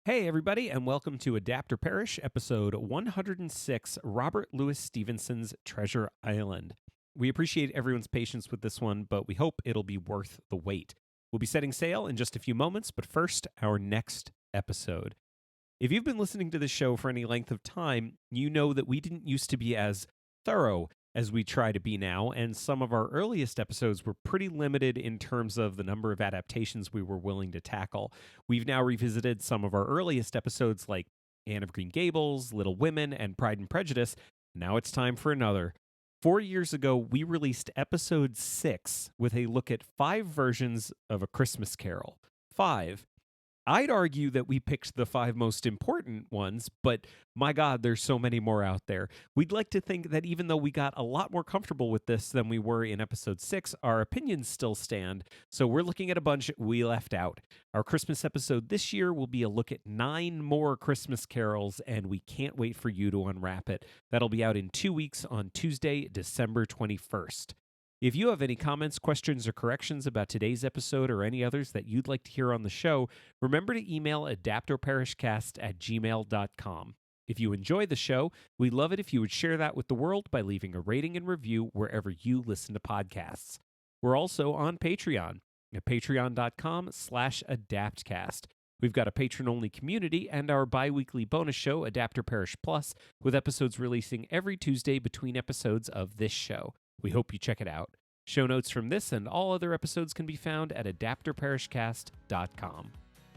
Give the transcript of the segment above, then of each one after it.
Hey, everybody, and welcome to Adapt or Perish, episode 106, Robert Louis Stevenson's Treasure Island. We appreciate everyone's patience with this one, but we hope it'll be worth the wait. We'll be setting sail in just a few moments, but first, our next episode. If you've been listening to this show for any length of time, you know that we didn't used to be as thorough as we try to be now, and some of our earliest episodes were pretty limited in terms of the number of adaptations we were willing to tackle. We've now revisited some of our earliest episodes like Anne of Green Gables, Little Women, and Pride and Prejudice. Now it's time for another. 4 years ago, we released episode 6 with a look at 5 versions of A Christmas Carol. 5. I'd argue that we picked the 5 most important ones, but my God, there's so many more out there. We'd like to think that even though we got a lot more comfortable with this than we were in episode 6, our opinions still stand, so we're looking at a bunch we left out. Our Christmas episode this year will be a look at 9 more Christmas carols, and we can't wait for you to unwrap it. That'll be out in 2 weeks on Tuesday, December 21st. If you have any comments, questions, or corrections about today's episode or any others that you'd like to hear on the show, remember to email adaptorperishcast@gmail.com. If you enjoy the show, we'd love it if you would share that with the world by leaving a rating and review wherever you listen to podcasts. We're also on Patreon at patreon.com/adaptcast. We've got a patron-only community and our bi-weekly bonus show, Adapt or Perish Plus, with episodes releasing every Tuesday between episodes of this show. We hope you check it out. Show notes from this and all other episodes can be found at adaptorperishcast.com.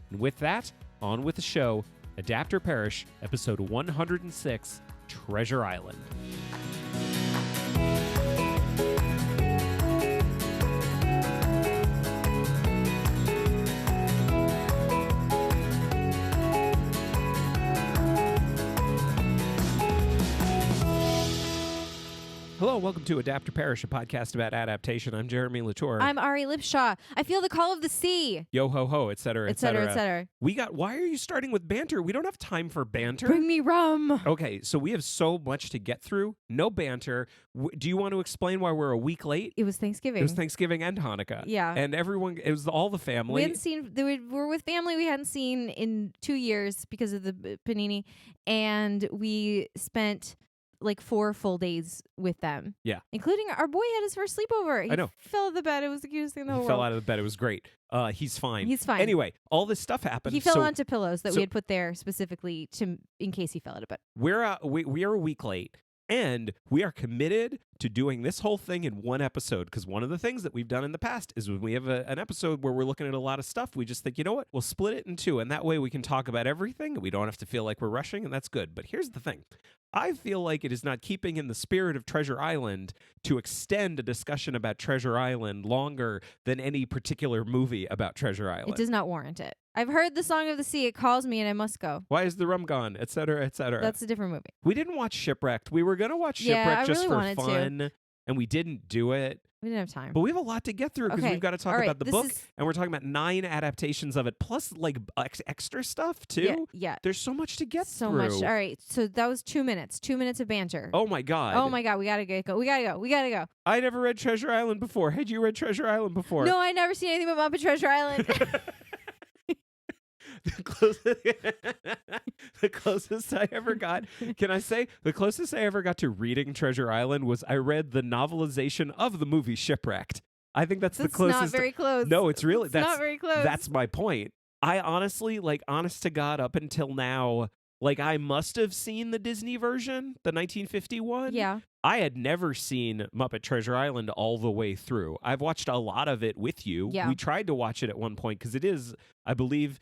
And with that, on with the show, Adapt or Perish, episode 106, Treasure Island. Hello, and welcome to Adapt or Perish, a podcast about adaptation. I'm Jeremy Latour. I'm Ari Lipshaw. I feel the call of the sea. Yo ho ho, et cetera, et cetera. Et cetera. Why are you starting with banter? We don't have time for banter. Bring me rum. Okay, so we have so much to get through. No banter. Do you want to explain why we're a week late? It was Thanksgiving. It was Thanksgiving and Hanukkah. Yeah. And everyone, it was all the family. We hadn't seen, we're with family we hadn't seen in 2 years because of the panini. And we spent like 4 full days with them. Yeah. Including our boy had his first sleepover. I know. He fell out of the bed. It was the cutest thing in the whole He world. fell out of the bed. It was great. He's fine. He's fine. Anyway, all this stuff happened. He fell onto pillows that we had put there specifically in case he fell out of bed. We are a week late. And we are committed to doing this whole thing in one episode, because one of the things that we've done in the past is when we have an episode where we're looking at a lot of stuff, we just think, you know what, we'll split it in 2, and that way we can talk about everything, and we don't have to feel like we're rushing, and that's good. But here's the thing. I feel like it is not keeping in the spirit of Treasure Island to extend a discussion about Treasure Island longer than any particular movie about Treasure Island. It does not warrant it. I've heard the Song of the Sea. It calls me and I must go. Why is the rum gone? Et cetera, et cetera. That's a different movie. We didn't watch Shipwrecked. We were going to watch Shipwrecked just for fun, and we didn't do it. We didn't have time. But we have a lot to get through because we've got to talk about the book, and we're talking about 9 adaptations of it, plus like extra stuff too. Yeah. There's so much to get through. So much. All right. So that was 2 minutes. 2 minutes of banter. Oh my God. Oh my God. We gotta go. We gotta go. We gotta go. I never read Treasure Island before. Had you read Treasure Island before? No, I never seen anything but Muppet Treasure Island. The closest I ever got, can I say, the closest I ever got to reading Treasure Island was I read the novelization of the movie Shipwrecked. I think that's the closest. Not very close. No, it's really, that's not very close. That's my point. I honestly, honest to God, up until now, I must have seen the Disney version, the 1951. Yeah. I had never seen Muppet Treasure Island all the way through. I've watched a lot of it with you. Yeah. We tried to watch it at one point because it is, I believe.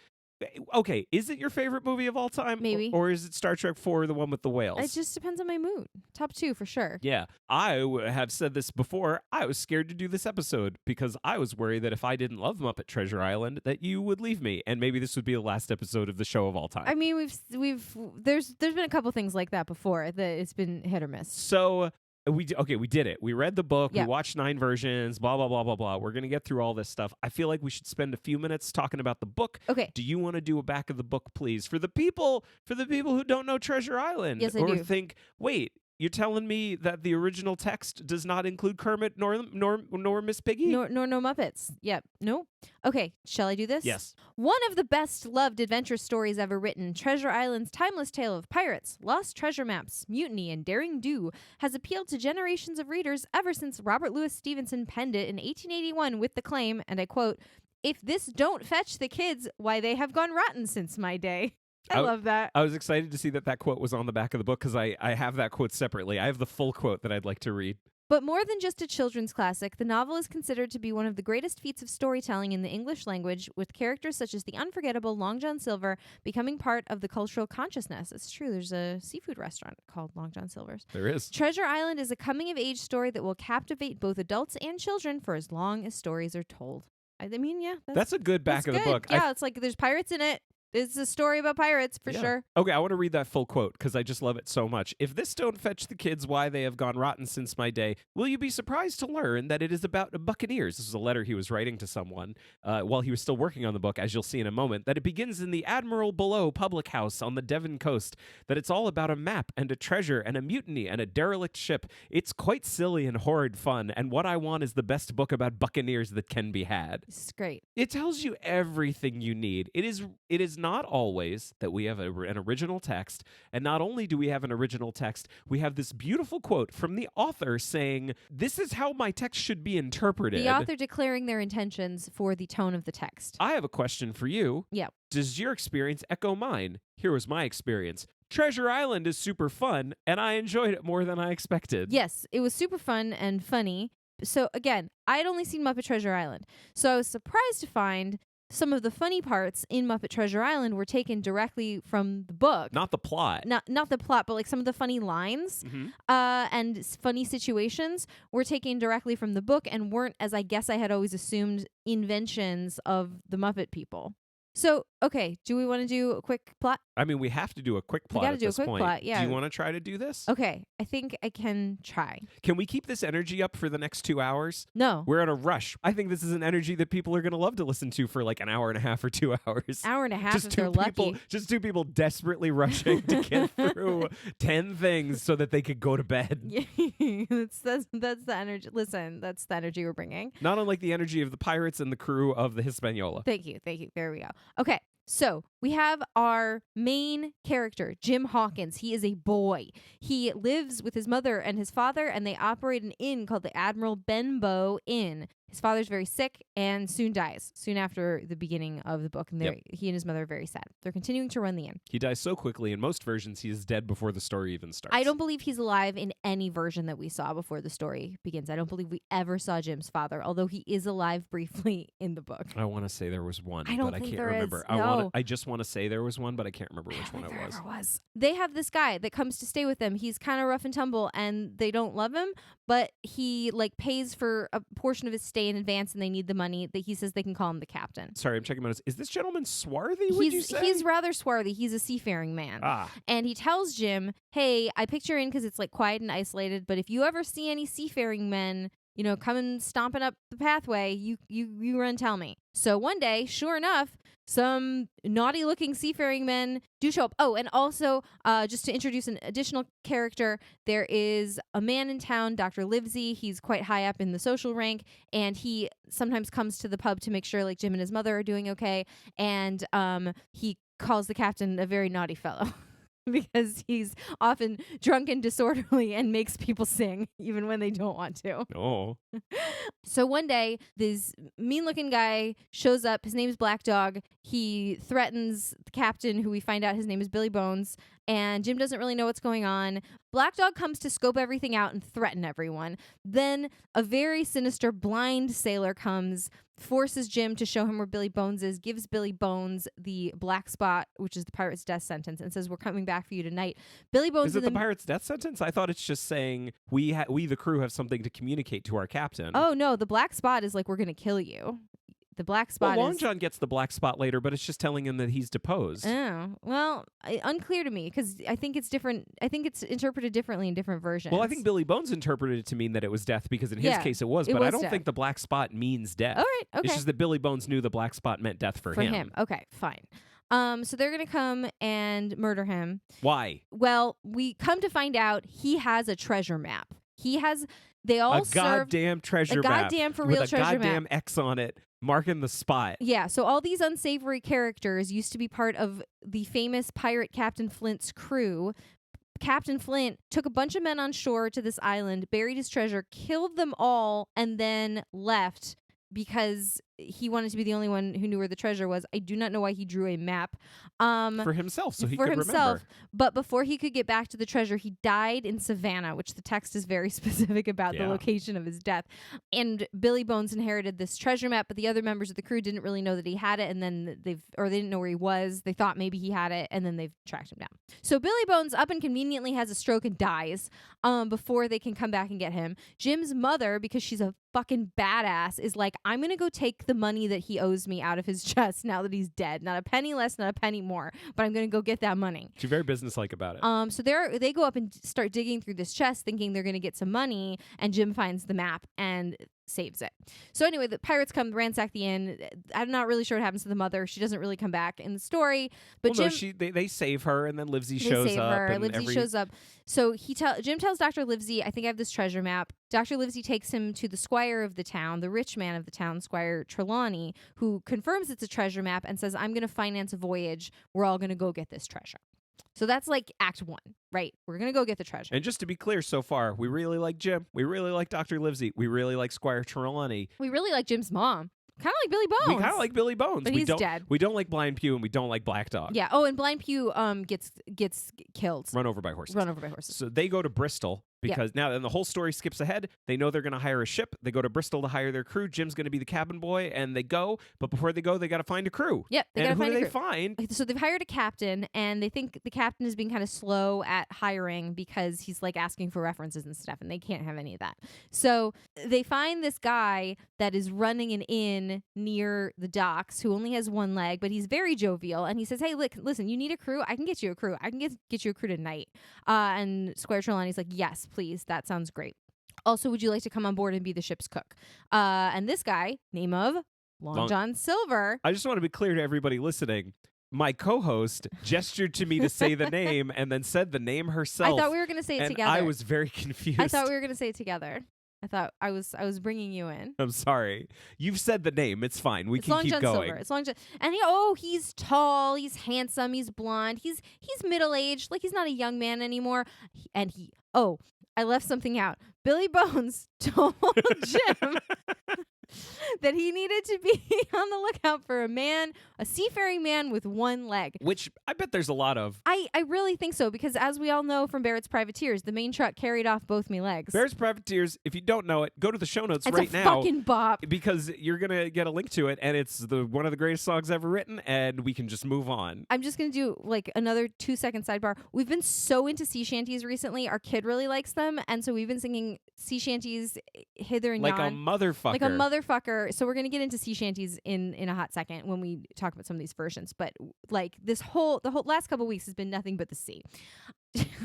Okay, is it your favorite movie of all time? Maybe. Or is it Star Trek 4, the one with the whales? It just depends on my mood. Top 2 for sure. Yeah. I have said this before. I was scared to do this episode because I was worried that if I didn't love Muppet Treasure Island, that you would leave me, and maybe this would be the last episode of the show of all time. I mean, there's been a couple things like that before that it's been hit or miss. So we did it. We read the book. Yeah. We watched 9 versions. Blah blah blah blah blah. We're gonna get through all this stuff. I feel like we should spend a few minutes talking about the book. Okay. Do you want to do a back of the book, please, for the people who don't know Treasure Island? Yes, I or do. think, wait, You're telling me that the original text does not include Kermit nor Miss Piggy? No Muppets. Yep. Nope. Okay, shall I do this? Yes. One of the best-loved adventure stories ever written, Treasure Island's timeless tale of pirates, lost treasure maps, mutiny, and daring do has appealed to generations of readers ever since Robert Louis Stevenson penned it in 1881 with the claim, and I quote, "If this don't fetch the kids, why they have gone rotten since my day." I love that. I was excited to see that quote was on the back of the book because I have that quote separately. I have the full quote that I'd like to read. But more than just a children's classic, the novel is considered to be one of the greatest feats of storytelling in the English language, with characters such as the unforgettable Long John Silver becoming part of the cultural consciousness. It's true, there's a seafood restaurant called Long John Silver's. There is. Treasure Island is a coming-of-age story that will captivate both adults and children for as long as stories are told. I mean, yeah. That's a good back of the book. Yeah, it's like there's pirates in it. It's a story about pirates, for sure. Okay, I want to read that full quote because I just love it so much. If this don't fetch the kids why they have gone rotten since my day, will you be surprised to learn that it is about buccaneers? This is a letter he was writing to someone while he was still working on the book, as you'll see in a moment, that it begins in the Admiral Below public house on the Devon coast, that it's all about a map and a treasure and a mutiny and a derelict ship. It's quite silly and horrid fun, and what I want is the best book about buccaneers that can be had. It's great. It tells you everything you need. It is not always that we have an original text, and not only do we have an original text, we have this beautiful quote from the author saying, "This is how my text should be interpreted." The author declaring their intentions for the tone of the text. I have a question for you. Yeah. Does your experience echo mine? Here was my experience. Treasure Island is super fun, and I enjoyed it more than I expected. Yes, it was super fun and funny. So again, I had only seen Muppet Treasure Island, so I was surprised to find some of the funny parts in Muppet Treasure Island were taken directly from the book. Not the plot. Not the plot, but like some of the funny lines and funny situations were taken directly from the book and weren't, as I guess I had always assumed, inventions of the Muppet people. So, okay, do we want to do a quick plot? I mean, we have to do a quick plot at this point. Plot, yeah. Do you want to try to do this? Okay, I think I can try. Can we keep this energy up for the next 2 hours? No. We're in a rush. I think this is an energy that people are going to love to listen to for like an hour and a half or 2 hours. Hour and a half just if they're lucky. Just two people desperately rushing to get through 10 things so that they could go to bed. that's the energy. Listen, that's the energy we're bringing. Not unlike the energy of the pirates and the crew of the Hispaniola. Thank you. There we go. Okay. So we have our main character, Jim Hawkins. He is a boy. He lives with his mother and his father, and they operate an inn called the Admiral Benbow Inn. His father's very sick and soon dies, soon after the beginning of the book. And he and his mother are very sad. They're continuing to run the inn. He dies so quickly. In most versions, he is dead before the story even starts. I don't believe he's alive in any version that we saw before the story begins. I don't believe we ever saw Jim's father, although he is alive briefly in the book. I want to say there was one, I don't but I think can't there remember. is. No. I just want to say there was one, but I can't remember which one it was. They have this guy that comes to stay with them. He's kind of rough and tumble, and they don't love him, but he like pays for a portion of his stay in advance, and they need the money. That he says they can call him the captain. Sorry, I'm checking my notes. Is this gentleman swarthy, would you say? He's rather swarthy. He's a seafaring man. And he tells Jim, hey, I picked your inn because it's like quiet and isolated, but if you ever see any seafaring men, you know, coming stomping up the pathway, you run tell me. So one day, sure enough, some naughty-looking seafaring men do show up. Oh, and also, just to introduce an additional character, there is a man in town, Dr. Livesey. He's quite high up in the social rank, and he sometimes comes to the pub to make sure, like, Jim and his mother are doing okay, and he calls the captain a very naughty fellow. Because he's often drunk and disorderly and makes people sing even when they don't want to. Oh. So one day, this mean-looking guy shows up. His name's Black Dog. He threatens the captain, who we find out his name is Billy Bones, and Jim doesn't really know what's going on. Black Dog comes to scope everything out and threaten everyone. Then a very sinister blind sailor comes, forces Jim to show him where Billy Bones is, gives Billy Bones the black spot, which is the pirate's death sentence, and says, we're coming back for you tonight. Billy Bones is it the pirate's death sentence? I thought it's just saying we the crew have something to communicate to our captain. Oh, no, the black spot is like, we're going to kill you. The black spot Long John gets the black spot later, but it's just telling him that he's deposed. Oh, well, unclear to me, because I think it's different. I think it's interpreted differently in different versions. Well, I think Billy Bones interpreted it to mean that it was death, because in his case it was, but I don't think the black spot means death. All right, okay. It's just that Billy Bones knew the black spot meant death for him. Okay, fine. So they're going to come and murder him. Why? Well, we come to find out he has a treasure map. They all serve goddamn treasure map. A goddamn for real with a treasure goddamn map. X on it, marking the spot. Yeah, so all these unsavory characters used to be part of the famous pirate Captain Flint's crew. Captain Flint took a bunch of men on shore to this island, buried his treasure, killed them all, and then left because he wanted to be the only one who knew where the treasure was. I do not know why he drew a map. For himself, so he could remember. But before he could get back to the treasure, he died in Savannah, which the text is very specific about the location of his death. And Billy Bones inherited this treasure map, but the other members of the crew didn't really know that he had it, and then they didn't know where he was. They thought maybe he had it, and then they've tracked him down. So Billy Bones up and conveniently has a stroke and dies before they can come back and get him. Jim's mother, because she's a fucking badass, is like, I'm going to go take the money that he owes me out of his chest now that he's dead. Not a penny less, not a penny more, but I'm going to go get that money. She's very businesslike about it. So they go up and start digging through this chest thinking they're going to get some money, and Jim finds the map and saves it. So anyway, the pirates come ransack the inn. I'm not really sure what happens to the mother. She doesn't really come back in the story. But Jim, they save her, and then Livesey shows up. Livesey shows up. So Jim tells Dr. Livesey, I think I have this treasure map. Dr. Livesey takes him to the squire of the town, the rich man of the town, Squire Trelawney, who confirms it's a treasure map and says, I'm going to finance a voyage. We're all going to go get this treasure. So that's like Act 1, right? We're going to go get the treasure. And just to be clear, so far, we really like Jim. We really like Dr. Livesey. We really like Squire Trelawney. We really like Jim's mom. Kind of like Billy Bones. We kind of like Billy Bones. But he's dead. We don't like Blind Pew, and we don't like Black Dog. Yeah. Oh, and Blind Pew gets killed. Run over by horses. So they go to Bristol because now then the whole story skips ahead. They know they're going to hire a ship. They go to Bristol to hire their crew. Jim's going to be the cabin boy, and they go. But before they go, they got to find a crew. Yep. They got to find a crew. Who do they find? So they've hired a captain, and they think the captain is being kind of slow at hiring because he's like asking for references and stuff, and they can't have any of that. So they find this guy that is running an inn near the docks who only has one leg, but he's very jovial, and he says, hey, look, listen, you need a crew? I can get you a crew. I can get you a crew tonight. And Squire Trelawney's like, yes, please. That sounds great. Also, would you like to come on board and be the ship's cook? And this guy, name of Long John Silver. I just want to be clear to everybody listening. My co-host gestured to me to say the name and then said the name herself. I thought we were going to say it together. I was very confused. I thought we were going to say it together. I thought I was bringing you in. I'm sorry. You've said the name. It's fine. It's can Long keep John going. Silver. It's Long John. And he's tall. He's handsome. He's blonde. He's middle-aged. Like, he's not a young man anymore. I left something out. Billy Bones told Jim that he needed to be on the lookout for a seafaring man with one leg. Which I bet there's a lot of. I really think so, because as we all know from Barrett's Privateers, the main truck carried off both me legs. Barrett's Privateers, if you don't know it, go to the show notes it's right a now. Fucking bop. Because you're going to get a link to it, and it's one of the greatest songs ever written, and we can just move on. I'm just going to do like another 2-second sidebar. We've been so into sea shanties recently. Our kid really likes them, and so we've been singing sea shanties hither and yon. Like a motherfucker. Like a motherfucker. So we're going to get into sea shanties in a hot second when we talk about some of these versions. But like the whole last couple weeks has been nothing but the sea.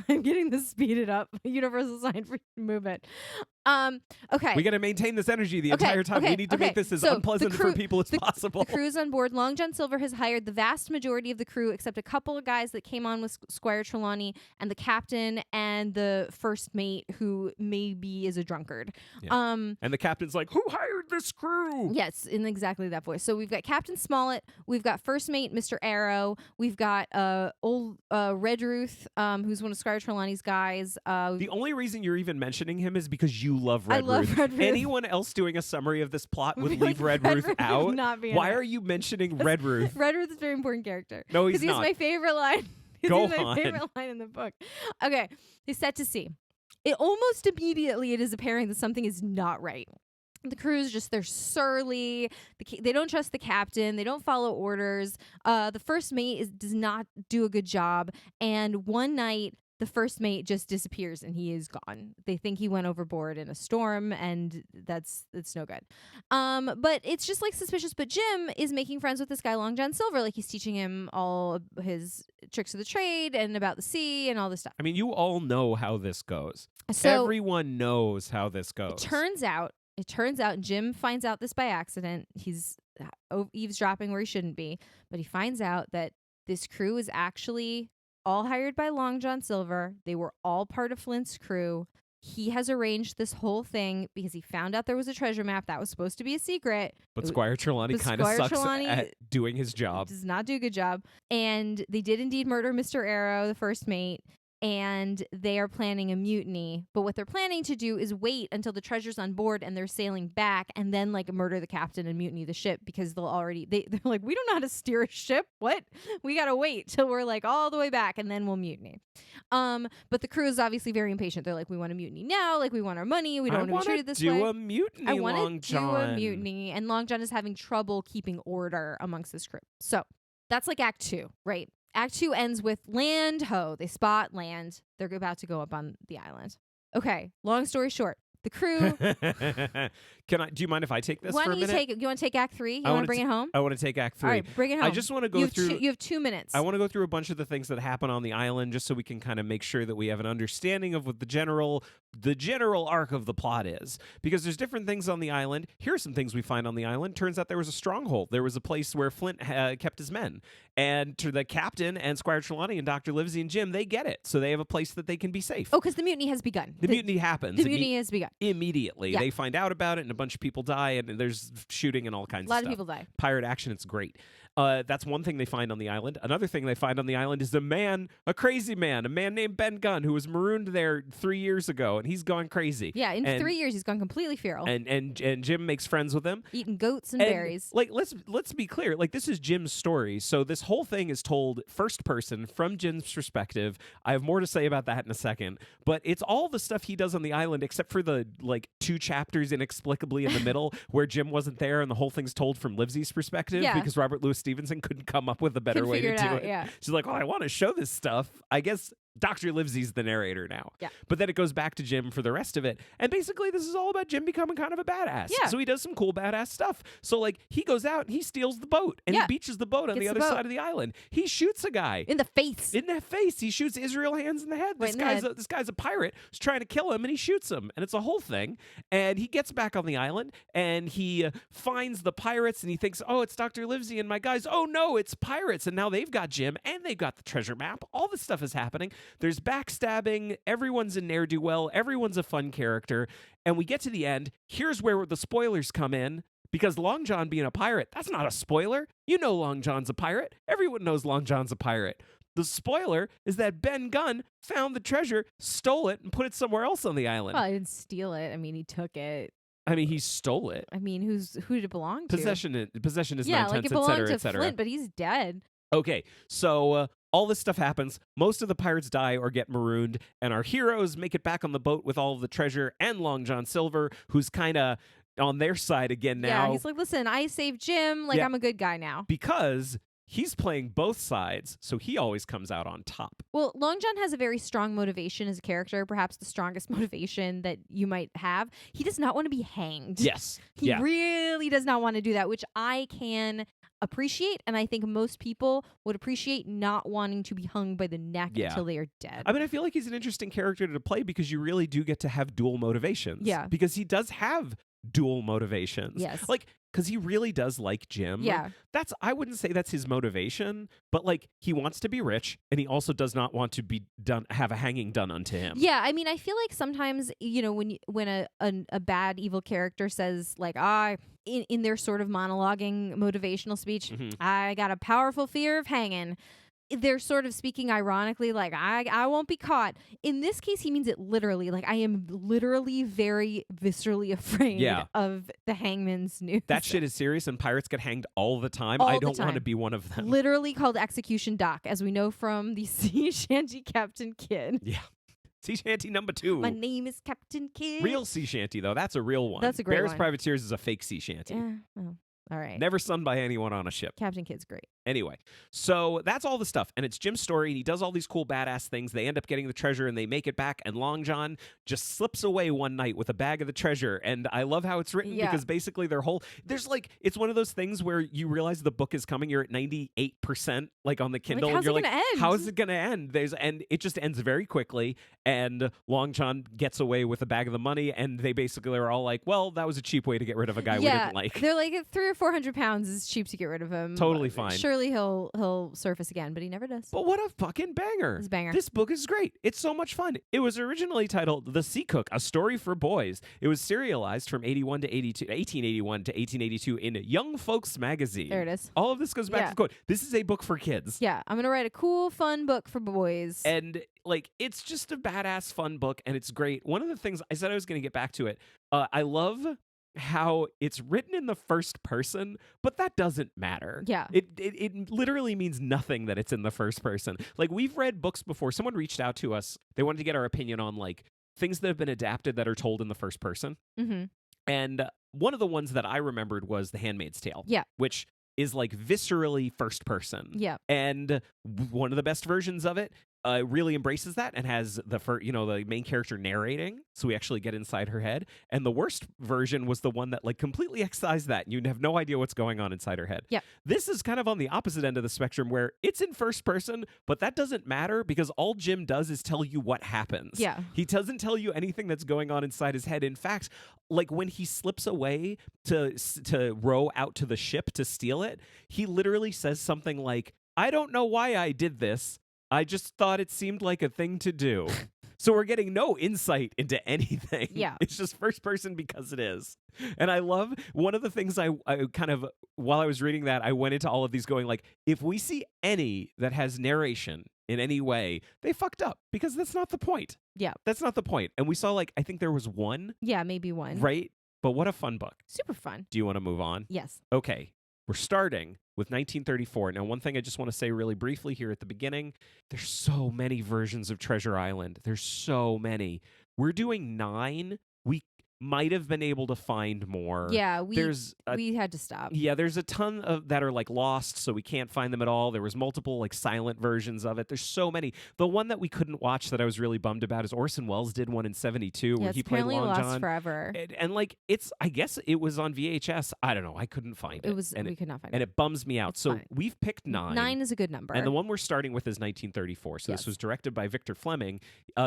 I'm getting this speeded up. Universal sign for movement. Okay. We got to maintain this energy the entire time. We need to make this as unpleasant for people as possible. The crew's on board. Long John Silver has hired the vast majority of the crew, except a couple of guys that came on with Squire Trelawney, and the captain and the first mate, who maybe is a drunkard. Yeah. And the captain's like, "Who hired this crew?" Yes, in exactly that voice. So we've got Captain Smollett, we've got first mate Mr. Arrow, we've got old Redruth, who's one of Squire Trelawney's guys. The only reason you're even mentioning him is because you love Redruth. I love Redruth. Anyone else doing a summary of this plot would leave Redruth out. Why are you mentioning Redruth? Redruth is a very important character. No, he's not. Because he's my favorite line. Go my favorite line in the book. Okay, he's set to sea. Almost immediately it is apparent that something is not right. The crew's they're surly. They don't trust the captain. They don't follow orders. The first mate does not do a good job. And one night, the first mate just disappears and he is gone. They think he went overboard in a storm, and it's no good. But it's just like suspicious. But Jim is making friends with this guy, Long John Silver. Like, he's teaching him all his tricks of the trade and about the sea and all this stuff. I mean, you all know how this goes. So everyone knows how this goes. It turns out Jim finds out this by accident. He's eavesdropping where he shouldn't be, but he finds out that This crew is actually all hired by Long John Silver. They were all part of Flint's crew. He has arranged this whole thing because he found out there was a treasure map that was supposed to be a secret. But Squire Trelawney kind of sucks at doing his job. Does not do a good job. And they did indeed murder Mr. Arrow, the first mate. And they are planning a mutiny. But what they're planning to do is wait until the treasure's on board and they're sailing back and then like murder the captain and mutiny the ship because they're like, we don't know how to steer a ship. What? We got to wait till we're like all the way back and then we'll mutiny. But the crew is obviously very impatient. They're like, we want a mutiny now. Like we want our money. We don't want to be treated this way. I want to do a mutiny. And Long John is having trouble keeping order amongst this crew. So that's like Act 2, right? Act 2 ends with land ho. They spot land. They're about to go up on the island. Okay, long story short, the crew. Do you mind if I take this for a minute? Why don't you take it? You want to take Act 3? You want to bring it home? I want to take Act 3. All right, bring it home. I just want to go through. You have 2 minutes. I want to go through a bunch of the things that happen on the island just so we can kind of make sure that we have an understanding of what the general arc of the plot is. Because there's different things on the island. Here are some things we find on the island. Turns out there was a stronghold. There was a place where Flint kept his men. And to the captain and Squire Trelawney and Dr. Livesey and Jim, they get it. So they have a place that they can be safe. Oh, because the mutiny has begun. The mutiny happens. The mutiny has begun. Immediately. Yeah. They find out about it and a bunch of people die and there's shooting and all kinds of stuff. A lot of people die. Pirate action, it's great. That's one thing they find on the island. Another thing they find on the island is a crazy man, a man named Ben Gunn, who was marooned there 3 years ago, and he's gone crazy. Yeah, in 3 years he's gone completely feral. And Jim makes friends with him, eating goats and berries. Like let's be clear, like this is Jim's story, so this whole thing is told first person from Jim's perspective. I have more to say about that in a second, but it's all the stuff he does on the island, except for the like 2 chapters inexplicably in the middle where Jim wasn't there, and the whole thing's told from Livesey's perspective because Robert Louis Stevenson couldn't come up with a better way to do it. Yeah. She's like, I want to show this stuff. I guess Dr. Livesey's the narrator now. Yeah. But then it goes back to Jim for the rest of it. And basically this is all about Jim becoming kind of a badass. Yeah. So he does some cool badass stuff. So like he goes out and he steals the boat and he beaches the boat on the other side of the island. He shoots a guy. In the face. He shoots Israel Hands in the head. This guy's a pirate who's trying to kill him and he shoots him. And it's a whole thing. And he gets back on the island and he finds the pirates and he thinks, oh, it's Dr. Livesey and my guys. Oh no, it's pirates. And now they've got Jim and they've got the treasure map. All this stuff is happening. There's backstabbing. Everyone's a ne'er-do-well. Everyone's a fun character. And we get to the end. Here's where the spoilers come in. Because Long John being a pirate, that's not a spoiler. You know Long John's a pirate. Everyone knows Long John's a pirate. The spoiler is that Ben Gunn found the treasure, stole it, and put it somewhere else on the island. Well, he didn't steal it. I mean, he took it. I mean, he stole it. I mean, who did it belong to? Possession is 9/10, it belonged et cetera. to Flint, but he's dead. Okay, so all this stuff happens. Most of the pirates die or get marooned, and our heroes make it back on the boat with all of the treasure and Long John Silver, who's kind of on their side again now. Yeah, he's like, listen, I saved Jim. Like, I'm a good guy now. Because he's playing both sides, so he always comes out on top. Well, Long John has a very strong motivation as a character, perhaps the strongest motivation that you might have. He does not want to be hanged. Yes. He really does not want to do that, which I can appreciate, and I think most people would appreciate not wanting to be hung by the neck until they are dead. I mean, I feel like he's an interesting character to play because you really do get to have dual motivations. Yeah. Because he does have dual motivations. Yes. Like, because he really does like Jim. Yeah. I wouldn't say that's his motivation, but like he wants to be rich and he also does not want to be have a hanging done unto him. Yeah, I mean, I feel like sometimes, when a bad evil character says like, in their sort of monologuing motivational speech, I got a powerful fear of hanging. They're sort of speaking ironically, like, I won't be caught. In this case, he means it literally. Like, I am literally very viscerally afraid of the hangman's noose. That shit is serious, and pirates get hanged all the time. I don't want to be one of them. Literally called Execution Dock, as we know from the sea shanty Captain Kidd. Yeah. Sea shanty number 2. My name is Captain Kidd. Real sea shanty, though. That's a real one. That's a great Bears one. Privateers is a fake sea shanty. Yeah. Oh, all right. Never sung by anyone on a ship. Captain Kidd's great. Anyway, so that's all the stuff. And it's Jim's story, and he does all these cool badass things. They end up getting the treasure, and they make it back, and Long John just slips away one night with a bag of the treasure. And I love how it's written because basically it's one of those things where you realize the book is coming. You're at 98% like on the Kindle, and you're like, how is it going to end? And it just ends very quickly, and Long John gets away with a bag of the money, and they basically are all like, well, that was a cheap way to get rid of a guy we didn't like. They're like, 300 or 400 pounds is cheap to get rid of him. Totally fine. Surely Surely he'll surface again, but he never does. But what a fucking banger. It's a banger. This book is great. It's so much fun. It was originally titled The Sea Cook, A Story for Boys. It was serialized from 1881 to 1882 in Young Folks magazine. There it is. All of this goes back to the quote. This is a book for kids. Yeah, I'm going to write a cool, fun book for boys. And like, it's just a badass fun book, and it's great. One of the things I said I was going to get back to it, I love how it's written in the first person, but that doesn't matter. Yeah. It literally means nothing that it's in the first person. Like, we've read books before. Someone reached out to us. They wanted to get our opinion on like things that have been adapted that are told in the first person. Mm-hmm. And one of the ones that I remembered was The Handmaid's Tale. Yeah. Which is like viscerally first person. Yeah. And one of the best versions of it really embraces that and has the main character narrating, so we actually get inside her head. And the worst version was the one that like completely excised that, and you have no idea what's going on inside her head. Yeah. This is kind of on the opposite end of the spectrum, where it's in first person, but that doesn't matter because all Jim does is tell you what happens. Yeah. He doesn't tell you anything that's going on inside his head. In fact, like when he slips away to row out to the ship to steal it, he literally says something like, "I don't know why I did this. I just thought it seemed like a thing to do." So we're getting no insight into anything. Yeah. It's just first person because it is. And I love one of the things I kind of, while I was reading that, I went into all of these going like, if we see any that has narration in any way, they fucked up, because that's not the point. Yeah. That's not the point. And we saw like, I think there was one. Yeah, maybe one. Right? But what a fun book. Super fun. Do you want to move on? Yes. Okay. We're starting with 1934. Now, one thing I just want to say really briefly here at the beginning, there's so many versions of Treasure Island. There's so many. We're doing 9. We might have been able to find more. Yeah, we had to stop. Yeah, there's a ton of that are like lost, so we can't find them at all. There was multiple like silent versions of it. There's so many. The one that we couldn't watch that I was really bummed about is Orson Welles did one in 72 where he played Long lost John forever. and like I guess it was on VHS. I don't know. I couldn't find it. We could not find it. And it bums me out. It's so fine. we've picked 9. 9 is a good number. And the one we're starting with is 1934. So this was directed by Victor Fleming.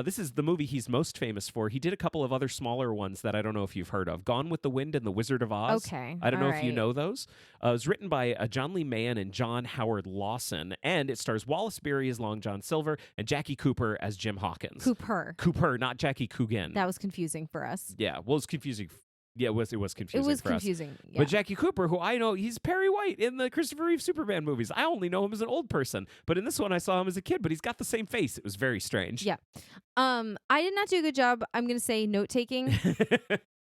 This is the movie he's most famous for. He did a couple of other smaller ones that I don't know if you've heard of. Gone with the Wind and The Wizard of Oz. Okay. I don't know if you know those. It was written by John Lee Mahan and John Howard Lawson, and it stars Wallace Beery as Long John Silver and Jackie Cooper as Jim Hawkins. Cooper, not Jackie Coogan. That was confusing for us. Yeah, well, it's confusing. Yeah, it was confusing. It was for confusing. us. Yeah. But Jackie Cooper, who I know, he's Perry White in the Christopher Reeve Superman movies. I only know him as an old person, but in this one I saw him as a kid. But he's got the same face. It was very strange. Yeah. I did not do a good job. I'm gonna say note taking.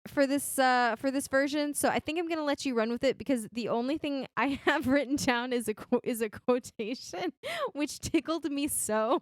For this version, so I think I'm gonna let you run with it, because the only thing I have written down is a quotation, which tickled me so.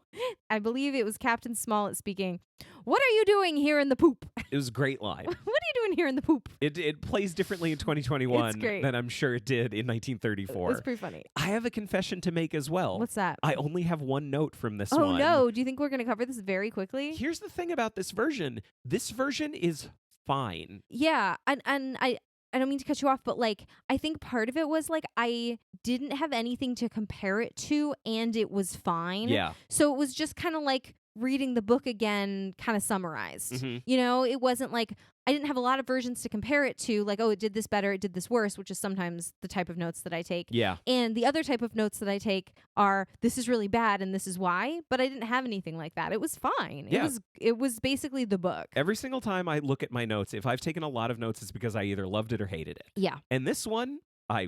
I believe it was Captain Smollett speaking. "What are you doing here in the poop?" It was a great line. What are you doing here in the poop? It plays differently in 2021 It's great. than I'm sure it did in 1934. It's pretty funny. I have a confession to make as well. What's that? I only have one note from this one. one. Oh no! Do you think we're gonna cover this very quickly? Here's the thing about this version. This version is fine. Yeah, and I don't mean to cut you off, but like I think part of it was like I didn't have anything to compare it to, and it was fine. Yeah. So it was just kind of like reading the book again, kind of summarized. Mm-hmm. You know, it wasn't like I didn't have a lot of versions to compare it to, like, oh, it did this better, it did this worse, which is sometimes the type of notes that I take. Yeah. And the other type of notes that I take are, this is really bad and this is why, but I didn't have anything like that. It was fine. Yeah. It was basically the book. Every single time I look at my notes, if I've taken a lot of notes, it's because I either loved it or hated it. Yeah. And this one, I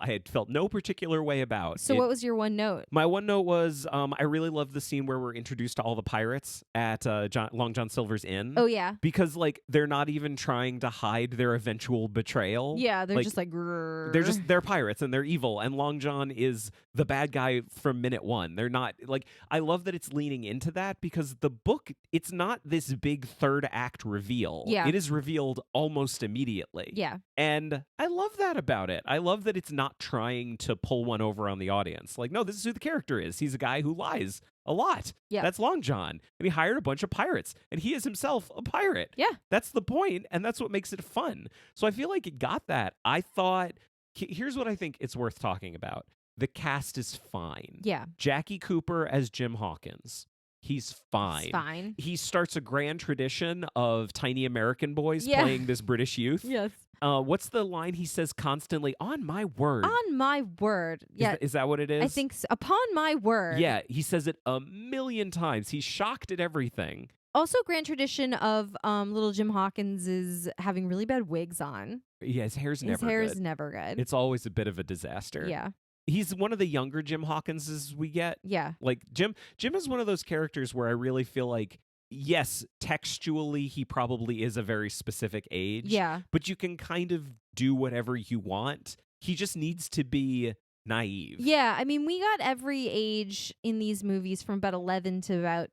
had felt no particular way about. So what was your one note? My one note was I really love the scene where we're introduced to all the pirates at Long John Silver's inn. Oh, yeah. Because, like, they're not even trying to hide their eventual betrayal. Yeah, they're just like... Grrr. They're pirates and they're evil. And Long John is the bad guy from minute one. They're not... Like, I love that it's leaning into that, because the book, it's not this big third act reveal. Yeah. It is revealed almost immediately. Yeah. And I love that about it. I love that it's not trying to pull one over on the audience. Like, no, this is who the character is. He's a guy who lies a lot. Yeah. That's Long John. And he hired a bunch of pirates. And he is himself a pirate. Yeah. That's the point, and that's what makes it fun. So I feel like it got that. I thought, here's what I think it's worth talking about. The cast is fine. Yeah. Jackie Cooper as Jim Hawkins. He's fine. He's fine. He starts a grand tradition of tiny American boys playing this British youth. Yes. What's the line he says constantly? On my word. On my word. Yeah. Is that what it is? I think so. Upon my word. Yeah, he says it a million times. He's shocked at everything. Also, grand tradition of little Jim Hawkins is having really bad wigs on. Yeah, his hair's never good. His hair's never good. It's always a bit of a disaster. Yeah. He's one of the younger Jim Hawkinses we get. Yeah. Like Jim is one of those characters where I really feel like, yes, textually he probably is a very specific age. Yeah. But you can kind of do whatever you want. He just needs to be naive. Yeah. I mean, we got every age in these movies from about 11 to about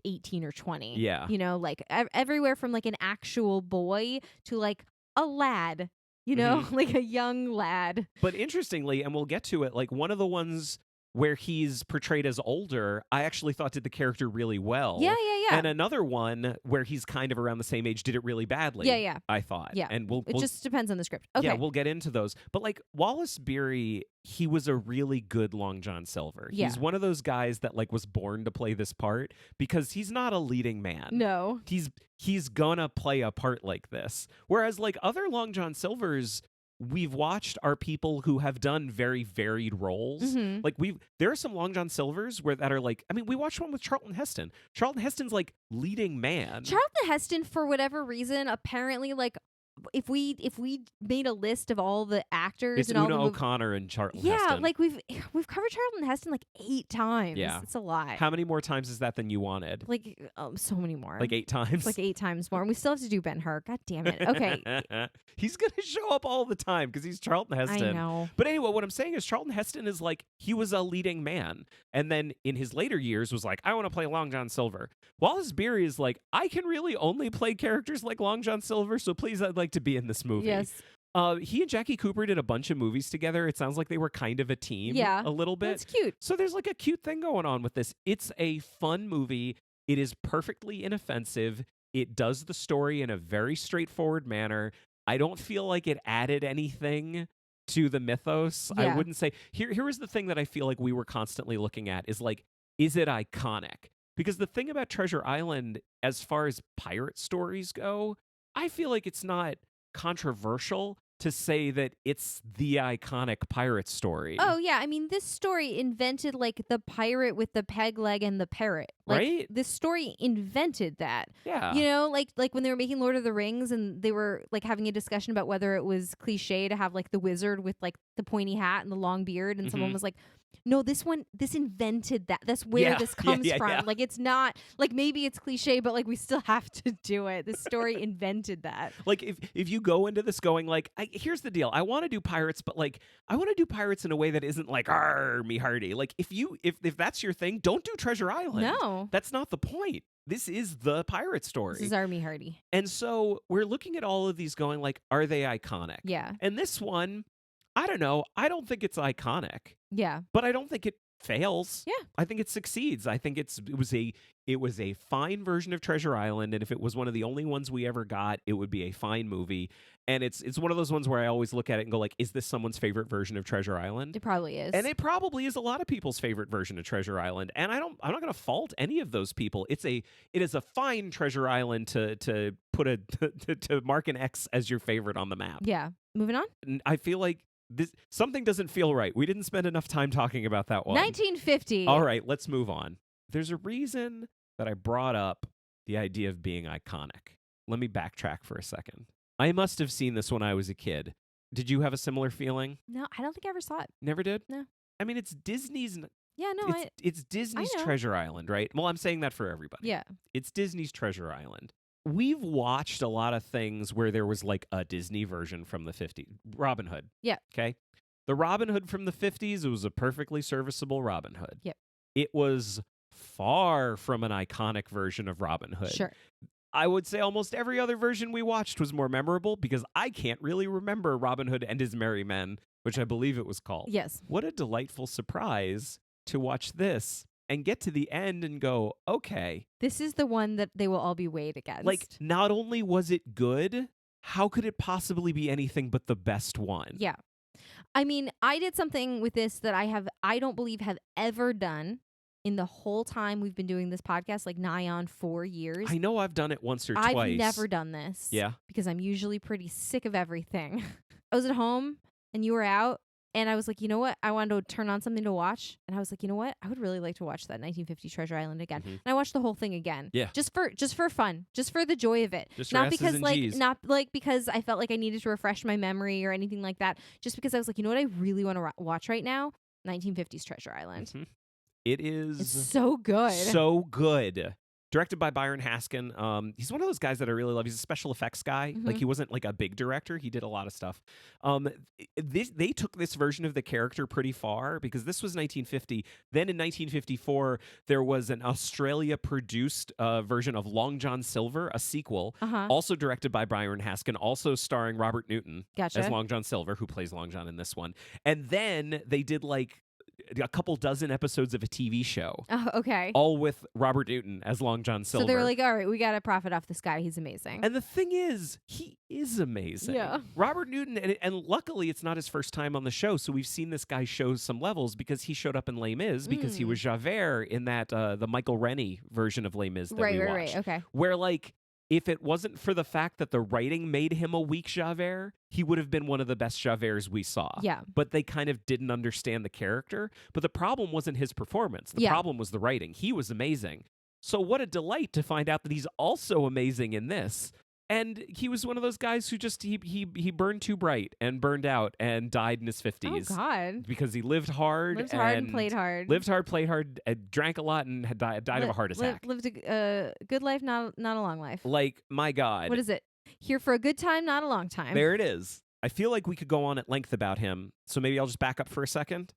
18 or 20. Yeah. You know, like everywhere from like an actual boy to like a lad. You know, like a young lad. But interestingly, and we'll get to it, like one of the ones where he's portrayed as older, I actually thought did the character really well. Yeah. And another one where he's kind of around the same age did it really badly. Yeah. I thought. Yeah. And it just depends on the script. Okay. Yeah, we'll get into those. But like Wallace Beery, he was a really good Long John Silver. Yeah. He's one of those guys that like was born to play this part because he's not a leading man. No. He's gonna play a part like this. Whereas like other Long John Silvers we've watched are people who have done very varied roles. Like there are some Long John Silvers that are like, I mean, we watched one with Charlton Heston. Charlton Heston's like leading man. Charlton Heston, for whatever reason, apparently like if we made a list of all the actors it's and Una all the O'Connor and Charlton yeah, Heston. like we've covered Charlton Heston like 8 times. Yeah. It's a lot. How many more times is that than you wanted? Like so many more. Like 8 times? Like 8 times more. And we still have to do Ben-Hur. God damn it. Okay. He's going to show up all the time because he's Charlton Heston. I know. But anyway, what I'm saying is Charlton Heston is like, he was a leading man. And then in his later years was like, I want to play Long John Silver. Wallace Beery is like, I can really only play characters like Long John Silver, so please I'd like to be in this movie. Yes. He and Jackie Cooper did a bunch of movies together. It sounds like they were kind of a team a little bit. That's cute. So there's like a cute thing going on with this. It's a fun movie. It is perfectly inoffensive. It does the story in a very straightforward manner. I don't feel like it added anything to the mythos. Yeah. I wouldn't say here is the thing that I feel like we were constantly looking at is like, is it iconic? Because the thing about Treasure Island, as far as pirate stories go, I feel like it's not controversial to say that it's the iconic pirate story. Oh yeah, I mean this story invented like the pirate with the peg leg and the parrot. Like, right? This story invented that. Yeah. You know, like when they were making Lord of the Rings and they were like having a discussion about whether it was cliche to have like the wizard with like the pointy hat and the long beard, and someone was like, no, this invented that. That's where this comes from. Yeah. Like, it's not, like, maybe it's cliche, but, like, we still have to do it. This story invented that. Like, if you go into this going, like, here's the deal. I want to do pirates, but, like, I want to do pirates in a way that isn't, like, arr, me hearty. Like, if that's your thing, don't do Treasure Island. No. That's not the point. This is the pirate story. This is our me hearty. And so we're looking at all of these going, like, are they iconic? Yeah. And this one, I don't know. I don't think it's iconic. Yeah. But I don't think it fails. Yeah. I think it succeeds. I think it was a fine version of Treasure Island, and if it was one of the only ones we ever got, it would be a fine movie. And it's one of those ones where I always look at it and go like, is this someone's favorite version of Treasure Island? It probably is. And it probably is a lot of people's favorite version of Treasure Island. And I'm not going to fault any of those people. It is a fine Treasure Island to put to mark an X as your favorite on the map. Yeah. Moving on. I feel like something doesn't feel right. We didn't spend enough time talking about that one. 1950. All right, let's move on. There's a reason that I brought up the idea of being iconic. Let me backtrack for a second. I must have seen this when I was a kid. Did you have a similar feeling? No, I don't think I ever saw it. Never did? No. I mean, it's Disney's... Yeah, no. It's Disney's I know. Treasure Island, right? Well, I'm saying that for everybody. Yeah. It's Disney's Treasure Island. We've watched a lot of things where there was like a Disney version from the 50s. Robin Hood. Yeah. Okay. The Robin Hood from the 50s, it was a perfectly serviceable Robin Hood. Yep. It was far from an iconic version of Robin Hood. Sure. I would say almost every other version we watched was more memorable because I can't really remember Robin Hood and His Merry Men, which I believe it was called. Yes. What a delightful surprise to watch this and get to the end and go, okay. This is the one that they will all be weighed against. Like, not only was it good, how could it possibly be anything but the best one? Yeah. I mean, I did something with this that I don't believe have ever done in the whole time we've been doing this podcast, like nigh on 4 years. I know I've done it once or twice. I've never done this. Yeah. Because I'm usually pretty sick of everything. I was at home and you were out. And I was like, you know what? I wanted to turn on something to watch. And I was like, you know what? I would really like to watch that 1950 Treasure Island again. And I watched the whole thing again. Yeah. Just for fun. Just for the joy of it. Just not because because I felt like I needed to refresh my memory or anything like that. Just because I was like, you know what I really want to watch right now? 1950s Treasure Island. It is it's so good. So good. Directed by Byron Haskin. He's one of those guys that I really love. He's a special effects guy. Like, he wasn't like a big director. He did a lot of stuff. They took this version of the character pretty far because this was 1950. Then in 1954, there was an Australia-produced version of Long John Silver, a sequel, also directed by Byron Haskin, also starring Robert Newton as Long John Silver, who plays Long John in this one. And then they did like a couple dozen episodes of a TV show. Oh, okay. All with Robert Newton as Long John Silver. So they were like, all right, we got to profit off this guy. He's amazing. And the thing is, he is amazing. Yeah. Robert Newton, and luckily it's not his first time on the show, so we've seen this guy show some levels because he showed up in Les Mis because he was Javert in that the Michael Rennie version of Les Mis that we watched. Right, okay. Where, like, if it wasn't for the fact that the writing made him a weak Javert, he would have been one of the best Javerts we saw. Yeah. But they kind of didn't understand the character. But the problem wasn't his performance. The problem was the writing. He was amazing. So what a delight to find out that he's also amazing in this. And he was one of those guys who just, he burned too bright and burned out and died in his 50s. Oh, God. Because he lived hard. Lived hard and played hard. Lived hard, played hard, drank a lot, and had died of a heart attack. Lived a good life, not a long life. Like, my God. What is it? Here for a good time, not a long time. There it is. I feel like we could go on at length about him, so maybe I'll just back up for a second.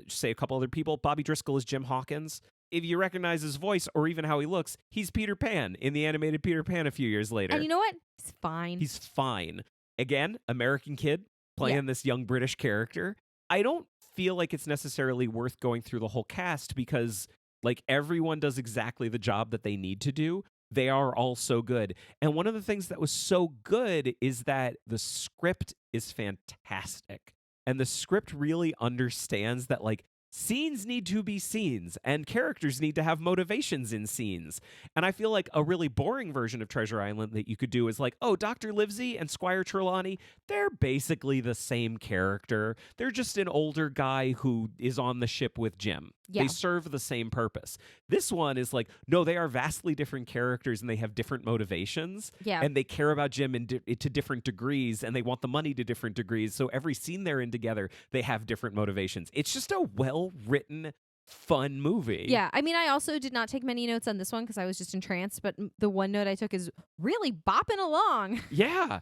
Say a couple other people. Bobby Driscoll is Jim Hawkins. If you recognize his voice or even how he looks, he's Peter Pan in the animated Peter Pan a few years later. And you know what? He's fine. He's fine. Again, American kid playing this young British character. I don't feel like it's necessarily worth going through the whole cast because, like, everyone does exactly the job that they need to do. They are all so good. And one of the things that was so good is that the script is fantastic. And the script really understands that, like, scenes need to be scenes, and characters need to have motivations in scenes. And I feel like a really boring version of Treasure Island that you could do is like, oh, Dr. Livesey and Squire Trelawney, they're basically the same character. They're just an older guy who is on the ship with Jim. Yeah. They serve the same purpose. This one is like, no, they are vastly different characters and they have different motivations. Yeah. And they care about Jim to different degrees, and they want the money to different degrees. So every scene they're in together, they have different motivations. It's just a well-written, fun movie. Yeah. I mean, I also did not take many notes on this one because I was just entranced, but the one note I took is really bopping along. Yeah.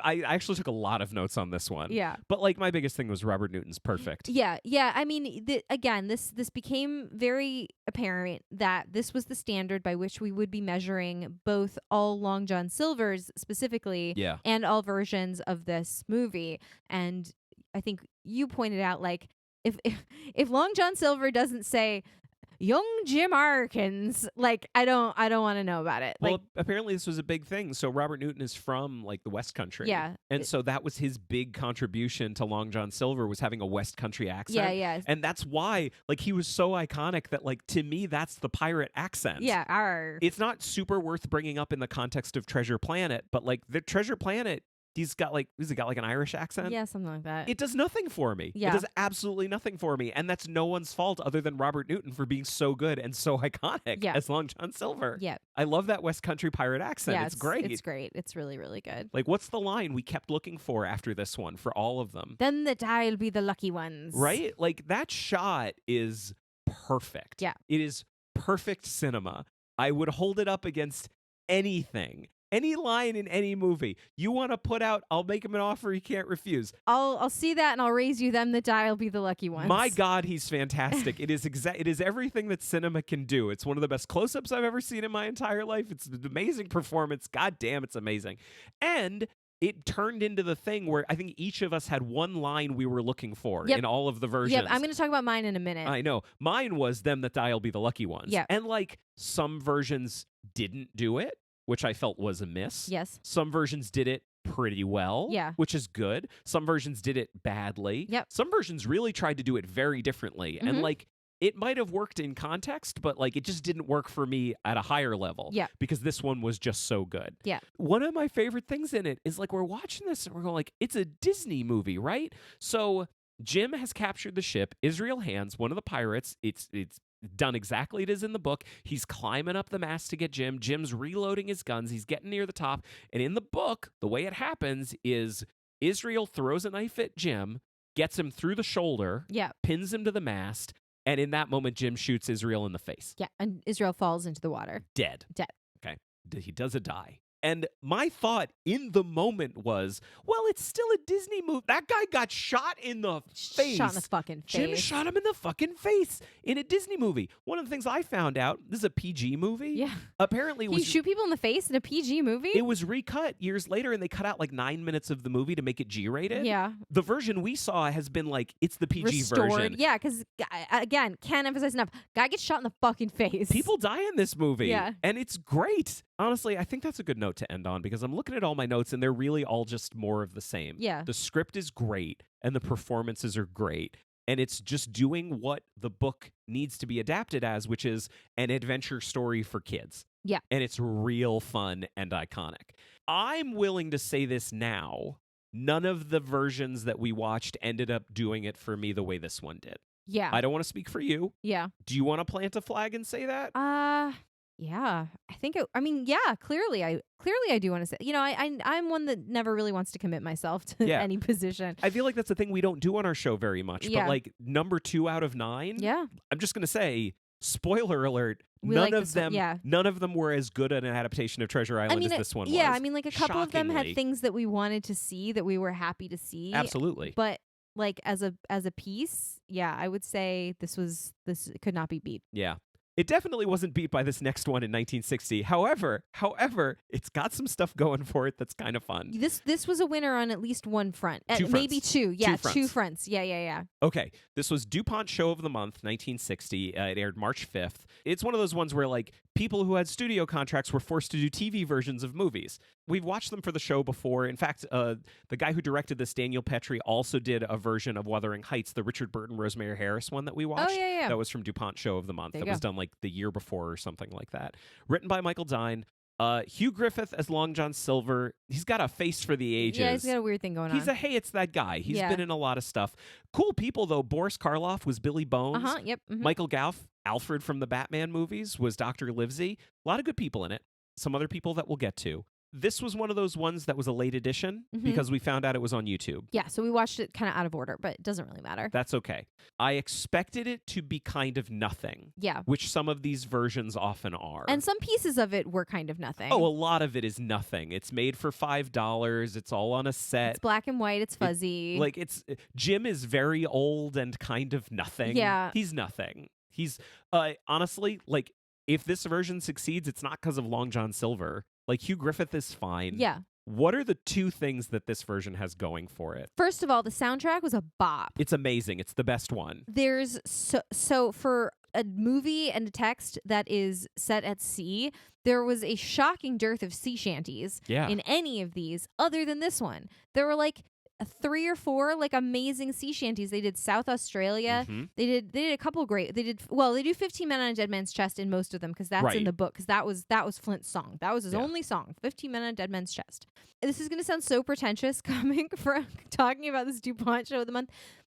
I actually took a lot of notes on this one. Yeah. But, like, my biggest thing was Robert Newton's perfect. Yeah. Yeah. I mean, again, this became very apparent that this was the standard by which we would be measuring both all Long John Silvers specifically and all versions of this movie. And I think you pointed out, like, if Long John Silver doesn't say young Jim Arkins, like, I don't want to know about it. Well, like, apparently this was a big thing. So Robert Newton is from, like, the West Country. Yeah. And so that was his big contribution to Long John Silver, was having a West Country accent. Yeah, yeah. And that's why, like, he was so iconic that, like, to me, that's the pirate accent. Yeah. Arr. It's not super worth bringing up in the context of Treasure Planet, but, like, the Treasure Planet, he's got like an Irish accent. Yeah, something like that. It does nothing for me. Yeah. It does absolutely nothing for me. And that's no one's fault other than Robert Newton for being so good and so iconic as Long John Silver. Yeah. I love that West Country pirate accent. Yeah, it's great. It's great. It's really, really good. Like, what's the line we kept looking for after this one for all of them? Then that I'll be the lucky ones. Right? Like, that shot is perfect. Yeah. It is perfect cinema. I would hold it up against anything. Any line in any movie you want to put out, I'll make him an offer he can't refuse. I'll see that and I'll raise you them that I'll be the lucky ones. My God, he's fantastic. It is everything that cinema can do. It's one of the best close-ups I've ever seen in my entire life. It's an amazing performance. God damn, it's amazing. And it turned into the thing where I think each of us had one line we were looking for in all of the versions. Yep, I'm going to talk about mine in a minute. I know. Mine was them that I'll be the lucky ones. Yeah. And, like, some versions didn't do it, which I felt was a miss. Yes. Some versions did it pretty well, which is good. Some versions did it badly. Yep. Some versions really tried to do it very differently. And, like, it might have worked in context, but like it just didn't work for me at a higher level. Yeah. Because this one was just so good. Yeah. One of my favorite things in it is like we're watching this and we're going like, it's a Disney movie, right? So Jim has captured the ship. Israel Hands, one of the pirates. It's done exactly as in the book. He's climbing up the mast to get Jim. Jim's reloading his guns. He's getting near the top. And in the book, the way it happens is Israel throws a knife at Jim, gets him through the shoulder, pins him to the mast, and in that moment, Jim shoots Israel in the face. Yeah, and Israel falls into the water. Dead. Dead. Okay. He does a die. And my thought in the moment was, well, it's still a Disney movie. That guy got shot in the face. Shot in the fucking face. Jim shot him in the fucking face in a Disney movie. One of the things I found out, this is a PG movie. Yeah. Apparently, you shoot people in the face in a PG movie? It was recut years later, and they cut out like 9 minutes of the movie to make it G-rated. Yeah. The version we saw has been like, it's the PG Restored. version. Yeah, because, again, can't emphasize enough. Guy gets shot in the fucking face. People die in this movie. Yeah. And it's great. Honestly, I think that's a good note to end on because I'm looking at all my notes and they're really all just more of the same. Yeah. The script is great and the performances are great. And it's just doing what the book needs to be adapted as, which is an adventure story for kids. Yeah. And it's real fun and iconic. I'm willing to say this now. None of the versions that we watched ended up doing it for me the way this one did. Yeah. I don't want to speak for you. Yeah. Do you want to plant a flag and say that? Yeah, I think. Clearly, I do want to say. You know, I'm one that never really wants to commit myself to any position. I feel like that's the thing we don't do on our show very much. Yeah. But like number 2 out of 9. Yeah. I'm just gonna say, spoiler alert. We none like of them. Yeah. None of them were as good an adaptation of Treasure Island as this one was. Yeah, I mean, like a couple of them had Shockingly. things that we wanted to see that we were happy to see. Absolutely. But like as a piece, yeah, I would say this could not be beat. Yeah. It definitely wasn't beat by this next one in 1960. However, it's got some stuff going for it that's kind of fun. This was a winner on at least one front. Two maybe fronts. two. Yeah, Two fronts. fronts. Yeah. Okay, this was DuPont Show of the Month, 1960. It aired March 5th. It's one of those ones where, like, people who had studio contracts were forced to do TV versions of movies. We've watched them for the show before. In fact, the guy who directed this, Daniel Petrie, also did a version of Wuthering Heights, the Richard Burton, Rosemary Harris one that we watched. Oh, yeah. That was from DuPont Show of the Month. There you That was go. done, like, the year before or something like that. Written by Michael Dine. Hugh Griffith as Long John Silver. He's got a face for the ages. Yeah, he's got a weird thing going on. He's a hey, it's that guy. He's Yeah. been in a lot of stuff. Cool people, though. Boris Karloff was Billy Bones. Yep. Mhm. Michael Gauff, Alfred from the Batman movies, was Dr. Livesey. A lot of good people in it. Some other people that we'll get to. This was one of those ones that was a late edition because we found out it was on YouTube. Yeah, so we watched it kind of out of order, but it doesn't really matter. That's okay. I expected it to be kind of nothing. Yeah. Which some of these versions often are. And some pieces of it were kind of nothing. Oh, a lot of it is nothing. It's made for $5. It's all on a set. It's black and white. It's fuzzy. Jim is very old and kind of nothing. Yeah. He's nothing. He's honestly, like, if this version succeeds, it's not because of Long John Silver. Like, Hugh Griffith is fine. Yeah. What are the 2 things that this version has going for it? First of all, the soundtrack was a bop. It's amazing. It's the best one. There's so for a movie and a text that is set at sea, there was a shocking dearth of sea shanties in any of these other than this one. There were like 3 or 4 like amazing sea shanties. They did South Australia. Mm-hmm. They did a couple great. They do 15 Men on a Dead Man's Chest in most of them because that's in the book because that was Flint's song. That was his only song. 15 Men on a Dead Man's Chest. This is going to sound so pretentious coming from talking about this DuPont Show of the Month.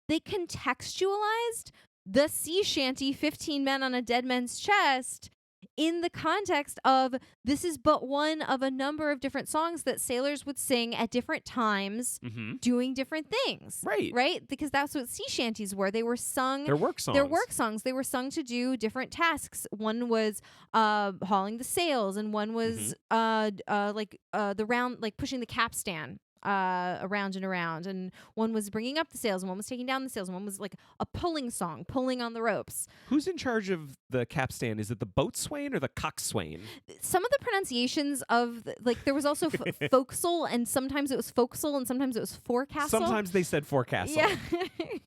They contextualized the sea shanty 15 Men on a Dead Man's Chest in the context of this is but one of a number of different songs that sailors would sing at different times doing different things. Right? Because that's what sea shanties were. They were sung. They're work songs. They were sung to do different tasks. One was hauling the sails and one was the round, like pushing the capstan around and around, and one was bringing up the sails and one was taking down the sails and one was like a pulling song, pulling on the ropes. Who's in charge of the capstan? Is it the boatswain or the coxswain? Some of the pronunciations of there was also forecastle, and sometimes it was forecastle and sometimes it was forecastle. Sometimes they said forecastle. Yeah.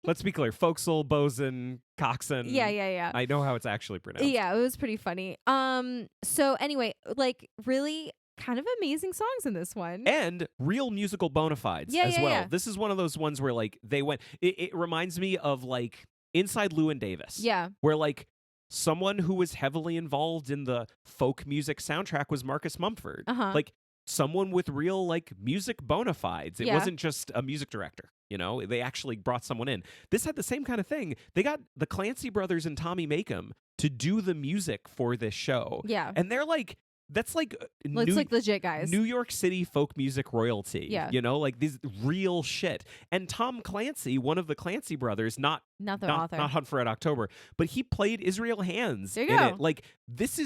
Let's be clear. Forecastle, bosun, coxswain. Yeah. I know how it's actually pronounced. Yeah, it was pretty funny. So anyway, like really kind of amazing songs in this one. And real musical bona fides as well. Yeah. This is one of those ones where like they went, it reminds me of like Inside Llewyn Davis. Yeah. Where like someone who was heavily involved in the folk music soundtrack was Marcus Mumford. Like someone with real like music bona fides. It wasn't just a music director. You know, they actually brought someone in. This had the same kind of thing. They got the Clancy brothers and Tommy Makem to do the music for this show. Yeah. And they're like, that's like it's like legit guys. New York City folk music royalty. Yeah. You know, like this real shit. And Tom Clancy, one of the Clancy brothers, not the author. Not Hunt for Red October, but he played Israel Hands there you in go. it. Like that's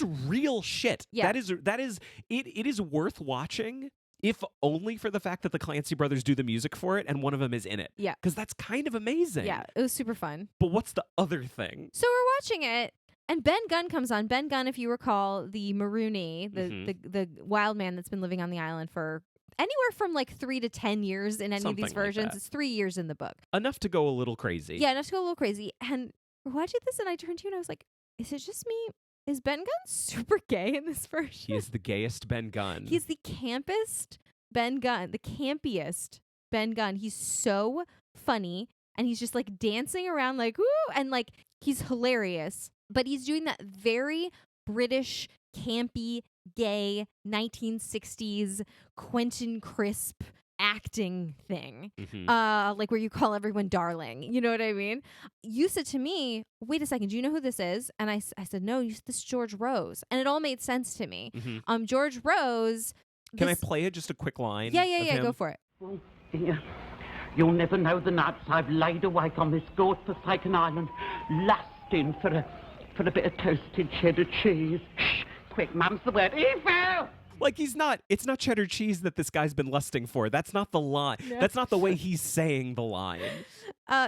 real shit. Yeah. It is worth watching. If only for the fact that the Clancy brothers do the music for it and one of them is in it. Yeah. Because that's kind of amazing. Yeah, it was super fun. But what's the other thing? So we're watching it, and Ben Gunn comes on. Ben Gunn, if you recall, the Maroonie, the wild man that's been living on the island for anywhere from like 3 to 10 years in any of these versions. It's 3 years in the book. Enough to go a little crazy. Yeah, enough to go a little crazy. And we're watching this, and I turned to you and I was like, is it just me? Is Ben Gunn super gay in this version? He is the gayest Ben Gunn. He's the campest Ben Gunn, the campiest Ben Gunn. He's so funny, and he's just like dancing around like, woo, and like he's hilarious. But he's doing that very British, campy, gay, 1960s Quentin Crisp acting thing. Like where you call everyone darling. You know what I mean? You said to me, wait a second, do you know who this is? And I said, no, this is George Rose. And it all made sense to me. George Rose... Can I play it? Just a quick line. Yeah. Go for it. Oh dear, you'll never know the nights I've laid awake on this God-forsaken island, lusting for a bit of toasted cheddar cheese. Shh, quick, mum's the word. Evil! Like it's not cheddar cheese that this guy's been lusting for. That's not the line. No. That's not the way he's saying the line.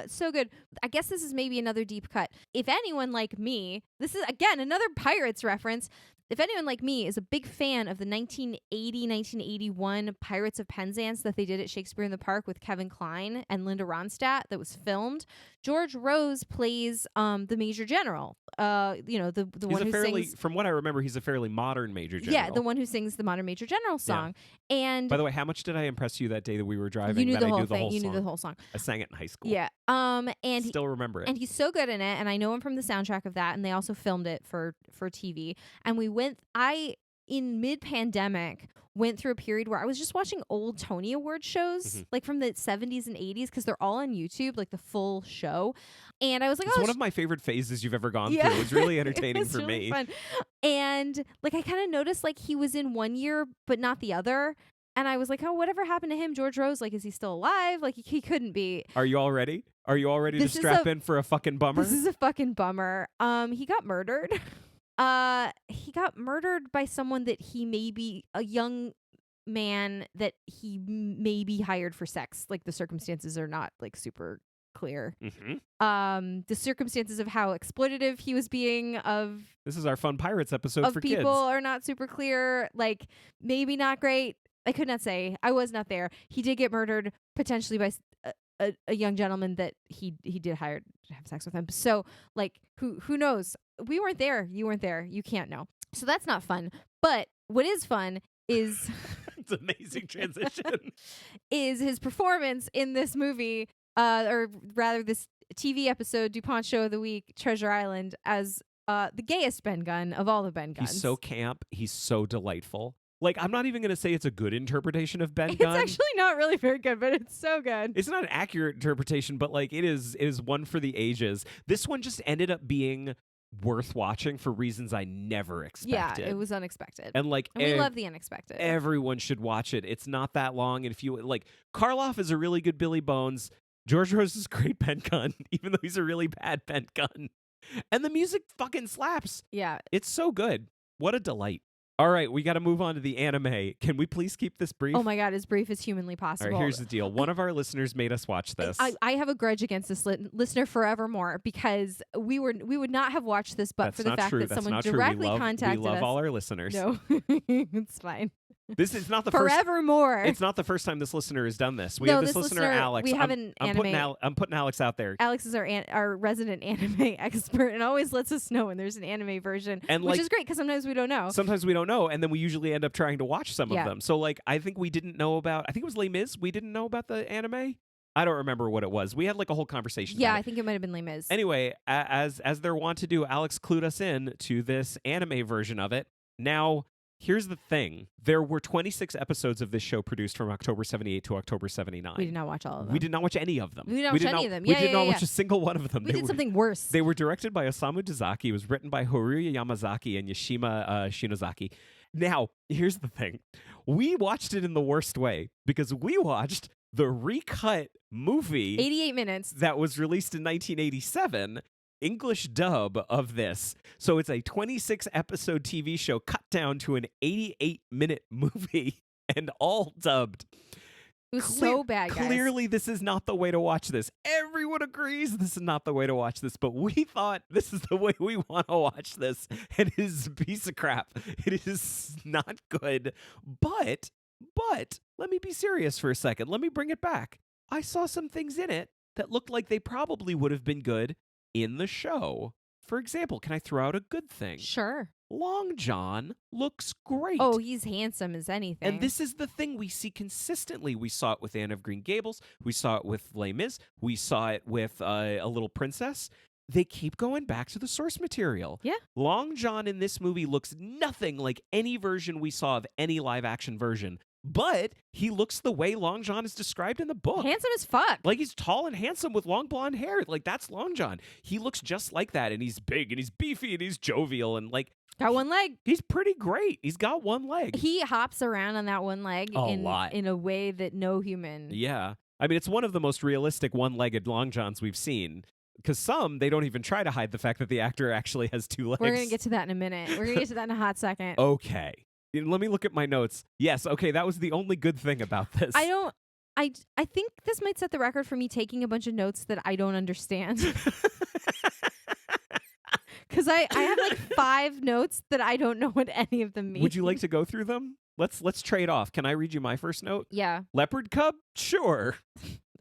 So good. I guess this is maybe another deep cut. If anyone like me, this is again another Pirates reference. If anyone like me is a big fan of the 1980-1981 Pirates of Penzance that they did at Shakespeare in the Park with Kevin Kline and Linda Ronstadt that was filmed, George Rose plays the Major General. The one who sings... From what I remember, he's a fairly modern Major General. Yeah, the one who sings the Modern Major General song. Yeah. And by the way, how much did I impress you that day that we were driving? You knew that the whole I knew the thing. Whole you song. knew the whole song. I sang it in high school. Yeah. And still remember it. And he's so good in it, and I know him from the soundtrack of that, and they also filmed it for TV. And in mid-pandemic, went through a period where I was just watching old Tony Award shows, like from the 70s and 80s, because they're all on YouTube, like the full show. And I was like, it's one of my favorite phases you've ever gone through. It was really entertaining for really me. Fun. And like I kind of noticed like he was in one year, but not the other. And I was like, oh, whatever happened to him? George Rose, like, is he still alive? Like, he couldn't be. Are you all ready? Are you all ready to strap in for a fucking bummer? This is a fucking bummer. He got murdered. He got murdered by someone that he maybe a young man that he maybe hired for sex. Like the circumstances are not like super clear. The circumstances of how exploitative he was being of. This is our fun Pirates episode of for people kids. Are not super clear. Like maybe not great. I could not say. I was not there. He did get murdered potentially by a young gentleman that he did hire to have sex with him. So like who knows? We weren't there. You weren't there. You can't know. So that's not fun. But what is fun is it's an amazing transition. Is his performance in this movie, or rather this TV episode, DuPont Show of the Week, Treasure Island, as the gayest Ben Gunn of all the Ben Gunns. He's so camp. He's so delightful. Like, I'm not even going to say it's a good interpretation of Ben Gunn. It's actually not really very good, but it's so good. It's not an accurate interpretation, but like it is one for the ages. This one just ended up being worth watching for reasons I never expected. Yeah, it was unexpected. And like we love the unexpected. Everyone should watch it. It's not that long. And if you like, Karloff is a really good Billy Bones. George Rose is a great Ben Gunn, even though he's a really bad Ben Gunn. And the music fucking slaps. Yeah. It's so good. What a delight. All right, we got to move on to the anime. Can we please keep this brief? Oh my God, as brief as humanly possible. All right, here's the deal. One of our listeners made us watch this. I have a grudge against this listener forevermore because we would not have watched this but for the fact that someone directly contacted us. We love all our listeners. No, it's fine. This is not the forevermore. It's not the first time this listener has done this. We have this listener Alex. We have an anime. I'm putting Alex out there. Alex is our resident anime expert and always lets us know when there's an anime version, which is great because sometimes we don't know. Sometimes we don't know, and then we usually end up trying to watch some of them. So like, I think we didn't know about. I think it was Les Mis. We didn't know about the anime. I don't remember what it was. We had like a whole conversation Yeah, about I think it might have been Les Mis. Anyway, as they're wont to do, Alex clued us in to this anime version of it. Now, here's the thing. There were 26 episodes of this show produced from October 78 to October 79. We did not watch all of them. We did not watch any of them. We did not watch any of them. We Yeah, did yeah, not yeah. watch a single one of them. We did something worse. They were directed by Osamu Dezaki. It was written by Haruya Yamazaki and Yoshima Shinozaki. Now, here's the thing. We watched it in the worst way because we watched the recut movie 88 minutes. that was released in 1987, English dub of this. So it's a 26-episode TV show cut down to an 88-minute movie and all dubbed. It was so bad, guys. Clearly, this is not the way to watch this. Everyone agrees this is not the way to watch this, but we thought this is the way we want to watch this. And it is a piece of crap. It is not good. But, let me be serious for a second. Let me bring it back. I saw some things in it that looked like they probably would have been good in the show. For example, can I throw out a good thing? Sure. Long John looks great. Oh, he's handsome as anything. And this is the thing we see consistently. We saw it with Anne of Green Gables. We saw it with Les Mis. We saw it with A Little Princess. They keep going back to the source material. Yeah. Long John in this movie looks nothing like any version we saw of any live-action version. But he looks the way Long John is described in the book. Handsome as fuck. Like, he's tall and handsome with long blonde hair. Like, that's Long John. He looks just like that, and he's big, and he's beefy, and he's jovial, and, like... Got one leg. He's pretty great. He's got one leg. He hops around on that one leg lot. in a way that no human... Yeah. I mean, it's one of the most realistic one-legged Long Johns we've seen. Because some, they don't even try to hide the fact that the actor actually has two legs. We're going to get to that in a minute. We're going to get to that in a hot second. Okay. Let me look at my notes. Yes, okay, that was the only good thing about this. I think this might set the record for me taking a bunch of notes that I don't understand. Because I have like 5 notes that I don't know what any of them mean. Would you like to go through them? Let's trade off. Can I read you my first note? Yeah. Leopard cub? Sure.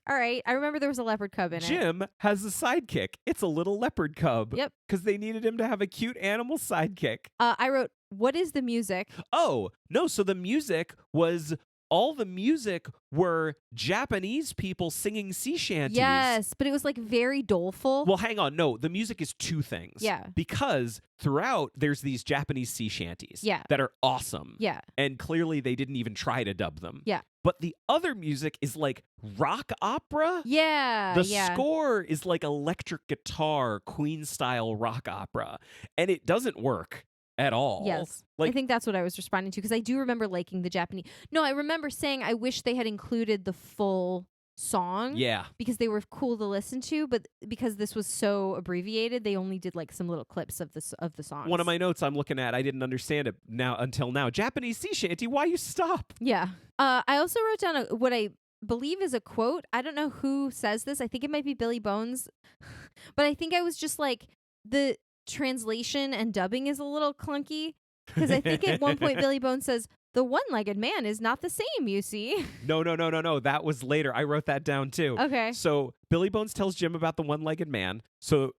All right. I remember there was a leopard cub in it. Jim has a sidekick. It's a little leopard cub. Yep. Because they needed him to have a cute animal sidekick. I wrote, what is the music? Oh, no. So the music was... All the music were Japanese people singing sea shanties. Yes, but it was like very doleful. Well, hang on. No, the music is 2 things. Yeah. Because throughout, there's these Japanese sea shanties. Yeah. That are awesome. Yeah. And clearly, they didn't even try to dub them. Yeah. But the other music is like rock opera. Yeah. The score is like electric guitar, Queen-style rock opera. And it doesn't work at all. Yes. Like, I think that's what I was responding to because I do remember liking the Japanese. No, I remember saying I wish they had included the full song. Yeah. Because they were cool to listen to, but because this was so abbreviated, they only did like some little clips of the songs. One of my notes I'm looking at, I didn't understand it until now. Japanese sea shanty, why you stop? Yeah. I also wrote down what I believe is a quote. I don't know who says this. I think it might be Billy Bones. But I think I was just like, the translation and dubbing is a little clunky because I think at one point Billy Bones says the one-legged man is not the same, you see. No. That was later. I wrote that down too. Okay. So Billy Bones tells Jim about the one-legged man. So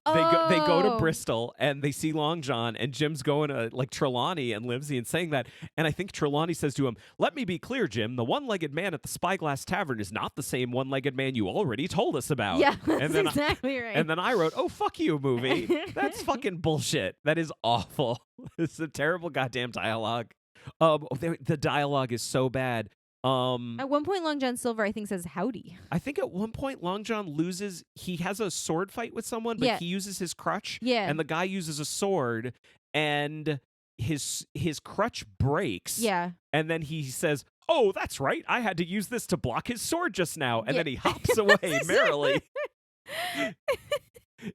they go to Bristol and they see Long John and Jim's going to like Trelawney and Livesey and saying that. And I think Trelawney says to him, "Let me be clear, Jim, the one-legged man at the Spyglass Tavern is not the same one-legged man you already told us about." Yeah, that's and then exactly right. And then I wrote, "Oh, fuck you, movie. That's fucking bullshit. That is awful. It's a terrible goddamn dialogue." The dialogue is so bad. At one point, Long John Silver, I think, says howdy. I think at one point, Long John loses. He has a sword fight with someone, but he uses his crutch. Yeah. And the guy uses a sword, and his crutch breaks. Yeah. And then he says, "Oh, that's right. I had to use this to block his sword just now." And then he hops away merrily.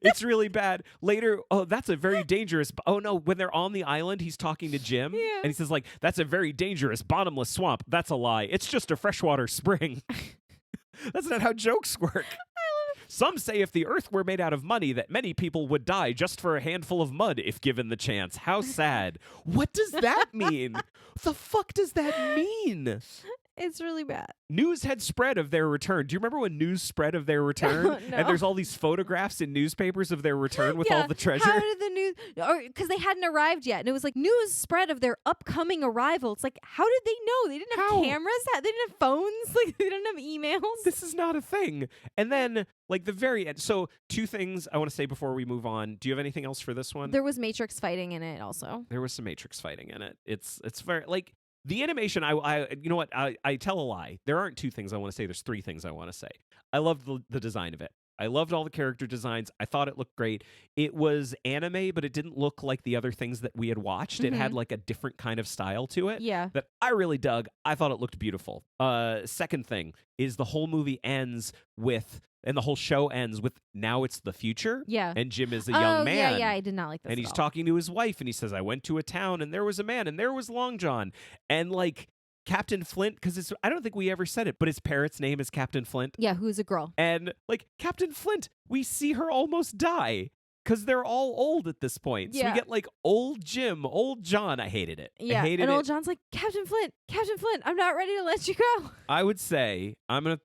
It's really bad. Later, oh, that's a very dangerous... Oh, no, when they're on the island, he's talking to Jim, and he says, like, "That's a very dangerous bottomless swamp. That's a lie. It's just a freshwater spring." That's not how jokes work. Some say if the earth were made out of money, that many people would die just for a handful of mud if given the chance. How sad. What does that mean? What the fuck does that mean? It's really bad. News had spread of their return. Do you remember when news spread of their return? No. And there's all these photographs in newspapers of their return with all the treasure. How did the news? Because they hadn't arrived yet, and it was like news spread of their upcoming arrival. It's like, how did they know? They didn't have cameras. They didn't have phones. Like they didn't have emails. This is not a thing. And then, like the very end. So, two things I want to say before we move on. Do you have anything else for this one? There was Matrix fighting in it, also. There was some Matrix fighting in it. It's very like. The animation, I you know what? I tell a lie. There aren't two things I want to say. There's three things I want to say. I loved the design of it. I loved all the character designs. I thought it looked great. It was anime, but it didn't look like the other things that we had watched. It had like a different kind of style to it. Yeah. That I really dug. I thought it looked beautiful. Second thing is the whole movie ends with, and the whole show ends with, now it's the future. Yeah. And Jim is a young man. Yeah, I did not like this. And he's talking to his wife, and he says, I went to a town, and there was a man, and there was Long John. And like Captain Flint, because I don't think we ever said it, but his parrot's name is Captain Flint. Yeah, who's a girl. And like Captain Flint, we see her almost die. Because they're all old at this point. So we get like old Jim, old John. I hated it. Yeah. I hated old John's like, Captain Flint, I'm not ready to let you go. I would say I'm gonna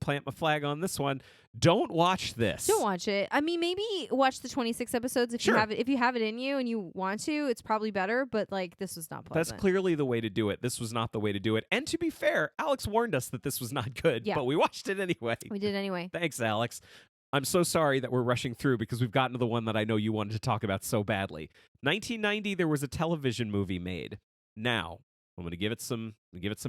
plant my flag on this one. Don't watch this. Don't watch it. I mean, maybe watch the 26 episodes if you have it. If you have it in you and you want to, it's probably better. But like, this was not pleasant. That's clearly the way to do it. This was not the way to do it. And to be fair, Alex warned us that this was not good. Yeah. But we watched it anyway. We did anyway. Thanks, Alex. I'm so sorry that we're rushing through because we've gotten to the one that I know you wanted to talk about so badly. 1990, there was a television movie made. Now, I'm going to give it some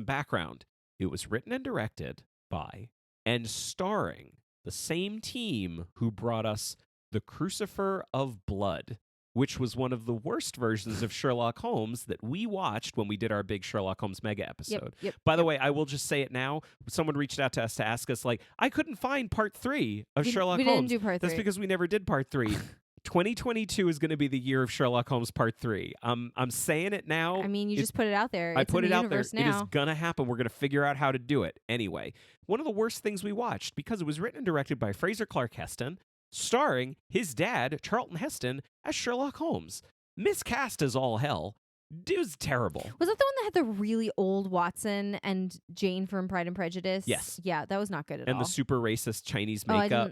background. It was written and directed by and starring the same team who brought us The Crucifer of Blood, which was one of the worst versions of Sherlock Holmes that we watched when we did our big Sherlock Holmes mega episode. By the way, I will just say it now. Someone reached out to us to ask us, like, I couldn't find part 3 of Sherlock Holmes. We didn't do part 3. That's because we never did part 3. 2022 is going to be the year of Sherlock Holmes part 3. I'm saying it now. I mean, you just put it out there. I put it out there. Now. It is going to happen. We're going to figure out how to do it. Anyway, one of the worst things we watched, because it was written and directed by Fraser Clark Heston, starring his dad, Charlton Heston, as Sherlock Holmes. Miscast as all hell. It was terrible. Was that the one that had the really old Watson and Jane from Pride and Prejudice? Yes. Yeah, that was not good at all. And the super racist Chinese makeup.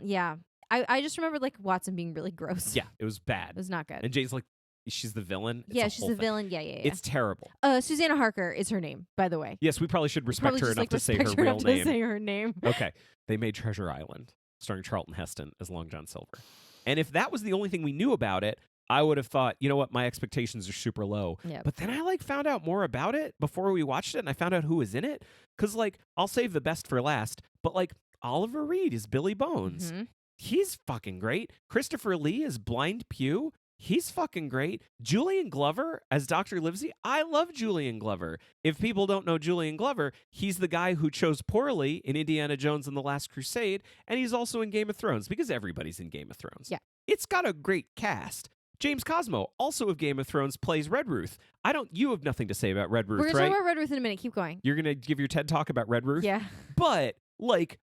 I just remember like Watson being really gross. Yeah, it was bad. It was not good. And Jane's like, she's the villain? She's the villain. Yeah. It's terrible. Susanna Harker is her name, by the way. Yes, we probably should respect her enough to say her real name. To say her name. Okay. They made Treasure Island, starring Charlton Heston as Long John Silver. And if that was the only thing we knew about it, I would have thought, you know what, my expectations are super low. Yep. But then I found out more about it before we watched it, and I found out who was in it. Because I'll save the best for last, but Oliver Reed is Billy Bones. Mm-hmm. He's fucking great. Christopher Lee is Blind Pew. He's fucking great. Julian Glover as Dr. Livesey. I love Julian Glover. If people don't know Julian Glover, he's the guy who chose poorly in Indiana Jones and the Last Crusade, and he's also in Game of Thrones, because everybody's in Game of Thrones. Yeah. It's got a great cast. James Cosmo, also of Game of Thrones, plays Red Ruth. You have nothing to say about Red Ruth, We're going to right? talk about Red Ruth in a minute. Keep going. You're going to give your TED Talk about Red Ruth? Yeah. But,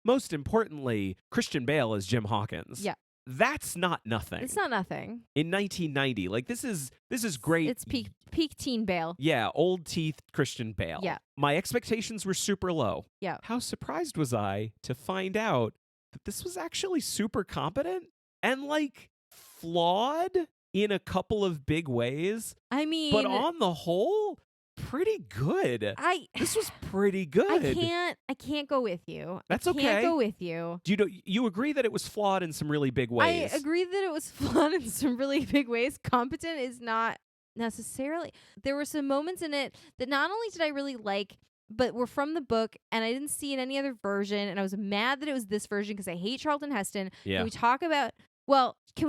most importantly, Christian Bale as Jim Hawkins. Yeah. That's not nothing. It's not nothing. In 1990, this is great. It's peak teen Bale. Yeah, old teeth Christian Bale. Yeah. My expectations were super low. Yeah. How surprised was I to find out that this was actually super competent and flawed in a couple of big ways. I mean, but on the whole, pretty good. This was pretty good. I can't go with you. That's okay. I can't okay. go with you. You agree that it was flawed in some really big ways? I agree that it was flawed in some really big ways. Competent is not necessarily. There were some moments in it that not only did I really like, but were from the book, and I didn't see in any other version, and I was mad that it was this version because I hate Charlton Heston. Yeah. Can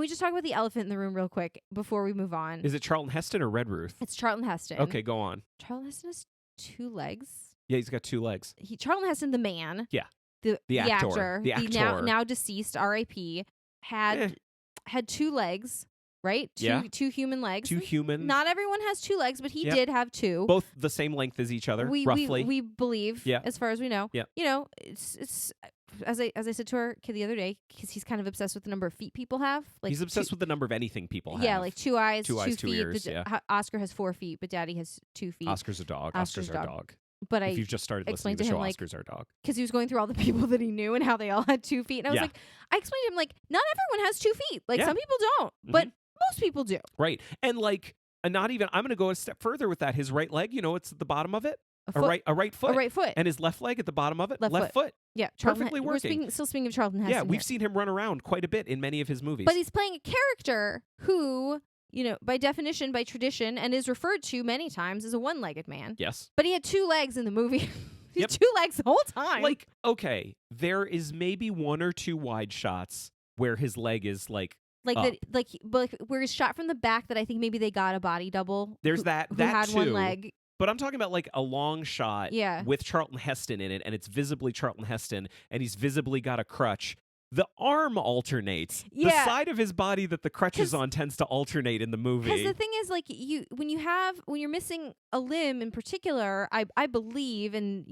we just talk about the elephant in the room real quick before we move on? Is it Charlton Heston or Red Ruth? It's Charlton Heston. Okay, go on. Charlton Heston has 2 legs. Yeah, he's got 2 legs. Charlton Heston, the man. Yeah. The actor. The actor. Now deceased, R.I.P., had 2 legs, right? Two human legs. 2 human. Not everyone has 2 legs, but he did have 2. Both the same length as each other, roughly. We believe, as far as we know. Yeah. It's as I said to our kid the other day, because he's kind of obsessed with the number of feet people have. He's obsessed with the number of anything people have. Yeah, 2 eyes, 2 eyes, 2 feet. ears. Oscar has 4 feet, but Daddy has 2 feet. Oscar's a dog. Oscar's our dog. but if you've just started listening explained to the to show him, Oscar's Our Dog. because he was going through all the people that he knew and how they all had 2 feet. And I was like, I explained to him, like, not everyone has 2 feet. Like, some people don't, but most people do. Right. And like, not even, I'm going to go a step further with that. His right leg, it's at the bottom of it. A right foot. A right foot. And his left leg at the bottom of it. Left foot. Yeah. Perfectly working. We're still speaking of Charlton Heston. Yeah, we've seen him run around quite a bit in many of his movies. But he's playing a character who, by definition, by tradition, and is referred to many times as a one-legged man. Yes. But he had 2 legs in the movie. He had 2 legs the whole time. Like, okay, there is maybe 1 or 2 wide shots where his leg is like up. But where he's shot from the back that I think maybe they got a body double. There's who that had too. 1 leg. But I'm talking about like a long shot with Charlton Heston in it, and it's visibly Charlton Heston, and he's visibly got a crutch. The arm alternates. The side of his body that the crutch is on tends to alternate in the movie. Because the thing is, like, when you're missing a limb in particular, I believe, and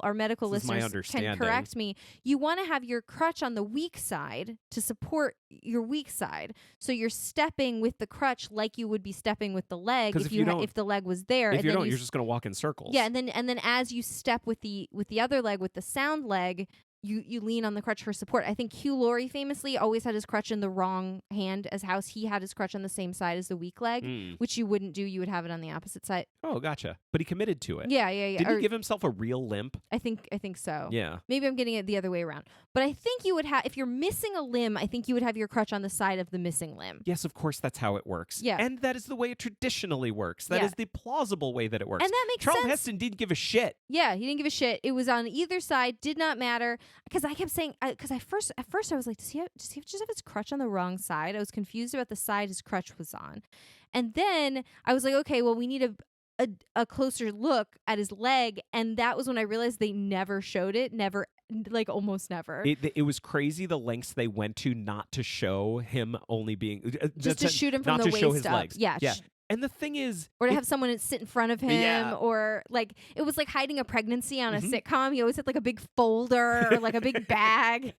our medical listeners can correct me. You want to have your crutch on the weak side to support your weak side, so you're stepping with the crutch like you would be stepping with the leg if the leg was there. If you don't, you're just going to walk in circles. Yeah, and then as you step with the other leg, with the sound leg, you lean on the crutch for support. I think Hugh Laurie famously always had his crutch in the wrong hand as House. He had his crutch on the same side as the weak leg, which you wouldn't do. You would have it on the opposite side. Oh, gotcha. But he committed to it. Yeah. Did he give himself a real limp? I think so. Yeah. Maybe I'm getting it the other way around. But I think you would have, if you're missing a limb, I think you would have your crutch on the side of the missing limb. Yes, of course, that's how it works. Yeah. And that is the way it traditionally works. That is the plausible way that it works. And that makes sense. Charlton Heston didn't give a shit. Yeah, he didn't give a shit. It was on either side, did not matter. Because I kept saying, because at first I was like, does he just have his crutch on the wrong side? I was confused about the side his crutch was on. And then I was like, okay, well, we need a closer look at his leg. And that was when I realized they never showed it. Almost never. It was crazy the lengths they went to not to show him only being... just to shoot him from the waist up. Not to show his legs. Yeah. And the thing is... Or to have someone sit in front of him, or like, it was like hiding a pregnancy on a sitcom. He always had like a big folder or like a big bag.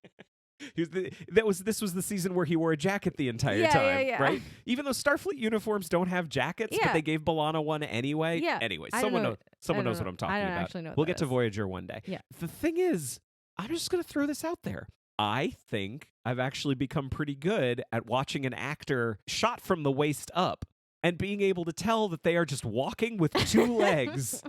This was the season where he wore a jacket the entire time, right? Even though Starfleet uniforms don't have jackets, but they gave B'Elanna one anyway. Yeah. Anyway, someone knows what I'm talking about. Actually know what we'll get to Voyager one day. Yeah. The thing is, I'm just going to throw this out there. I think I've actually become pretty good at watching an actor shot from the waist up and being able to tell that they are just walking with 2 legs.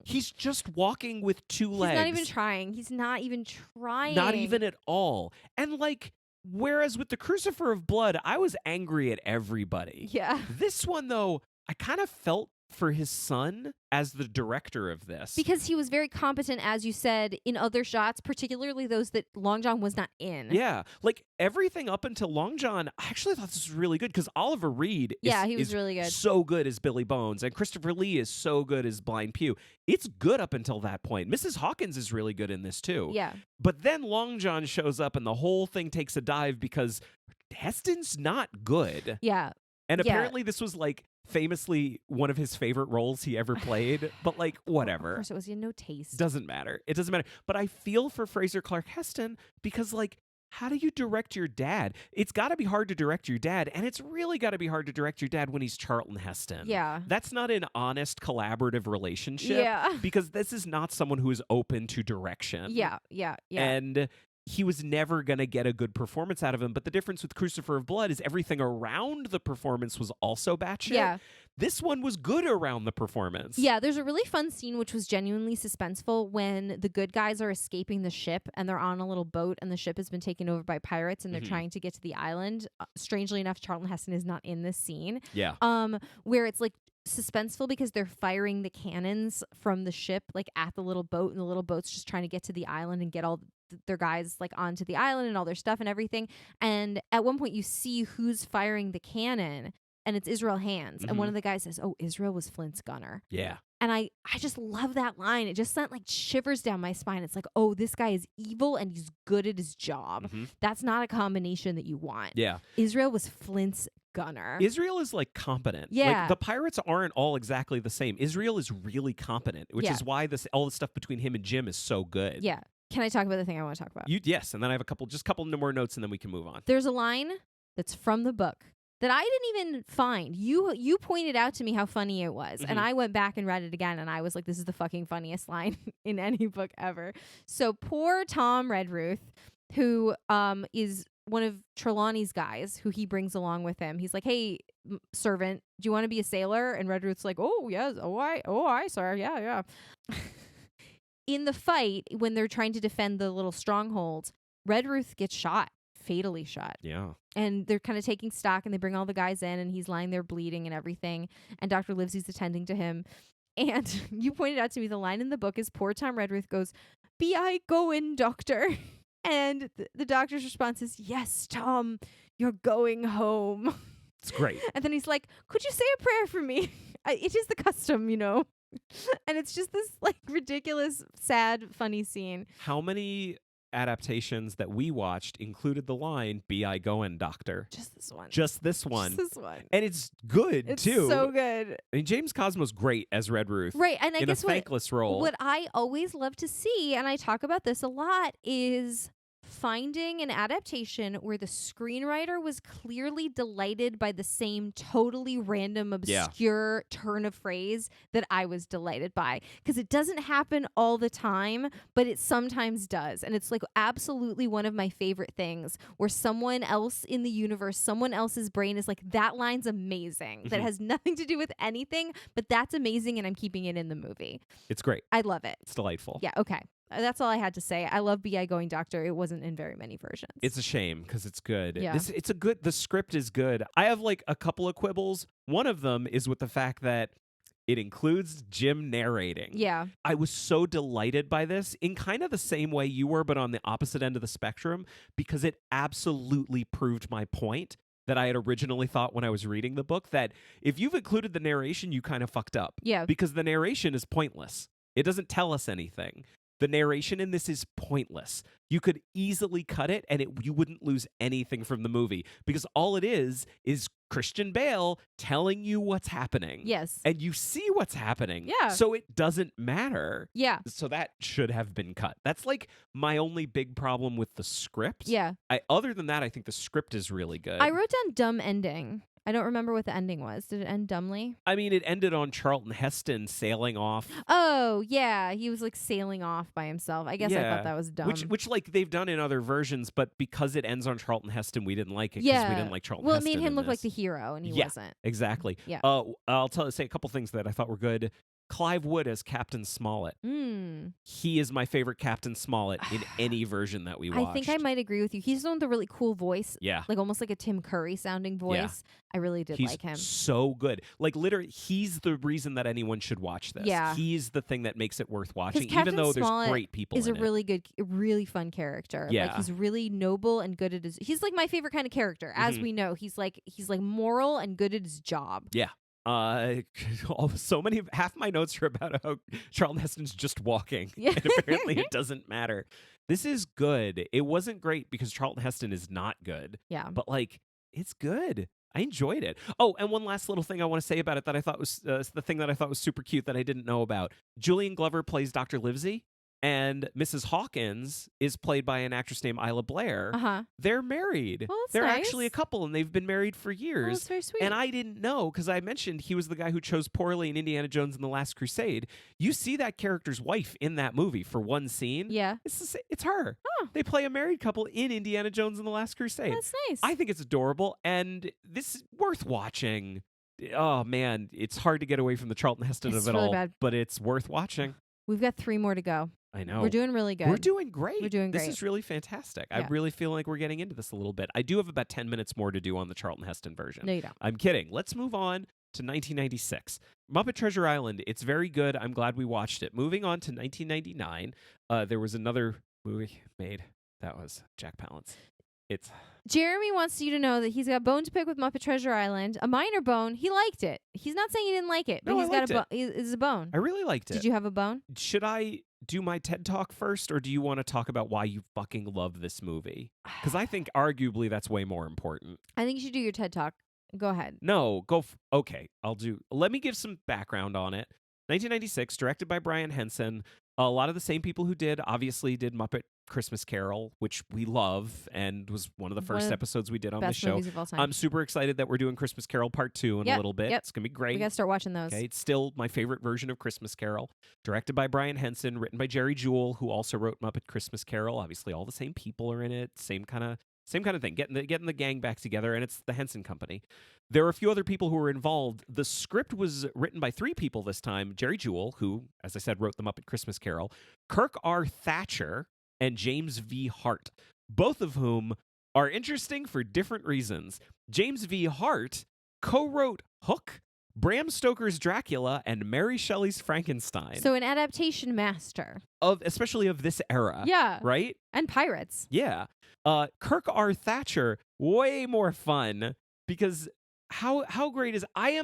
He's just walking with 2 legs. He's not even trying. He's not even trying. Not even at all. And like, whereas with the Crucifer of Blood, I was angry at everybody. Yeah. This one, though, I kind of felt for his son as the director of this. Because he was very competent, as you said, in other shots, particularly those that Long John was not in. Yeah. Like, everything up until Long John, I actually thought this was really good because Oliver Reed is really good. So good as Billy Bones, and Christopher Lee is so good as Blind Pew. It's good up until that point. Mrs. Hawkins is really good in this, too. Yeah. But then Long John shows up and the whole thing takes a dive because Heston's not good. Yeah. And apparently this was like famously one of his favorite roles he ever played, but like whatever. Of course it was. He had no taste. Doesn't matter. It doesn't matter. But I feel for Fraser Clark Heston because like, how do you direct your dad? It's got to be hard to direct your dad, and it's really got to be hard to direct your dad when he's Charlton Heston. Yeah. That's not an honest collaborative relationship. Yeah. Because this is not someone who is open to direction. Yeah. And he was never going to get a good performance out of him. But the difference with Crucifer of Blood is everything around the performance was also batshit. Yeah. This one was good around the performance. Yeah, there's a really fun scene which was genuinely suspenseful when the good guys are escaping the ship and they're on a little boat and the ship has been taken over by pirates and they're trying to get to the island. Strangely enough, Charlton Heston is not in this scene. Yeah. Where it's like suspenseful because they're firing the cannons from the ship like at the little boat, and the little boat's just trying to get to the island and get all their guys like onto the island and all their stuff and everything. And at one point you see who's firing the cannon, and it's Israel Hands. And one of the guys says, "Oh, Israel was Flint's gunner." Yeah. And I just love that line. It just sent like shivers down my spine. It's like, oh, this guy is evil and he's good at his job. That's not a combination that you want. Yeah. Israel was Flint's gunner. Israel is like competent. Yeah. Like the pirates aren't all exactly the same. Israel is really competent, which is why all the stuff between him and Jim is so good. Yeah. Can I talk about the thing I want to talk about? Yes, and then I have a couple more notes and then we can move on. There's a line that's from the book that I didn't even find. You pointed out to me how funny it was, and I went back and read it again, and I was like, this is the fucking funniest line in any book ever. So poor Tom Redruth, who is one of Trelawney's guys, who he brings along with him. He's like, hey, servant, do you want to be a sailor? And Redruth's like, oh, yes. Oh, I, sir. Yeah. In the fight, when they're trying to defend the little strongholds, Redruth gets shot, fatally shot. Yeah. And they're kind of taking stock, and they bring all the guys in, and he's lying there bleeding and everything. And Dr. Livesey's attending to him. And you pointed out to me the line in the book is poor Tom Redruth goes, "Be I going, doctor?" And the doctor's response is, "Yes, Tom, you're going home." It's great. And then he's like, "Could you say a prayer for me? It is the custom, you know." And it's just this like ridiculous, sad, funny scene. How many adaptations that we watched included the line, "Be I going, doctor?" Just this one. Just this one. Just this one. And it's good, It's too. so good. I mean, James Cosmo's great as Redruth. Right. And I in guess a thankless role. What I always love to see, and I talk about this a lot, is finding an adaptation where the screenwriter was clearly delighted by the same totally random, obscure turn of phrase that I was delighted by. Because it doesn't happen all the time, but it sometimes does. And it's like absolutely one of my favorite things where someone else in the universe, someone else's brain is like, that line's amazing. That has nothing to do with anything, but that's amazing, and I'm keeping it in the movie. It's great. I love it. It's delightful. Yeah, okay. That's all I had to say. I love B.I. Going Doctor. It wasn't in very many versions. It's a shame because it's good. Yeah. The script is good. I have like a couple of quibbles. One of them is with the fact that it includes Jim narrating. Yeah. I was so delighted by this in kind of the same way you were, but on the opposite end of the spectrum, because it absolutely proved my point that I had originally thought when I was reading the book, that if you've included the narration, you kind of fucked up. Yeah. Because the narration is pointless. It doesn't tell us anything. The narration in this is pointless. You could easily cut it and you wouldn't lose anything from the movie, because all it is Christian Bale telling you what's happening. Yes. And you see what's happening. Yeah. So it doesn't matter. Yeah. So that should have been cut. That's like my only big problem with the script. Yeah. Other than that, I think the script is really good. I wrote down dumb ending. I don't remember what the ending was. Did it end dumbly? I mean, it ended on Charlton Heston sailing off. Oh, yeah. He was like sailing off by himself. I guess I thought that was dumb. Which like they've done in other versions, but because it ends on Charlton Heston, we didn't like it because we didn't like Charlton Heston. Well, it made him look this. like the hero, and he wasn't. Exactly. Yeah. I'll say a couple things that I thought were good. Clive Wood as Captain Smollett. He is my favorite Captain Smollett in any version that we watched. I think I might agree with you. He's the one with the really cool voice. Yeah. Like almost like a Tim Curry sounding voice. Yeah. I really did like him. So good. Like literally, he's the reason that anyone should watch this. Yeah. He's the thing that makes it worth watching, Captain even though Smollett there's great people is in a really good, really fun character. Yeah. Like he's really noble and good at his. He's like my favorite kind of character. As we know, he's like moral and good at his job. Yeah. Half my notes are about how Charlton Heston's just walking. Yeah. And apparently it doesn't matter. This is good. It wasn't great because Charlton Heston is not good. Yeah. But like, it's good. I enjoyed it. Oh, and one last little thing I want to say about it that I thought was the thing that I thought was super cute that I didn't know about. Julian Glover plays Dr. Livesey. And Mrs. Hawkins is played by an actress named Isla Blair. They're married. Well, that's They're nice. actually a couple, and they've been married for years. Oh, that's very sweet. And I didn't know, because I mentioned he was the guy who chose poorly in Indiana Jones and the Last Crusade. You see that character's wife in that movie for one scene. Yeah. It's her. Oh. They play a married couple in Indiana Jones and the Last Crusade. That's nice. I think it's adorable, and this is worth watching. Oh, man, it's hard to get away from the Charlton Heston of it really all, bad. but it's worth watching. We've got 3 more to go. I know. We're doing really good. We're doing great. We're doing great. This is really fantastic. Yeah. I really feel like we're getting into this a little bit. I do have about 10 minutes more to do on the Charlton Heston version. No, you don't. I'm kidding. Let's move on to 1996. Muppet Treasure Island. It's very good. I'm glad we watched it. Moving on to 1999, there was another movie made. That was Jack Palance. Jeremy wants you to know that he's got a bone to pick with Muppet Treasure Island. A minor bone. He liked it. He's not saying he didn't like it, but No, he's I got liked it's a bone. I really liked it. Did you have a bone? Should I do my TED Talk first, or do you want to talk about why you fucking love this movie? Because I think arguably that's way more important. I think you should do your TED Talk. Go ahead. No, go. Okay, let me give some background on it. 1996, directed by Brian Henson. A lot of the same people who obviously did Muppet Christmas Carol, which we love and was one of the first episodes we did on the best show. movies of all time. I'm super excited that we're doing Christmas Carol Part 2 in a little bit. It's going to be great. We got to start watching those. Okay, it's still my favorite version of Christmas Carol. Directed by Brian Henson, written by Jerry Jewell, who also wrote Muppet Christmas Carol. Obviously, all the same people are in it. Same kind of thing. Getting the gang back together, and it's the Henson Company. There are a few other people who were involved. The script was written by 3 people this time. Jerry Jewell, who, as I said, wrote the Muppet Christmas Carol. Kirk R. Thatcher and James V. Hart, both of whom are interesting for different reasons. James V. Hart co-wrote Hook, Bram Stoker's Dracula, and Mary Shelley's Frankenstein. So an adaptation master. Especially of this era. Yeah. Right? And pirates. Yeah. Kirk R. Thatcher, way more fun because how great is I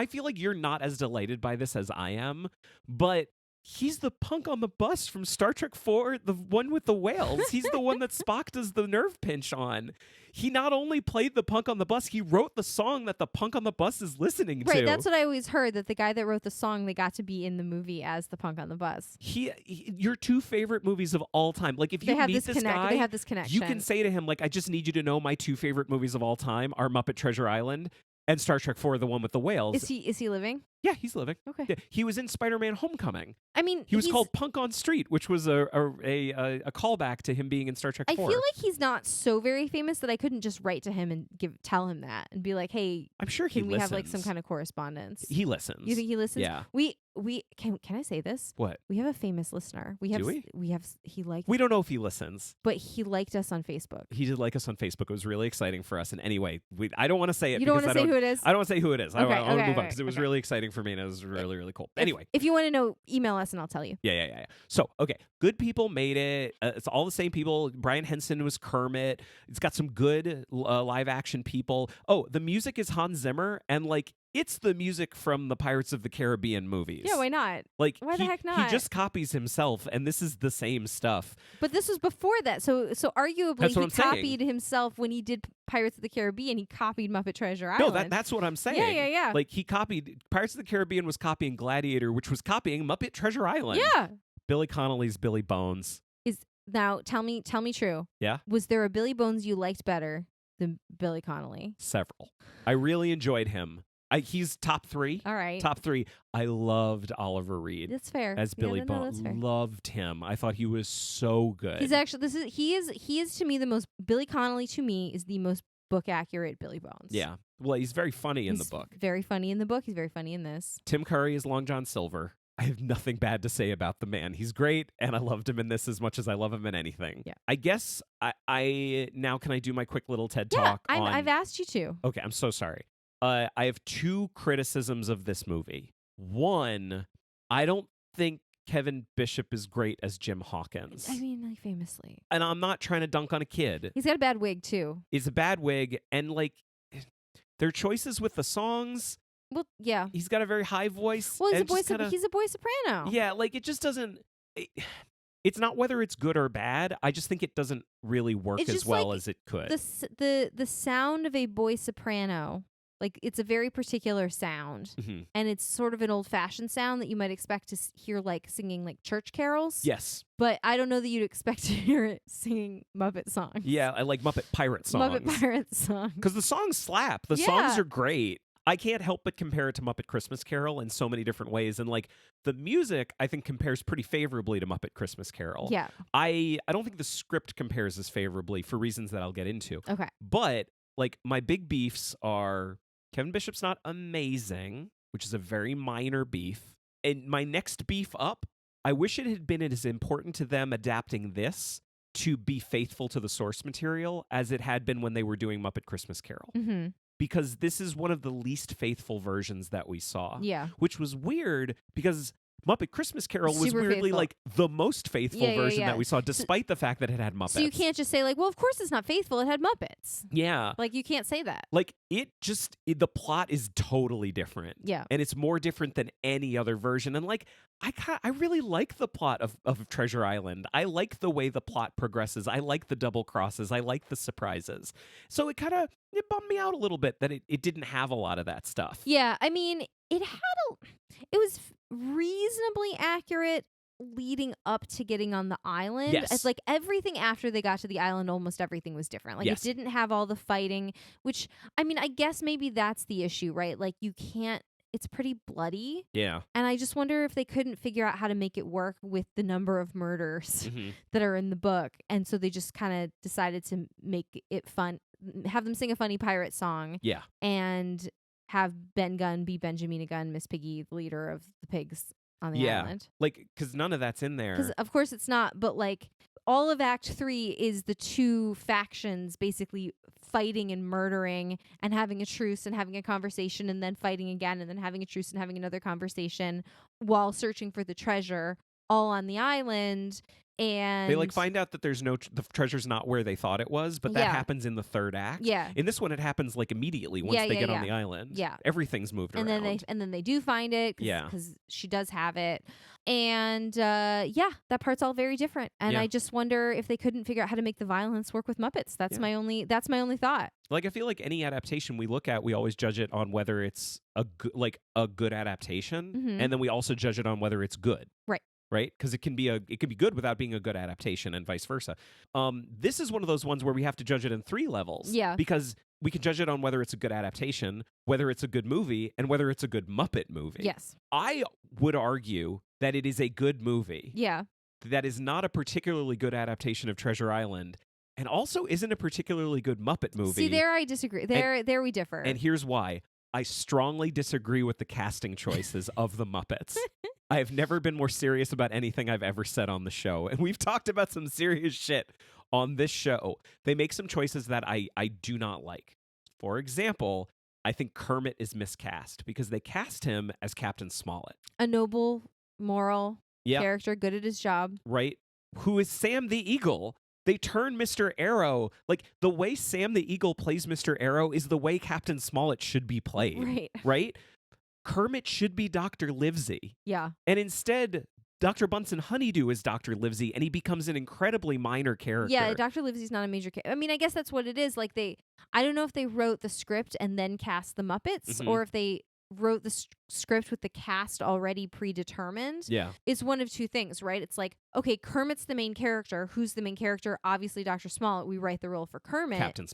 feel like you're not as delighted by this as I am, but he's the punk on the bus from Star Trek 4, the one with the whales. He's the one that Spock does the nerve pinch on. He not only played the punk on the bus, he wrote the song that the punk on the bus is listening to. Right, that's what I always heard, that the guy that wrote the song, they got to be in the movie as the punk on the bus. Your 2 favorite movies of all time. Like, if you meet this guy, they have this connection. You can say to him, like, I just need you to know my 2 favorite movies of all time are Muppet Treasure Island and Star Trek 4, the one with the whales. Is he living? Yeah, he's living. Okay. Yeah, he was in Spider-Man: Homecoming. I mean, he was called Punk on Street, which was a callback to him being in Star Trek 4. I feel like he's not so very famous that I couldn't just write to him and tell him that and be like, "Hey, I'm sure he can we listens. have like some kind of correspondence?" He listens. You think he listens? Yeah. We can I say this? What? We have a famous listener. Do we? He liked. We don't know if he listens, but he liked us on Facebook. He did like us on Facebook. It was really exciting for us. And anyway, I don't want to say it. You don't want to say who it is? I don't want to say who it is. Okay, I want to move on because it okay. was really exciting for me and it was really cool. Anyway, if you want to know, email us and I'll tell you. Yeah. So, okay, good people made it. It's all the same people. Brian Henson was Kermit. It's got some good live action people. Oh, the music is Hans Zimmer, and like it's the music from the Pirates of the Caribbean movies. Yeah, why not? Like, why the heck not? He just copies himself, and this is the same stuff. But this was before that, so arguably he copied saying. himself when he did Pirates of the Caribbean. He copied Muppet Treasure Island. No, that's what I'm saying. Yeah. Like he copied Pirates of the Caribbean was copying Gladiator, which was copying Muppet Treasure Island. Yeah. Billy Connolly's Billy Bones. Now tell me true. Yeah. Was there a Billy Bones you liked better than Billy Connolly? Several. I really enjoyed him. He's top 3. All right. Top 3. I loved Oliver Reed. That's fair. As Billy Bones. Loved him. I thought he was so good. He's actually he is to me the most Billy Connolly to me is the most book accurate Billy Bones. Yeah. Well, he's very funny in the book. Very funny in the book. He's very funny in this. Tim Curry is Long John Silver. I have nothing bad to say about the man. He's great, and I loved him in this as much as I love him in anything. Yeah. I guess I now can I do my quick little TED Talk? I've asked you to. Okay, I'm so sorry. I have 2 criticisms of this movie. One, I don't think Kevin Bishop is great as Jim Hawkins. I mean, like famously. And I'm not trying to dunk on a kid. He's got a bad wig too. It's a bad wig, and like their choices with the songs. Well, yeah. He's got a very high voice. Well, he's a boy soprano. Yeah, like it just doesn't. It's not whether it's good or bad. I just think it doesn't really work as well as it could. The sound of a boy soprano. Like, it's a very particular sound, and it's sort of an old-fashioned sound that you might expect to hear, like, singing, like, church carols. Yes. But I don't know that you'd expect to hear it singing Muppet songs. Yeah, I like Muppet Pirate songs. Muppet Pirate songs. Because the songs slap. The songs are great. I can't help but compare it to Muppet Christmas Carol in so many different ways. And, like, the music, I think, compares pretty favorably to Muppet Christmas Carol. Yeah. I don't think the script compares as favorably for reasons that I'll get into. Okay. But, like, my big beefs are... Kevin Bishop's not amazing, which is a very minor beef. And my next beef up, I wish it had been as important to them adapting this to be faithful to the source material as it had been when they were doing Muppet Christmas Carol. Mm-hmm. Because this is one of the least faithful versions that we saw. Yeah. Which was weird because Muppet Christmas Carol was Super weirdly faithful. like the most faithful version that we saw, despite the fact that it had Muppets. So you can't just say like, well, of course it's not faithful. It had Muppets. Yeah. Like you can't say that. Like the plot is totally different. Yeah. And it's more different than any other version. And like, I really like the plot of Treasure Island. I like the way the plot progresses. I like the double crosses. I like the surprises. So it bummed me out a little bit that it didn't have a lot of that stuff. Yeah. I mean, it was reasonably accurate. leading up to getting on the island. Yes. It's like everything after they got to the island, almost everything was different. Like Yes. it didn't have all the fighting, which, I mean, I guess maybe that's the issue, right? Like you can't, it's pretty bloody. Yeah. And I just wonder if they couldn't figure out how to make it work with the number of murders that are in the book. And so they just kind of decided to make it fun, have them sing a funny pirate song. Yeah. And have Ben Gunn be Benjamina Gunn, Miss Piggy, the leader of the pigs on the island. Like, because none of that's in there. Because of course it's not, but like all of Act 3 is the two factions basically fighting and murdering and having a truce and having a conversation and then fighting again and then having a truce and having another conversation while searching for the treasure all on the island. And they like find out that there's the treasure's not where they thought it was, but that happens in the third act. Yeah. In this one, it happens like immediately once they get on the island. Yeah. Everything's moved around. And then they do find it. Because she does have it. And that part's all very different. And I just wonder if they couldn't figure out how to make the violence work with Muppets. That's my only thought. Like, I feel like any adaptation we look at, we always judge it on whether it's a good adaptation, and then we also judge it on whether it's good. Right? Because it can be good without being a good adaptation, and vice versa. This is one of those ones where we have to judge it in 3 levels. Yeah. Because we can judge it on whether it's a good adaptation, whether it's a good movie, and whether it's a good Muppet movie. Yes. I would argue that it is a good movie. Yeah. That is not a particularly good adaptation of Treasure Island, and also isn't a particularly good Muppet movie. See, there I disagree. There we differ. And here's why. I strongly disagree with the casting choices of the Muppets. I have never been more serious about anything I've ever said on the show. And we've talked about some serious shit on this show. They make some choices that I do not like. For example, I think Kermit is miscast because they cast him as Captain Smollett. A noble, moral character, good at his job. Right? Who is Sam the Eagle. They turn Mr. Arrow, like the way Sam the Eagle plays Mr. Arrow is the way Captain Smollett should be played. Right? Kermit should be Dr. Livesey. Yeah. And instead, Dr. Bunsen Honeydew is Dr. Livesey, and he becomes an incredibly minor character. Yeah, Dr. Livesey's not a major character. I mean, I guess that's what it is. Like I don't know if they wrote the script and then cast the Muppets, or if they wrote the script with the cast already predetermined. Yeah. It's one of two things, right? It's like, okay, Kermit's the main character. Who's the main character? Obviously, Dr. Smollett. We write the role for Kermit. Captain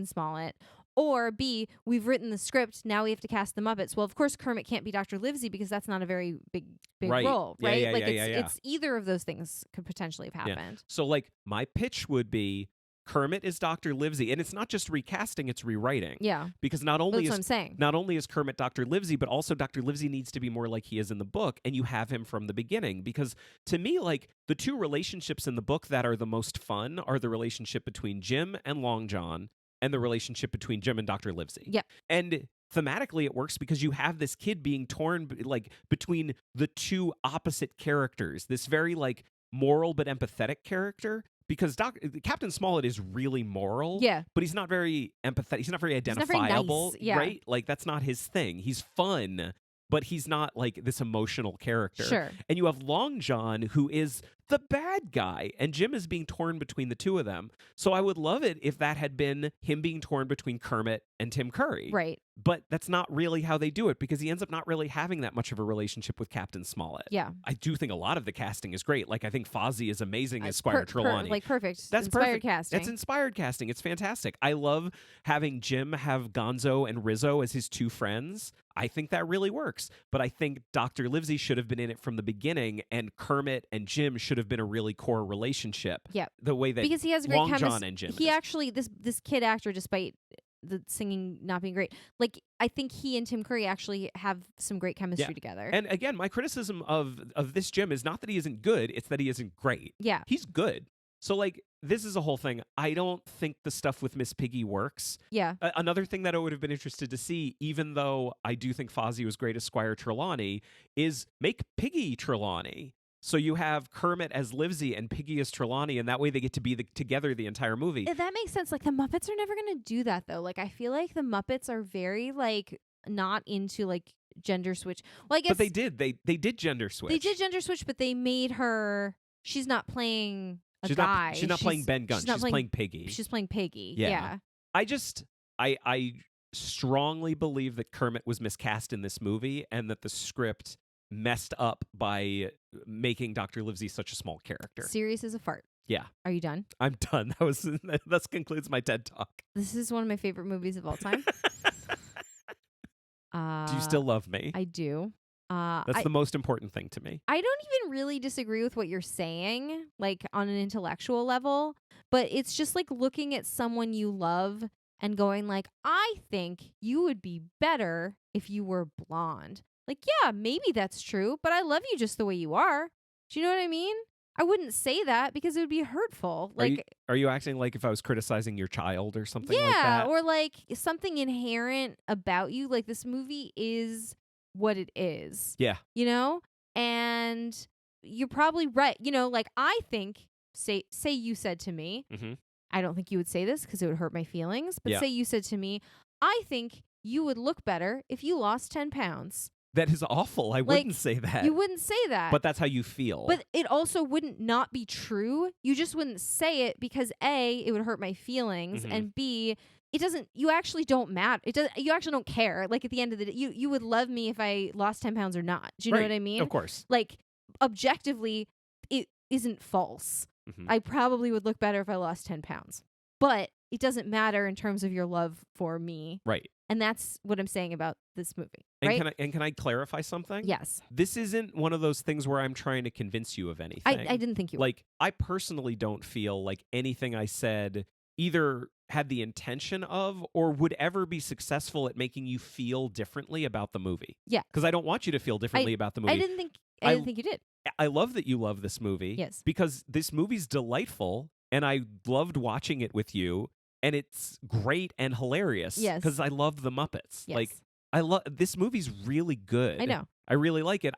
Smollett. Or B, we've written the script, now we have to cast the Muppets. Well, of course, Kermit can't be Dr. Livesey because that's not a very big role, right? It's either of those things could potentially have happened. Yeah. So, like, my pitch would be Kermit is Dr. Livesey, and it's not just recasting, it's rewriting. Yeah. Because not only is Kermit Dr. Livesey, but also Dr. Livesey needs to be more like he is in the book, and you have him from the beginning. Because to me, like, the two relationships in the book that are the most fun are the relationship between Jim and Long John, and the relationship between Jim and Dr. Livesey. Yeah. And thematically it works because you have this kid being torn like between the two opposite characters, this very like moral but empathetic character. Because Captain Smollett is really moral, but he's not very empathetic. He's not very identifiable, nice. Yeah. Right? Like, that's not his thing. He's fun, but he's not like this emotional character. Sure. And you have Long John, who is the bad guy, and Jim is being torn between the two of them. So I would love it if that had been him being torn between Kermit and Tim Curry. Right. But that's not really how they do it, because he ends up not really having that much of a relationship with Captain Smollett. Yeah. I do think a lot of the casting is great. Like, I think Fozzie is amazing as Squire Trelawney. Perfect. That's inspired perfect. casting. That's inspired casting. It's fantastic. I love having Jim have Gonzo and Rizzo as his two friends. I think that really works. But I think Dr. Livesey should have been in it from the beginning, and Kermit and Jim should have been a really core relationship. Yeah. The way that because he has a great Long chemistry. John and Jim He is. actually, this kid actor, despite the singing not being great, like, I think he and Tim Curry actually have some great chemistry together. And again, my criticism of this Jim is not that he isn't good, it's that he isn't great. Yeah. He's good. So, like, this is a whole thing. I don't think the stuff with Miss Piggy works. Yeah. Another thing that I would have been interested to see, even though I do think Fozzie was great as Squire Trelawney, is make Piggy Trelawney. So you have Kermit as Livesey and Piggy as Trelawney, and that way they get to be together the entire movie. That makes sense. Like, the Muppets are never going to do that, though. Like, I feel like the Muppets are very, like, not into, like, gender switch. Well, I guess... But they did. They did gender switch. They did gender switch, but they made her... She's not playing a guy. She's not playing Ben Gunn. She's playing Piggy. She's playing Piggy. Yeah. I strongly believe that Kermit was miscast in this movie, and that the script messed up by making Dr. Livesey such a small character. Serious as a fart. Yeah. Are you done? I'm done. That concludes my TED Talk. This is one of my favorite movies of all time. Do you still love me? I do. That's the most important thing to me. I don't even really disagree with what you're saying, like on an intellectual level, but it's just like looking at someone you love and going like, I think you would be better if you were blonde. Like, yeah, maybe that's true, but I love you just the way you are. Do you know what I mean? I wouldn't say that because it would be hurtful. Like, are you acting like if I was criticizing your child or something like Yeah, that? or like something inherent about you. Like this movie is what it is. Yeah. You know? And you're probably right. You know, like I think, say you said to me, I don't think you would say this because it would hurt my feelings, but say you said to me, I think you would look better if you lost 10 pounds. That is awful. I wouldn't say that. You wouldn't say that. But that's how you feel. But it also wouldn't not be true. You just wouldn't say it because A, it would hurt my feelings, and B, it doesn't. You actually don't matter. It does. You actually don't care. Like at the end of the day, you would love me if I lost 10 pounds or not. Do you know what I mean? Of course. Like objectively, it isn't false. I probably would look better if I lost 10 pounds. But it doesn't matter in terms of your love for me. Right. And that's what I'm saying about this movie. Right? And can I clarify something? Yes. This isn't one of those things where I'm trying to convince you of anything. I didn't think you would. Like, I personally don't feel like anything I said either had the intention of or would ever be successful at making you feel differently about the movie. Yeah. Because I don't want you to feel differently about the movie. I didn't think you did. I love that you love this movie. Yes. Because this movie's delightful, and I loved watching it with you, and it's great and hilarious. Yes. Because I love the Muppets. Yes. Like, this movie's really good. I know. I really like it.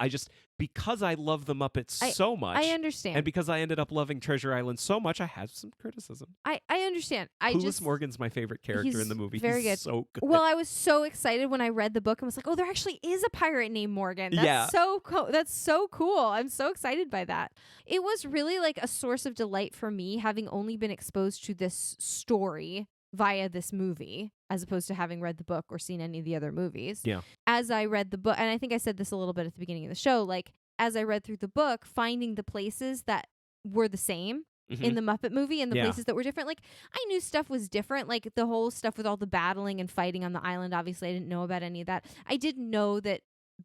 Because I love the Muppets so much. I understand. And because I ended up loving Treasure Island so much, I have some criticism. I understand. Clueless Morgan's my favorite character in the movie. Very He's good. So good. Well, I was so excited when I read the book and was like, oh, there actually is a pirate named Morgan. That's so cool. That's so cool. I'm so excited by that. It was really like a source of delight for me, having only been exposed to this story via this movie, as opposed to having read the book or seen any of the other movies. Yeah. As I read the book, and I think I said this a little bit at the beginning of the show, like as I read through the book, finding the places that were the same in the Muppet movie and the places that were different. Like I knew stuff was different, like the whole stuff with all the battling and fighting on the island. Obviously, I didn't know about any of that. I did know that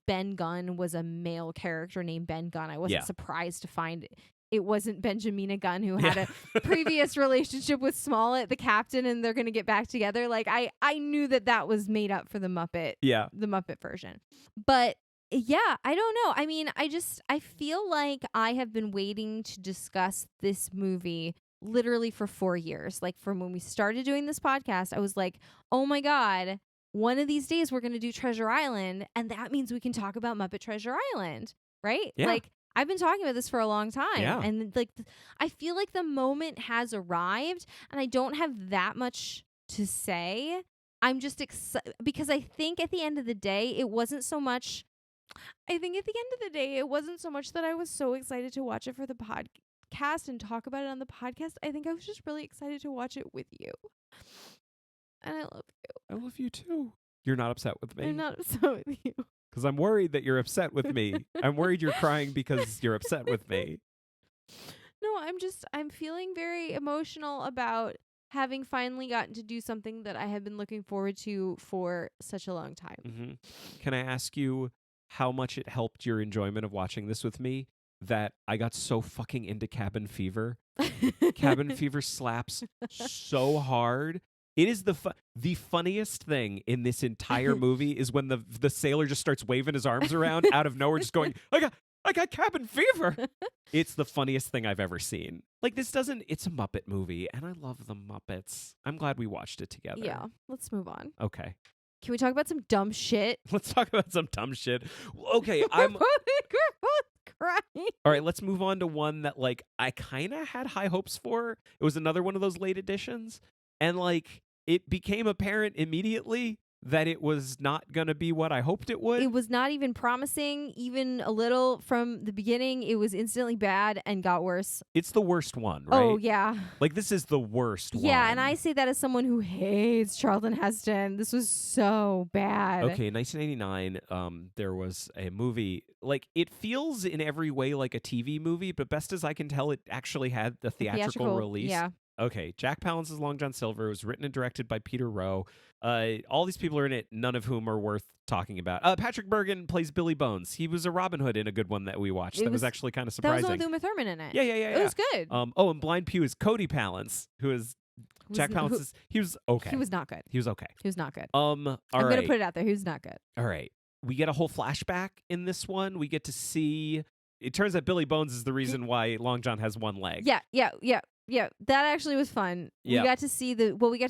Ben Gunn was a male character named Ben Gunn. I wasn't surprised to find it wasn't Benjamina Gunn who had a previous relationship with Smollett, the captain, and they're going to get back together. Like I knew that was made up for the Muppet, the Muppet version. But yeah, I don't know. I mean, I feel like I have been waiting to discuss this movie literally for 4 years. Like from when we started doing this podcast, I was like, oh my God, one of these days we're going to do Treasure Island. And that means we can talk about Muppet Treasure Island, right? Yeah. Like I've been talking about this for a long time. Yeah. And like, I feel like the moment has arrived and I don't have that much to say. I'm just excited because I think at the end of the day, it wasn't so much that I was so excited to watch it for the podcast and talk about it on the podcast. I think I was just really excited to watch it with you. And I love you. I love you too. You're not upset with me. I'm not upset with you. Because I'm worried that you're upset with me. I'm worried you're crying because you're upset with me. No, I'm feeling very emotional about having finally gotten to do something that I have been looking forward to for such a long time. Can I ask you how much it helped your enjoyment of watching this with me that I got so fucking into Cabin Fever? Cabin Fever slaps so hard. It is the funniest thing in this entire movie is when the sailor just starts waving his arms around out of nowhere, just going, I got cabin fever. It's the funniest thing I've ever seen. Like it's a Muppet movie, and I love the Muppets. I'm glad we watched it together. Yeah, let's move on. Okay. Can we talk about some dumb shit? Let's talk about some dumb shit. Okay, We're both crying. All right, let's move on to one that like I kind of had high hopes for. It was another one of those late editions. And like it became apparent immediately that it was not going to be what I hoped it would. It was not even promising, even a little from the beginning. It was instantly bad and got worse. It's the worst one, right? Oh, yeah. Like, this is the worst one. Yeah, and I say that as someone who hates Charlton Heston. This was so bad. Okay, in 1989, there was a movie. Like, it feels in every way like a TV movie, but best as I can tell, it actually had the theatrical release. Yeah. Okay, Jack Palance is Long John Silver. It was written and directed by Peter Rowe. All these people are in it, none of whom are worth talking about. Patrick Bergen plays Billy Bones. He was a Robin Hood in a good one that we watched. That was actually kind of surprising. That was with Uma Thurman in it. Yeah. It was good. And Blind Pew is Cody Palance, who is Jack Palance. He was okay. He was not good. He was okay. He was not good. I'm gonna put it out there. He was not good. All right. We get a whole flashback in this one. We get to see. It turns out Billy Bones is the reason why Long John has one leg. Yeah, that actually was fun. Yep. We got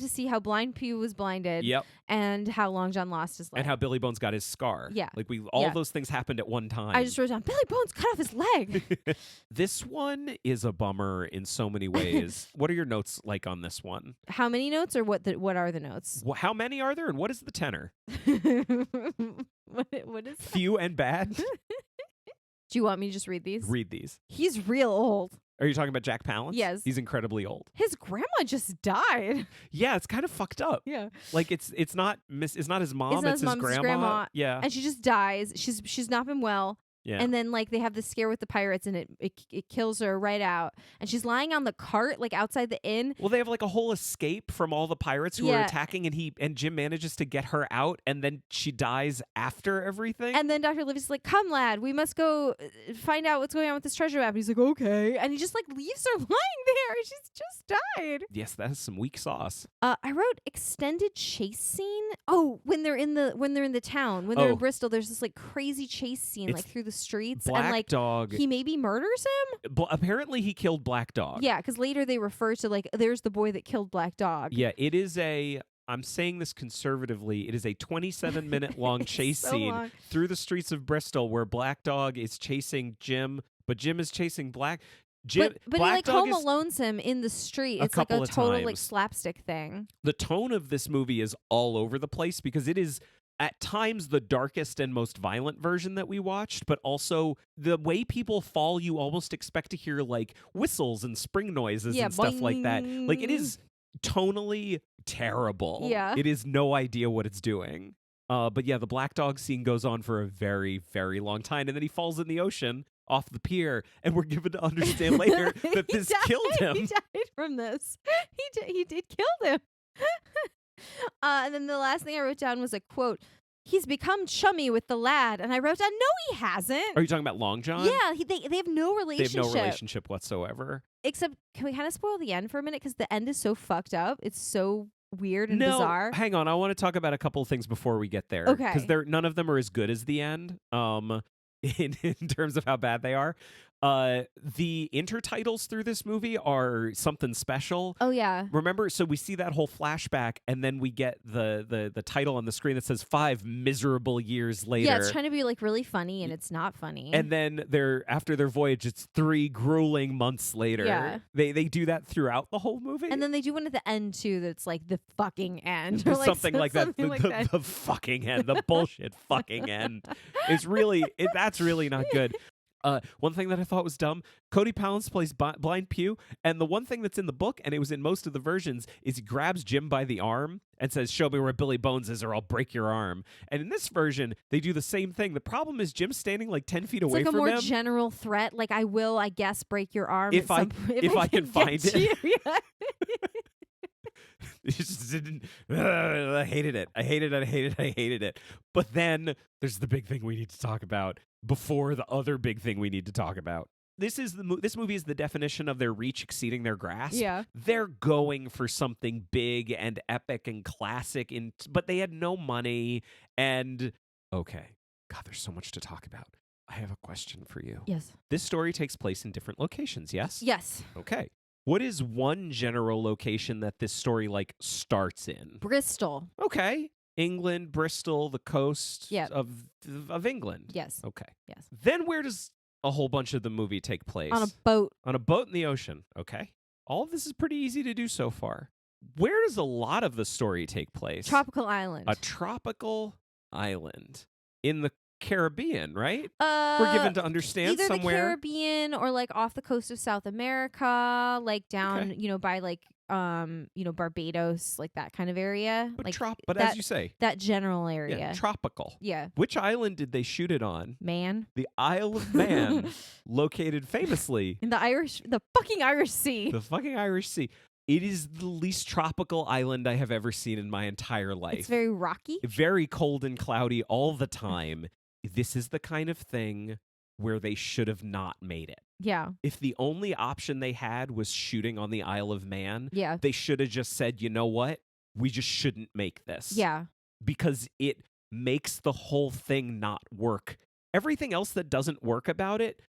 to see how Blind Pew was blinded. Yep. And how Long John lost his leg. And how Billy Bones got his scar. Yeah. Like all those things happened at one time. I just wrote down, Billy Bones cut off his leg. This one is a bummer in so many ways. What are your notes like on this one? How many notes or what are the notes? How many are there and what is the tenor? What is that? Few and bad? Do you want me to just read these? Read these. He's real old. Are you talking about Jack Palance? Yes. He's incredibly old. His grandma just died. Yeah, it's kind of fucked up. Yeah. Like it's not his mom, it's his grandma. Yeah. And she just dies. She's not been well. Yeah. And then like they have this scare with the pirates and it kills her right out. And she's lying on the cart like outside the inn. Well, they have like a whole escape from all the pirates who are attacking and Jim manages to get her out and then she dies after everything. And then Dr. Living's like, "Come, lad, we must go find out what's going on with this treasure map." And he's like, "Okay." And he just like leaves her lying there. She's just died. Yes, that is some weak sauce. I wrote extended chase scene. Oh, when they're in the town, when they're in Bristol, there's this like crazy chase scene like through the streets. Black and like Dog. He maybe murders him. Apparently he killed Black Dog. Yeah, because later they refer to like there's the boy that killed Black Dog. Yeah, it is I'm saying this conservatively. It is a 27-minute long chase scene through the streets of Bristol where Black Dog is chasing Jim, but Jim is chasing Black. But Black he like Dog Home Alones him in the street. It's like a total like slapstick thing. The tone of this movie is all over the place because it is at times the darkest and most violent version that we watched, but also the way people fall, you almost expect to hear like whistles and spring noises and stuff like that. Like it is tonally terrible. Yeah. It is no idea what it's doing. But yeah, the Black Dog scene goes on for a very, very long time, and then he falls in the ocean off the pier, and we're given to understand later that this killed him. He died from this. He did kill him. And then the last thing I wrote down was a quote. "He's become chummy with the lad," and I wrote down, "No, he hasn't." Are you talking about Long John? Yeah, they have no relationship. They have no relationship whatsoever. Except, can we kind of spoil the end for a minute? Because the end is so fucked up. It's so weird and bizarre. Hang on. I want to talk about a couple of things before we get there. Okay. Because none of them are as good as the end. In terms of how bad they are. The intertitles through this movie are something special. Oh yeah. Remember, so we see that whole flashback and then we get the title on the screen that says 5 miserable years later. Yeah, it's trying to be like really funny and it's not funny. And then after their voyage, it's 3 grueling months later. Yeah. They do that throughout the whole movie. And then they do one at the end too that's like the fucking end. Or like something like that. Something like that. The fucking end. The bullshit fucking end. It's really that's really not good. One thing that I thought was dumb, Cody Palance plays Blind Pew, and the one thing that's in the book, and it was in most of the versions, is he grabs Jim by the arm and says, "Show me where Billy Bones is or I'll break your arm." And in this version, they do the same thing. The problem is Jim's standing like 10 feet away from him. It's like a more general threat, like I will, I guess, break your arm if I can find it. Yeah. It just didn't. I hated it. I hated it. But then there's the big thing we need to talk about before the other big thing we need to talk about. This movie is the definition of their reach exceeding their grasp. Yeah. They're going for something big and epic and classic, but they had no money. And okay, God, there's so much to talk about. I have a question for you. Yes. This story takes place in different locations, yes? Yes. Okay. What is one general location that this story like starts in? Bristol. Okay. England, Bristol, the coast of England. Yes. Okay. Yes. Then where does a whole bunch of the movie take place? On a boat. On a boat in the ocean. Okay. All of this is pretty easy to do so far. where does a lot of the story take place? Tropical island. A tropical island in the Caribbean, right? We're given to understand either somewhere. the Caribbean or like off the coast of South America, like down, by like Barbados, like that kind of area. But, like but as you say, that general area. Yeah, tropical. Yeah. Which island did they shoot it on? Man. The Isle of Man, located famously in the fucking Irish Sea. The fucking Irish Sea. It is the least tropical island I have ever seen in my entire life. It's very rocky. Very cold and cloudy all the time. This is the kind of thing where they should have not made it. Yeah. If the only option they had was shooting on the Isle of Man, yeah, they should have just said, you know what? We just shouldn't make this. Yeah. Because it makes the whole thing not work. Everything else that doesn't work about it,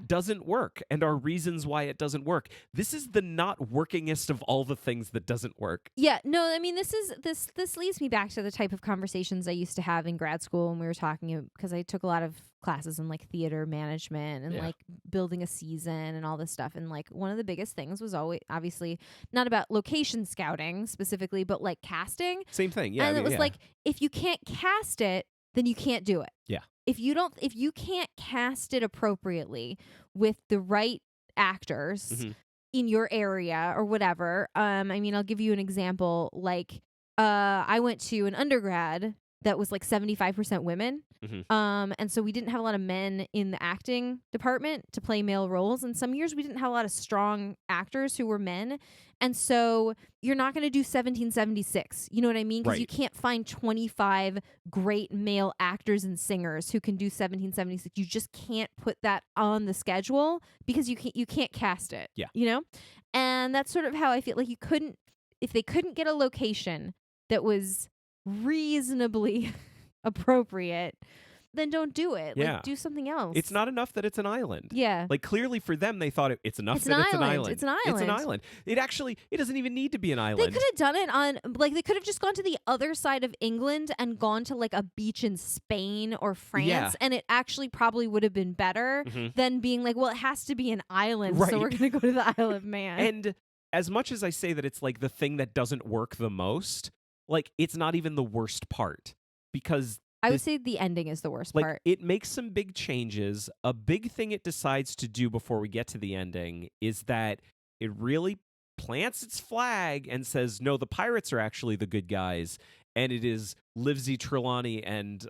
doesn't work, and are reasons why it doesn't work. This is the not workingest of all the things that doesn't work. Yeah, no, I mean, this leads me back to the type of conversations I used to have in grad school when we were talking, because I took a lot of classes in like theater management and like building a season and all this stuff. And like one of the biggest things was always obviously not about location scouting specifically, but like casting. Same thing, yeah. And it was like, if you can't cast it, then you can't do it. Yeah. If you can't cast it appropriately with the right actors in your area or whatever, I mean, I'll give you an example. Like, I went to an undergrad that was like 75% women. And so we didn't have a lot of men in the acting department to play male roles. And some years we didn't have a lot of strong actors who were men. And so you're not going to do 1776. You know what I mean? Because you can't find 25 great male actors and singers who can do 1776. You just can't put that on the schedule because you can't cast it. Yeah. You know? And that's sort of how I feel like if they couldn't get a location that was reasonably appropriate, then don't do it. Yeah. Like, do something else. It's not enough that it's an island. Yeah. Like, clearly for them, they thought it's enough that it's an island. It's an island. It's an island. It doesn't even need to be an island. They could have done it on, like, they could have just gone to the other side of England and gone to, like, a beach in Spain or France, and it actually probably would have been better than being like, well, it has to be an island, so we're going to go to the Isle of Man. And as much as I say that it's, like, the thing that doesn't work the most, like, it's not even the worst part. Because I would say the ending is the worst part. It makes some big changes. A big thing it decides to do before we get to the ending is that it really plants its flag and says, no, the pirates are actually the good guys. And it is Livesey Trelawney and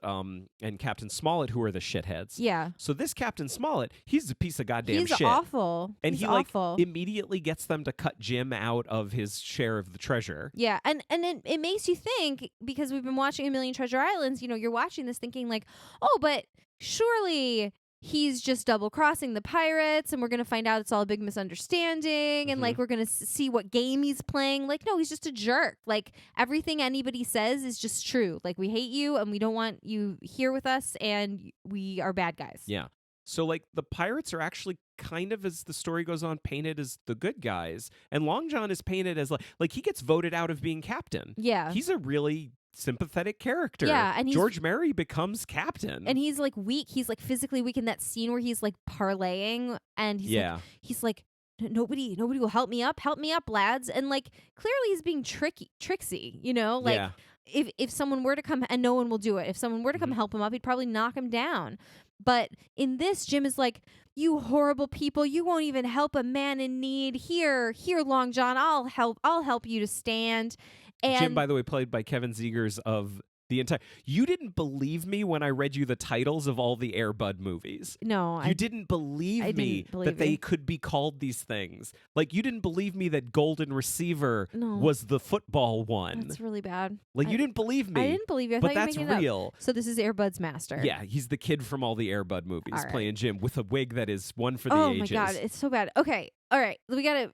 Captain Smollett who are the shitheads. Yeah. So this Captain Smollett, he's a piece of goddamn shit. He's awful. And he's he awful. Like immediately gets them to cut Jim out of his share of the treasure. Yeah, and it makes you think, because we've been watching A Million Treasure Islands, you're watching this thinking like, oh, but surely he's just double crossing the pirates and we're going to find out it's all a big misunderstanding and like we're going to see what game he's playing. Like, no, he's just a jerk. Like, everything anybody says is just true. Like, we hate you and we don't want you here with us and we are bad guys. Yeah. So like the pirates are actually kind of, as the story goes on, painted as the good guys, and Long John is painted as like he gets voted out of being captain. Yeah. He's a really sympathetic character. Yeah, and George Merry becomes captain. And he's like weak. He's like physically weak in that scene where he's like parlaying and he's like nobody will help me up, lads. And like clearly he's being tricksy, like if someone were to come, and no one will do it. If someone were to come help him up, he'd probably knock him down. But in this, Jim is like, you horrible people, you won't even help a man in need. Here, Long John, I'll help you to stand. And Jim, by the way, played by Kevin Zegers of the entire. You didn't believe me when I read you the titles of all the Air Bud movies. No, you didn't believe me that they could be called these things. Like, you didn't believe me that Golden Receiver was the football one. That's really bad. Like, you didn't believe me. I didn't believe you. I but thought that's you were making real. It up. So this is Air Bud's master. Yeah, he's the kid from all the Air Bud movies playing Jim with a wig that is one for the ages. Oh my god, it's so bad. Okay, all right, we gotta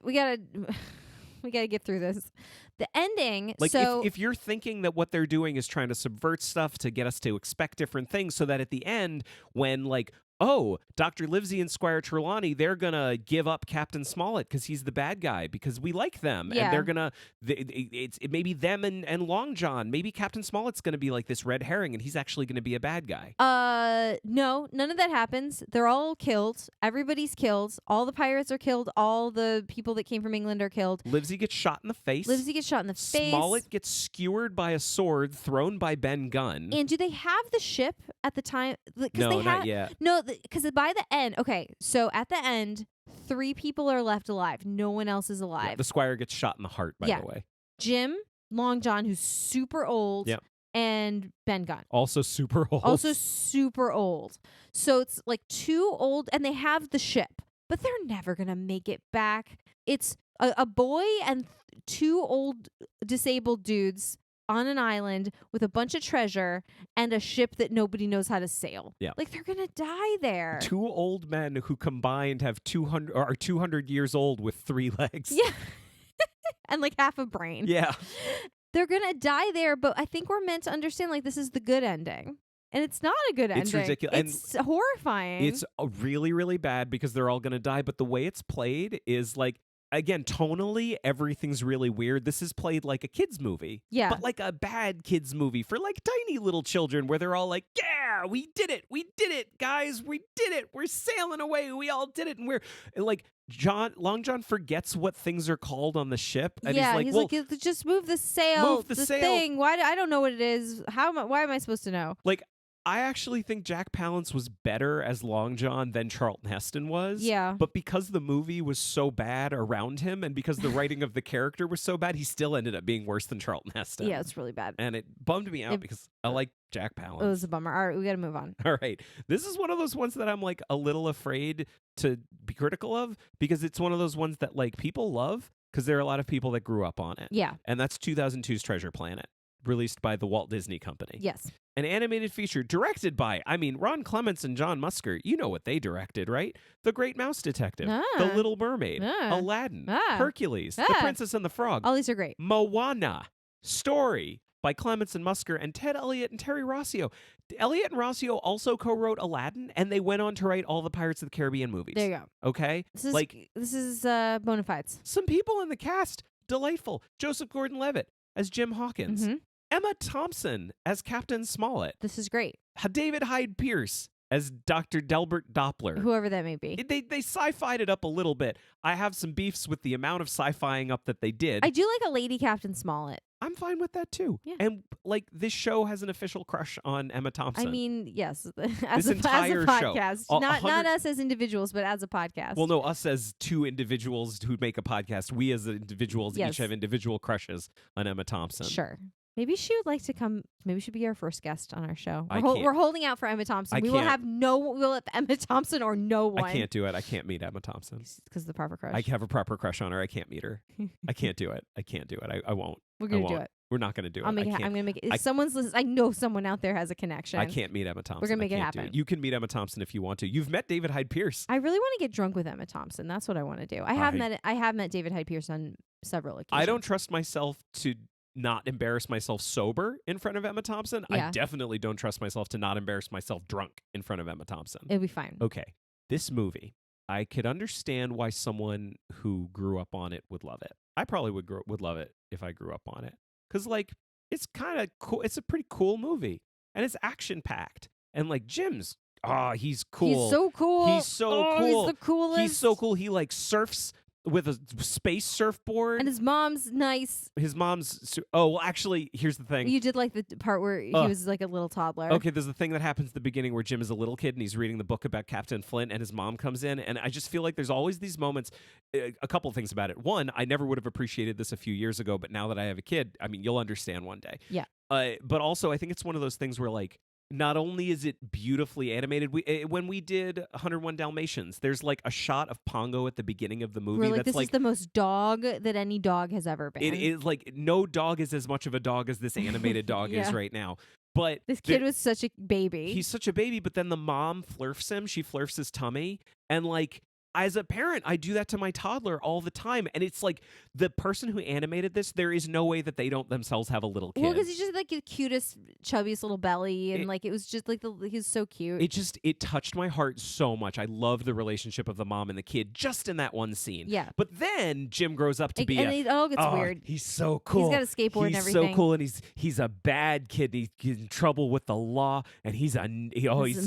get through this. The ending, like, so if you're thinking that what they're doing is trying to subvert stuff to get us to expect different things, so that at the end, when like oh, Dr. Livesey and Squire Trelawney, they're going to give up Captain Smollett because he's the bad guy because we like them. Yeah. And they're going to, it's maybe them and Long John. Maybe Captain Smollett's going to be like this red herring and he's actually going to be a bad guy. No, none of that happens. They're all killed. Everybody's killed. All the pirates are killed. All the people that came from England are killed. Livesey gets shot in the face. Smollett gets skewered by a sword thrown by Ben Gunn. And do they have the ship at the time? No, not yet. No, because by the end, okay, so at the end, 3 people are left alive. No one else is alive. Yeah, the Squire gets shot in the heart, by the way. Jim, Long John, who's super old, and Ben Gunn. Also super old. So it's like 2 old, and they have the ship, but they're never going to make it back. It's a boy and 2 old disabled dudes on an island with a bunch of treasure and a ship that nobody knows how to sail. Yeah. Like, they're going to die there. 2 old men who combined have 200 years old with 3 legs. Yeah. And like half a brain. Yeah. They're going to die there, but I think we're meant to understand like this is the good ending. And it's not a good ending. It's ridiculous. It's horrifying. It's really, really bad because they're all going to die. But the way it's played is like, again, tonally, everything's really weird. This is played like a kid's movie. Yeah. But like a bad kid's movie for like tiny little children where they're all like, yeah, we did it, guys, we did it. We're sailing away. We all did it. And we're like, Long John forgets what things are called on the ship. And he's like, just move the sail. Move the sail. Thing. Why? I don't know what it is. Why am I supposed to know? Like, I actually think Jack Palance was better as Long John than Charlton Heston was. Yeah. But because the movie was so bad around him and because the writing of the character was so bad, he still ended up being worse than Charlton Heston. Yeah, it's really bad. And it bummed me out because I like Jack Palance. It was a bummer. All right, we got to move on. All right. This is one of those ones that I'm like a little afraid to be critical of because it's one of those ones that like people love because there are a lot of people that grew up on it. Yeah. And that's 2002's Treasure Planet, released by the Walt Disney Company. Yes. An animated feature directed by, Ron Clements and John Musker. You know what they directed, right? The Great Mouse Detective, The Little Mermaid, Aladdin, Hercules, The Princess and the Frog. All these are great. Moana, Story by Clements and Musker, and Ted Elliott and Terry Rossio. Elliott and Rossio also co-wrote Aladdin, and they went on to write all the Pirates of the Caribbean movies. There you go. Okay? This is bona fides. Some people in the cast, delightful. Joseph Gordon-Levitt as Jim Hawkins. Mm-hmm. Emma Thompson as Captain Smollett. This is great. David Hyde Pierce as Dr. Delbert Doppler. Whoever that may be. They sci-fied it up a little bit. I have some beefs with the amount of sci-fiing up that they did. I do like a lady Captain Smollett. I'm fine with that too. Yeah. And like this show has an official crush on Emma Thompson. I mean, yes, as a podcast. Show. Not us as individuals, but as a podcast. Well, no, us as 2 individuals who make a podcast. We as individuals each have individual crushes on Emma Thompson. Sure. Maybe she would like to come. Maybe she'd be our first guest on our show. We're holding out for Emma Thompson. We'll have Emma Thompson or no one. I can't do it. I can't meet Emma Thompson because of the proper crush. I have a proper crush on her. I can't meet her. I can't do it. I won't. We're gonna do it. We're not gonna do it. I'm gonna make it. If someone's listening, I know someone out there has a connection. I can't meet Emma Thompson. We're gonna make it happen. You can meet Emma Thompson if you want to. You've met David Hyde Pierce. I really want to get drunk with Emma Thompson. That's what I want to do. I have met David Hyde Pierce on several occasions. I don't trust myself to not embarrass myself sober in front of Emma Thompson. Yeah. I definitely don't trust myself to not embarrass myself drunk in front of Emma Thompson. It'll be fine. Okay. This movie, I could understand why someone who grew up on it would love it. I probably would love it if I grew up on it. Because, like, it's kind of cool. It's a pretty cool movie. And it's action-packed. And, like, Jim's, he's cool. He's so cool. He's so cool. He's the coolest. He's so cool. He, like, surfs with a space surfboard. And his mom's nice. Actually, here's the thing. You did like the part where he was like a little toddler. Okay, there's the thing that happens at the beginning where Jim is a little kid and he's reading the book about Captain Flint and his mom comes in. And I just feel like there's always these moments. A couple of things about it. One, I never would have appreciated this a few years ago, but now that I have a kid, I mean, you'll understand one day. Yeah. But also, I think it's one of those things where, like, not only is it beautifully animated, when we did 101 Dalmatians, there's like a shot of Pongo at the beginning of the movie. This is the most dog that any dog has ever been. It is like no dog is as much of a dog as this animated dog is right now. But this kid was such a baby. He's such a baby, but then the mom flirfs him. She flirfs his tummy. And like, as a parent, I do that to my toddler all the time. And it's like the person who animated this, there is no way that they don't themselves have a little kid. Well, because he's just like the cutest, chubbiest little belly. And like, it was just like, he's so cute. It touched my heart so much. I love the relationship of the mom and the kid just in that one scene. Yeah. But then Jim grows up to be it all gets weird. He's so cool. He's got a skateboard and everything. He's so cool, and he's a bad kid. He's in trouble with the law, and his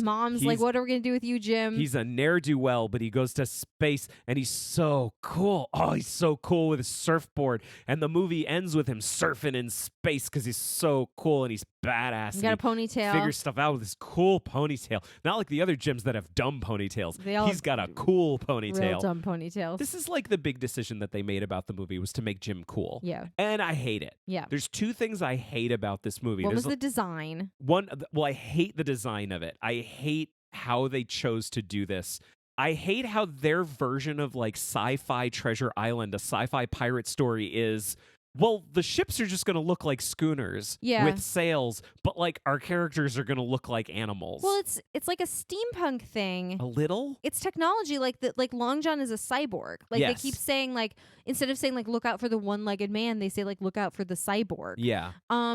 mom's like, what are we gonna do with you, Jim? He's a ne'er-do-well, but he goes to space, and he's so cool. Oh, he's so cool with his surfboard, and the movie ends with him surfing in space because he's so cool and he's badass. He got a ponytail. Figures stuff out with his cool ponytail. Not like the other Jims that have dumb ponytails. He's got a cool ponytail. Real dumb ponytails. This is like the big decision that they made about the movie was to make Jim cool. Yeah. And I hate it. Yeah. There's two things I hate about this movie. What was the design? I hate the design of it. I hate how they chose to do this. I hate how their version of like sci-fi Treasure Island, a sci-fi pirate story is, well, the ships are just going to look like schooners with sails, but like our characters are going to look like animals. Well, it's like a steampunk thing. A little? It's technology, like Long John is a cyborg. Like they keep saying like, instead of saying like look out for the one-legged man, they say like look out for the cyborg. Yeah.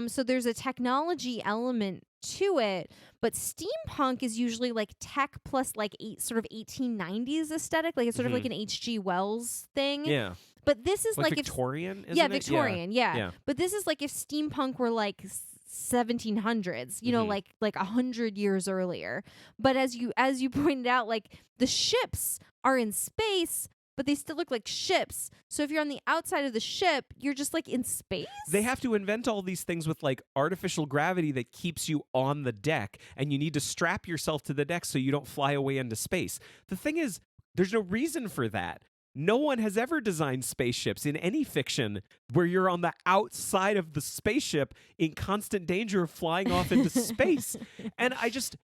So there's a technology element to it, but steampunk is usually like tech plus like sort of 1890s aesthetic, like it's sort of like an H.G. Wells thing. Yeah. But this is like Victorian, isn't it? Victorian, yeah. But this is like if steampunk were like 1700s, you know, like 100 years earlier. But as you pointed out, like the ships are in space, but they still look like ships. So if you're on the outside of the ship, you're just like in space. They have to invent all these things with like artificial gravity that keeps you on the deck, and you need to strap yourself to the deck so you don't fly away into space. The thing is, there's no reason for that. No one has ever designed spaceships in any fiction where you're on the outside of the spaceship in constant danger of flying off into space. And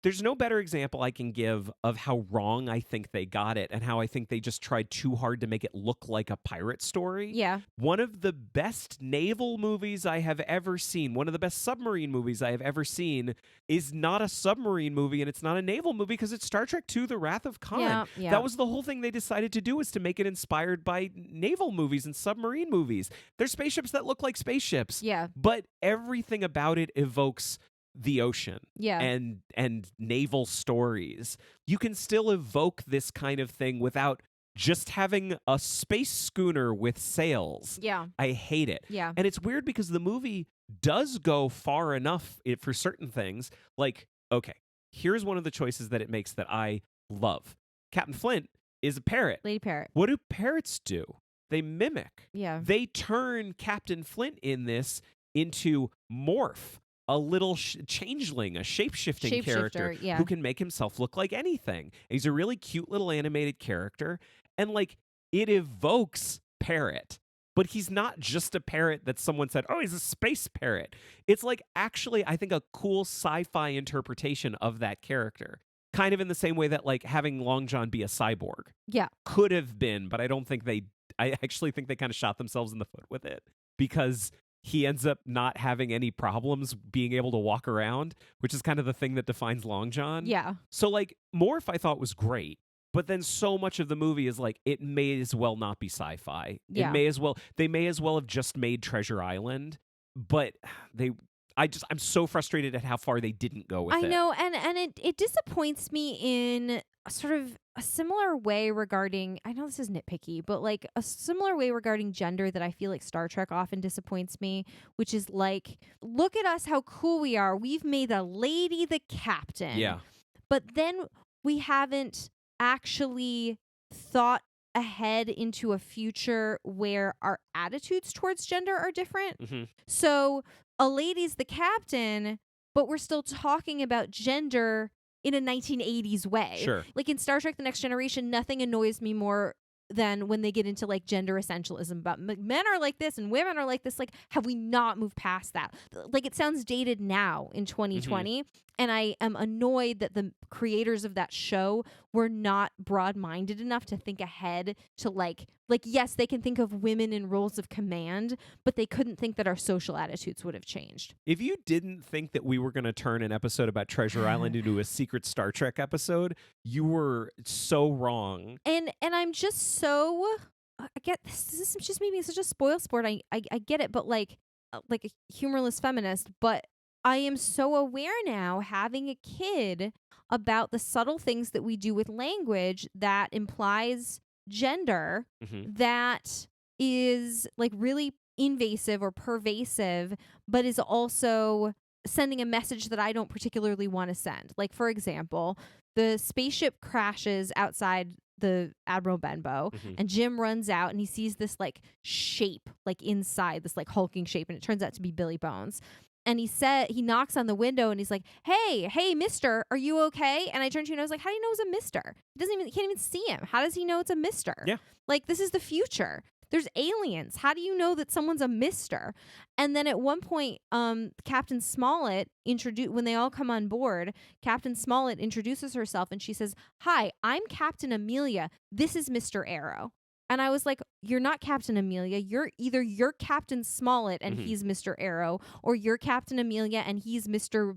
there's no better example I can give of how wrong I think they got it and how I think they just tried too hard to make it look like a pirate story. Yeah. One of the best naval movies I have ever seen, one of the best submarine movies I have ever seen, is not a submarine movie and it's not a naval movie because it's Star Trek II: The Wrath of Khan. Yeah. That was the whole thing they decided to do, was to make it inspired by naval movies and submarine movies. There's spaceships that look like spaceships. Yeah. But everything about it evokes the ocean. Yeah. And naval stories. You can still evoke this kind of thing without just having a space schooner with sails. Yeah. I hate it. Yeah. And it's weird because the movie does go far enough for certain things. Like, okay, here's one of the choices that it makes that I love. Captain Flint is a parrot. Lady parrot. What do parrots do? They mimic. Yeah. They turn Captain Flint in this into Morph, a little changeling, a shape-shifting character who can make himself look like anything. He's a really cute little animated character, and like it evokes parrot. But he's not just a parrot that someone said, oh, he's a space parrot. It's like actually, I think, a cool sci-fi interpretation of that character. Kind of in the same way that like having Long John be a cyborg could have been, but I actually think they kind of shot themselves in the foot with it because he ends up not having any problems being able to walk around, which is kind of the thing that defines Long John. Yeah. So like Morph I thought was great, but then so much of the movie is like it may as well not be sci-fi. Yeah. They may as well have just made Treasure Island, but I'm so frustrated at how far they didn't go with it. I know, and it disappoints me in sort of a similar way regarding, I know this is nitpicky, but like a similar way regarding gender that I feel like Star Trek often disappoints me, which is like, look at us, how cool we are. We've made a lady the captain. Yeah. But then we haven't actually thought ahead into a future where our attitudes towards gender are different. Mm-hmm. So a lady's the captain, but we're still talking about gender in a 1980s way. Sure. Like in Star Trek The Next Generation, nothing annoys me more than when they get into like gender essentialism about men are like this and women are like this. Like, have we not moved past that? Like, it sounds dated now in 2020. And I am annoyed that the creators of that show were not broad-minded enough to think ahead to like yes, they can think of women in roles of command, but they couldn't think that our social attitudes would have changed. If you didn't think that we were going to turn an episode about Treasure Island into a secret Star Trek episode, you were so wrong. And I'm just so I get this just made me such a spoil sport. I get it, but like a humorless feminist, but I am so aware now, having a kid, about the subtle things that we do with language that implies gender that is like really invasive or pervasive, but is also sending a message that I don't particularly want to send. Like, for example, the spaceship crashes outside the Admiral Benbow, and Jim runs out and he sees this like shape like inside, this like hulking shape, and it turns out to be Billy Bones. And he knocks on the window and he's like, hey, mister, are you okay? And I turned to you and I was like, how do you know it's a mister? He can't even see him. How does he know it's a mister? Yeah. Like, this is the future. There's aliens. How do you know that someone's a mister? And then at one point, Captain Smollett when they all come on board, Captain Smollett introduces herself and she says, hi, I'm Captain Amelia. This is Mr. Arrow. And I was like, you're not Captain Amelia. You're Captain Smollett and he's Mr. Arrow, or you're Captain Amelia and he's Mr.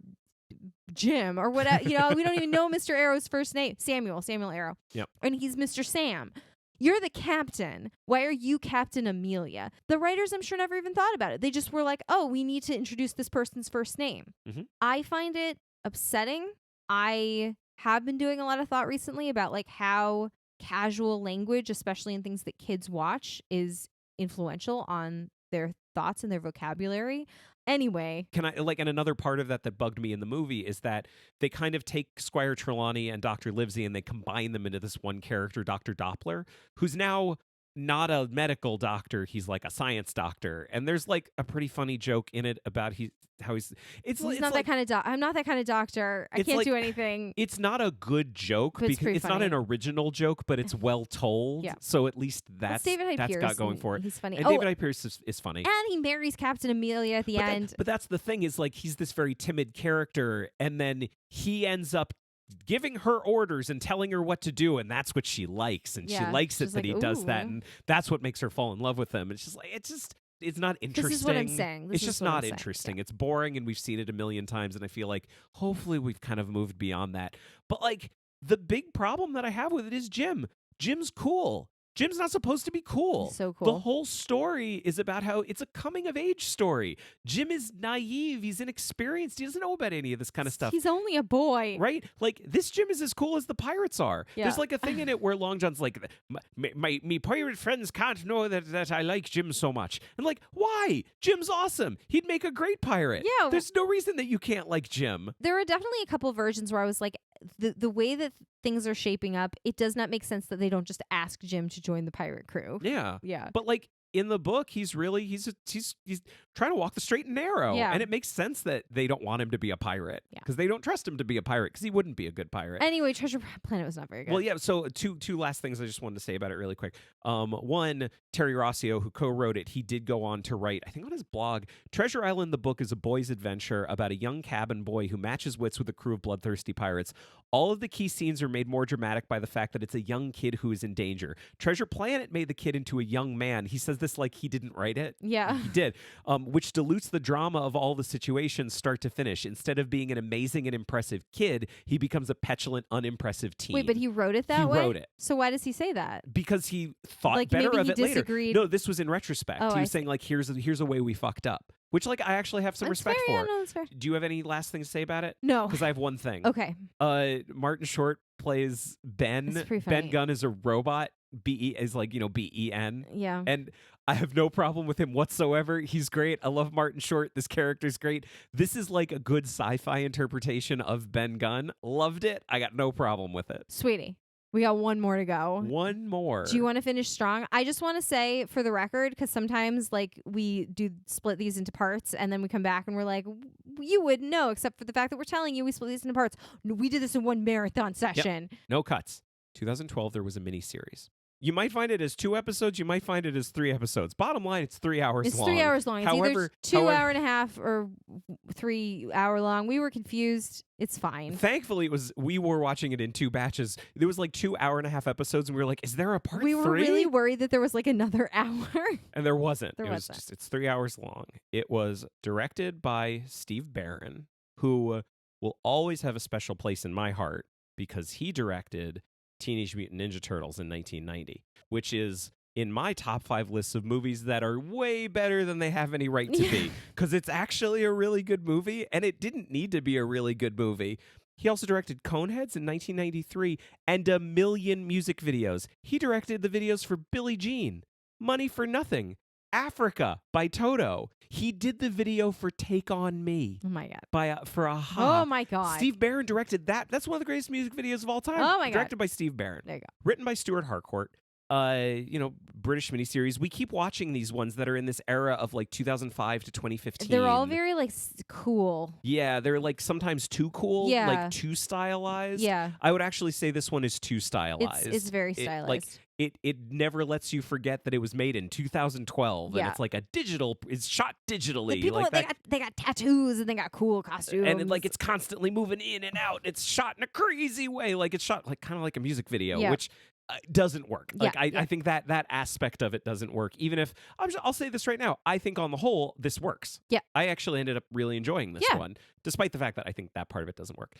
Jim, or whatever. We don't even know Mr. Arrow's first name. Samuel Arrow. Yep. And he's Mr. Sam. You're the captain. Why are you Captain Amelia? The writers, I'm sure, never even thought about it. They just were like, oh, we need to introduce this person's first name. I find it upsetting. I have been doing a lot of thought recently about like how casual language, especially in things that kids watch, is influential on their thoughts and their vocabulary. Anyway, and another part of that bugged me in the movie is that they kind of take Squire Trelawney and Dr. Livesey and they combine them into this one character, Dr. Doppler, who's now not a medical doctor. He's like a science doctor. And there's like a pretty funny joke in it about how he's not that kind of I'm not that kind of doctor. I can't do anything. It's not a good joke because it's not an original joke, but it's well told. Yeah. So at least that's got going for it. He's funny. And David I. Pierce is funny. And he marries Captain Amelia at the end. But that's the thing, is like he's this very timid character, and then he ends up giving her orders and telling her what to do, and that's what she likes, and she likes it that he does that, and that's what makes her fall in love with him. It's just like it's not interesting. This is what I'm saying. It's just not interesting. It's boring, and we've seen it a million times, and I feel like hopefully we've kind of moved beyond that. But like the big problem that I have with it is Jim. Jim's cool. Jim's not supposed to be cool. He's so cool. The whole story is about how it's a coming-of-age story. Jim is naive. He's inexperienced. He doesn't know about any of this kind of stuff. He's only a boy. Right? Like, this Jim is as cool as the pirates are. Yeah. There's like a thing in it where Long John's like, me pirate friends can't know that I like Jim so much. And like, why? Jim's awesome. He'd make a great pirate. Yeah. There's no reason that you can't like Jim. There are definitely a couple versions where I was like, the way that things are shaping up, it does not make sense that they don't just ask Jim to join the pirate crew. Yeah. Yeah. But like in the book, he's trying to walk the straight and narrow. Yeah. And it makes sense that they don't want him to be a pirate. Because they don't trust him to be a pirate, because he wouldn't be a good pirate. Anyway, Treasure Planet was not very good. Well, yeah, so two last things I just wanted to say about it really quick. One, Terry Rossio, who co-wrote it, he did go on to write, I think on his blog, Treasure Island, the book, is a boy's adventure about a young cabin boy who matches wits with a crew of bloodthirsty pirates. All of the key scenes are made more dramatic by the fact that it's a young kid who is in danger. Treasure Planet made the kid into a young man. He says this like he didn't write it. Yeah. He did. Which dilutes the drama of all the situations start to finish. Instead of being an amazing and impressive kid, he becomes a petulant, unimpressive teen. Wait, but he wrote it that way? He wrote it. So why does he say that? Because he thought like better maybe of he it later. disagreed. No, this was in retrospect. Oh, he was saying like, here's a way we fucked up. Which like I actually have some That's respect fair, for. Yeah, no, that's fair. Do you have any last things to say about it? No. Because I have one thing. Okay. Martin Short plays Ben. That's pretty Ben funny. Gunn is a robot. B-E is like, B-E-N. Yeah. And I have no problem with him whatsoever. He's great. I love Martin Short. This character's great. This is like a good sci-fi interpretation of Ben Gunn. Loved it. I got no problem with it. Sweetie, we got one more to go. One more. Do you want to finish strong? I just want to say for the record, because sometimes like we do split these into parts and then we come back and we're like, you wouldn't know, except for the fact that we're telling you we split these into parts. We did this in one marathon session. Yep. No cuts. 2012, there was a mini series. You might find it as 2 episodes. You might find it as 3 episodes. Bottom line, it's 3 hours long. It's 3 hours long. It's however, either 2 hour and a half or 3 hour long. We were confused. It's fine. Thankfully, we were watching it in 2 batches. There was like 2 hour-and-a-half episodes, and we were like, is there a part 3? We were really worried that there was like another hour. And there wasn't. There was wasn't. just, it's 3 hours long. It was directed by Steve Barron, who will always have a special place in my heart because he directed Teenage Mutant Ninja Turtles in 1990, which is in my top 5 lists of movies that are way better than they have any right to be, because it's actually a really good movie, and it didn't need to be a really good movie. He also directed Coneheads in 1993 and a million music videos. He directed the videos for Billie Jean, Money for Nothing, Africa by Toto. He did the video for Take On Me. Oh my God. For Aha. Oh my God. Steve Barron directed that. That's one of the greatest music videos of all time. Oh my God. Directed by Steve Barron. There you go. Written by Stuart Harcourt. British miniseries. We keep watching these ones that are in this era of like 2005 to 2015. They're all very like cool. Yeah, they're like sometimes too cool, Yeah. like too stylized. Yeah. I would actually say this one is too stylized. It's very stylized. It never lets you forget that it was made in 2012 Yeah. and it's like it's shot digitally. The people they got tattoos and they got cool costumes. And it's constantly moving in and out. It's shot in a crazy way. Like it's shot like kind of like a music video, Yeah. which doesn't work. Like Yeah, I think that aspect of it doesn't work. Even if I'll say this right now, I think on the whole this works. Yeah. I actually ended up really enjoying this one, despite the fact that I think that part of it doesn't work.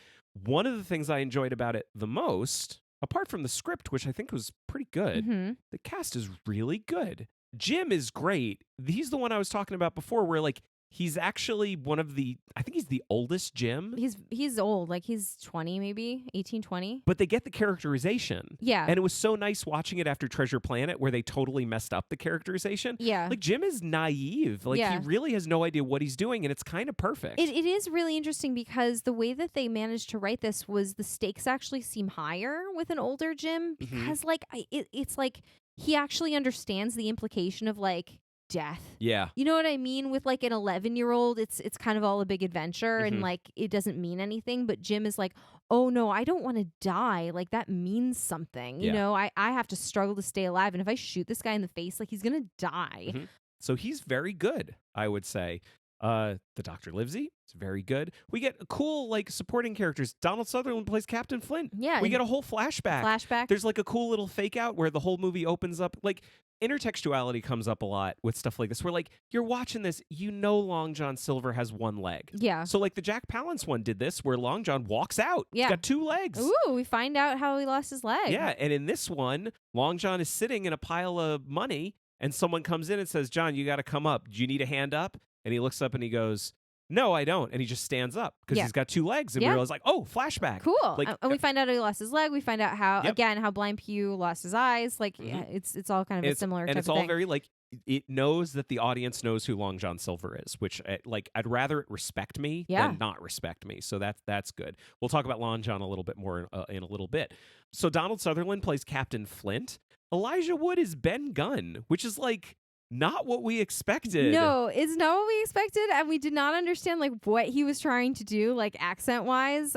One of the things I enjoyed about it the most, apart from the script, which I think was pretty good, the cast is really good. Jim is great. He's the one I was talking about before, where like he's actually I think he's the oldest Jim. He's old, like he's 20 maybe, 18, 20. But they get the characterization. Yeah. And it was so nice watching it after Treasure Planet where they totally messed up the characterization. Yeah. Like Jim is naive. Like he really has no idea what he's doing, and it's kind of perfect. It is really interesting because the way that they managed to write this was the stakes actually seem higher with an older Jim because it's like he actually understands the implication of like death. Yeah. You know what I mean? With like an 11-year-old, it's kind of all a big adventure and like it doesn't mean anything. But Jim is like, oh no, I don't want to die. Like that means something. You know, I have to struggle to stay alive. And if I shoot this guy in the face, like he's going to die. So he's very good, I would say. The Dr. Livesey is very good. We get cool like supporting characters. Donald Sutherland plays Captain Flint. Yeah. We get a whole flashback. There's like a cool little fake out where the whole movie opens up. Like intertextuality comes up a lot with stuff like this where like you're watching this, Long John Silver has one leg. Yeah. So like the Jack Palance one did this where Long John walks out. Yeah. He's got 2 legs. Ooh, we find out how he lost his leg. Yeah. And in this one, Long John is sitting in a pile of money and someone comes in and says, John, you got to come up. Do you need a hand up? And he looks up and he goes, no, I don't. And he just stands up because he's got 2 legs. And we realize like, oh, flashback. Cool. Like, and we find out he lost his leg. We find out how Blind Pew lost his eyes. Like it's all kind of a similar type of thing. And it's all very like, it knows that the audience knows who Long John Silver is, which like I'd rather it respect me than not respect me. So that's good. We'll talk about Long John a little bit more in a little bit. So Donald Sutherland plays Captain Flint. Elijah Wood is Ben Gunn, which is like not what we expected. No, it's not what we expected, and we did not understand like what he was trying to do, like accent wise.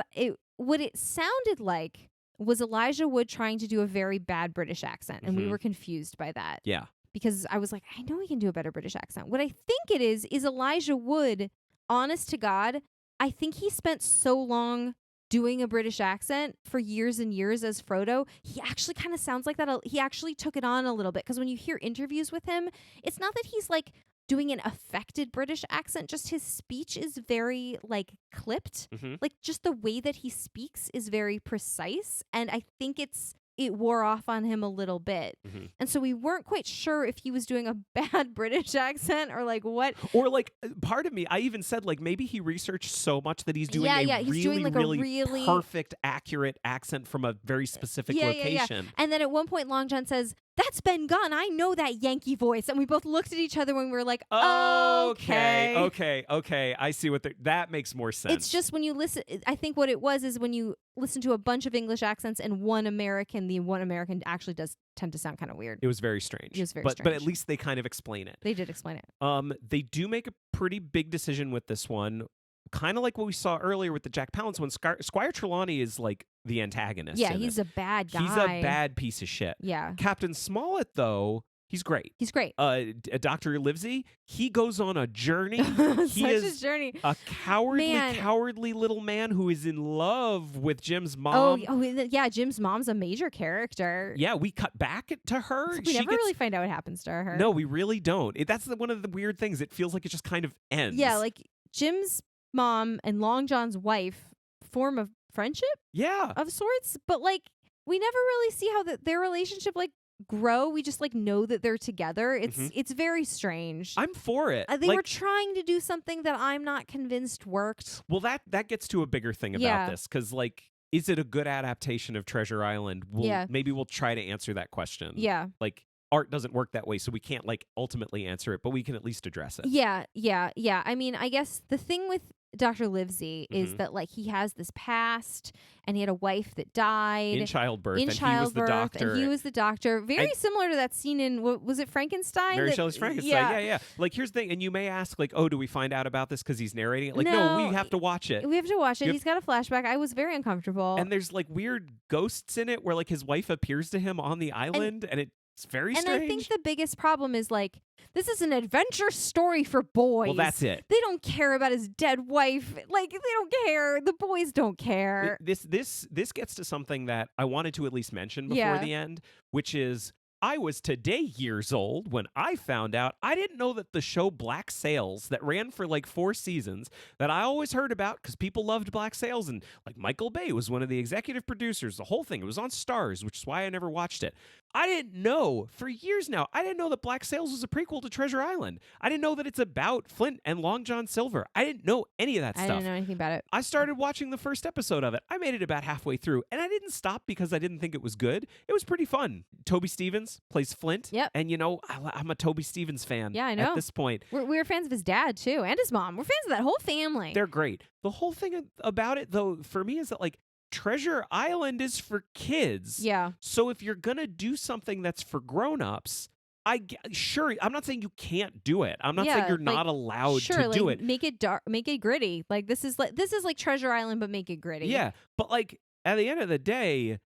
What it sounded like was Elijah Wood trying to do a very bad British accent, and we were confused by that. Yeah. Because I was like, I know he can do a better British accent. What I think it is Elijah Wood, honest to God, I think he spent so long doing a British accent for years and years as Frodo. He actually kind of sounds like that. He actually took it on a little bit because when you hear interviews with him, it's not that he's like doing an affected British accent, just his speech is very like clipped. Like just the way that he speaks is very precise. And I think it wore off on him a little bit. And so we weren't quite sure if he was doing a bad British accent or like what. Or like part of me, I even said like maybe he researched so much that he's doing he's doing like really a really perfect, accurate accent from a very specific location. And then at one point Long John says, that's Ben Gunn. I know that Yankee voice. And we both looked at each other when we were like, okay. I see that makes more sense. It's just when you listen, I think what it was is when you listen to a bunch of English accents and one American, the one American actually does tend to sound kind of weird. It was very strange. It was very strange. But at least they kind of explain it. They did explain it. They do make a pretty big decision with this one. kind of like what we saw earlier with the Jack Palance one, Squire Trelawney is like the antagonist. Yeah, he's a bad guy. He's a bad piece of shit. Yeah. Captain Smollett, though, he's great. He's great. Dr. Livesey, he goes on a journey. Such a journey. A cowardly little man who is in love with Jim's mom. Yeah, Jim's mom's a major character. Yeah, we cut back to her. We never really find out what happens to her. No, we really don't. That's one of the weird things. It feels like it just kind of ends. Yeah, like Jim's mom and Long John's wife form a friendship? Yeah. Of sorts, but like we never really see how their relationship like grow. We just like know that they're together. It's very strange. I'm for it. They were trying to do something that I'm not convinced worked. Well, that gets to a bigger thing about this, because like, is it a good adaptation of Treasure Island? Maybe we'll try to answer that question. Yeah. Like, art doesn't work that way, so we can't like ultimately answer it, but we can at least address it. Yeah. I mean, I guess the thing with Dr. Livesey is that like he has this past, and he had a wife that died in childbirth, and he was the doctor. Very similar to that scene in, what was it, Frankenstein? Mary Shelley's Frankenstein. Yeah. Like, here's the thing, and you may ask, like, oh, do we find out about this because he's narrating it? Like, no, we have to watch it. We have to watch it. He's got a flashback. I was very uncomfortable. And there's like weird ghosts in it where like his wife appears to him on the island, and it's very strange. And I think the biggest problem is like, this is an adventure story for boys. Well, that's it. They don't care about his dead wife. Like, they don't care. The boys don't care. This gets to something that I wanted to at least mention before the end, which is, I was today years old when I found out. I didn't know that the show Black Sails, that ran for like 4 seasons, that I always heard about because people loved Black Sails, and like Michael Bay was one of the executive producers, the whole thing. It was on Starz, which is why I never watched it. I didn't know for years now. I didn't know that Black Sails was a prequel to Treasure Island. I didn't know that it's about Flint and Long John Silver. I didn't know any of that stuff. I didn't know anything about it. I started watching the first episode of it. I made it about halfway through, and I didn't stop because I didn't think it was good. It was pretty fun. Toby Stephens plays Flint. Yep. And you know, I'm a Toby Stephens fan. Yeah, I know. At this point. We're fans of his dad too, and his mom. We're fans of that whole family. They're great. The whole thing about it, though, for me is that like, Treasure Island is for kids. Yeah. So if you're going to do something that's for grown-ups, I'm not saying you can't do it. I'm not saying you're not allowed to do it. Make it dark, make it gritty. Like this is like Treasure Island, but make it gritty. Yeah. But like at the end of the day,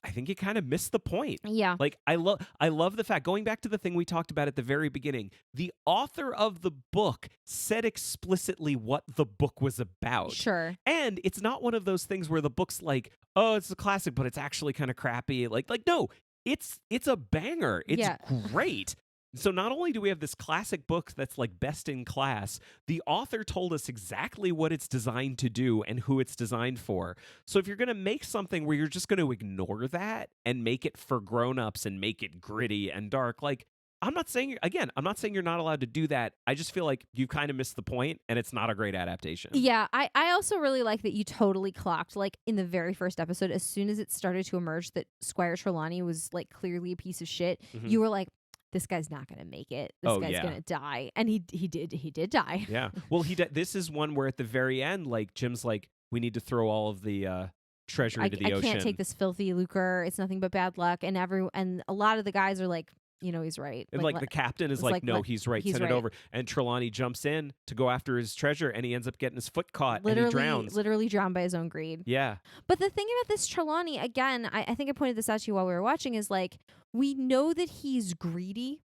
I think you kind of missed the point. Yeah. Like I love the fact, going back to the thing we talked about at the very beginning, the author of the book said explicitly what the book was about. Sure. And it's not one of those things where the book's like, oh, it's a classic, but it's actually kind of crappy. Like no, it's a banger. It's great. So not only do we have this classic book that's like best in class, the author told us exactly what it's designed to do and who it's designed for. So if you're going to make something where you're just going to ignore that and make it for grown-ups and make it gritty and dark, like, I'm not saying you're not allowed to do that. I just feel like you kind of missed the point, and it's not a great adaptation. Yeah, I also really like that you totally clocked, like, in the very first episode, as soon as it started to emerge that Squire Trelawney was, like, clearly a piece of shit, you were like, this guy's not going to make it. This guy's going to die. And he did die. Yeah. Well, this is one where at the very end, like, Jim's like, we need to throw all of the treasure into the ocean. I can't take this filthy lucre. It's nothing but bad luck. And a lot of the guys are like, you know, he's right. And like the captain is like, no, he's right. Send it over. And Trelawney jumps in to go after his treasure, and he ends up getting his foot caught, and he drowns. Literally drowned by his own greed. Yeah. But the thing about this Trelawney, again, I think I pointed this out to you while we were watching, is like, we know that he's greedy,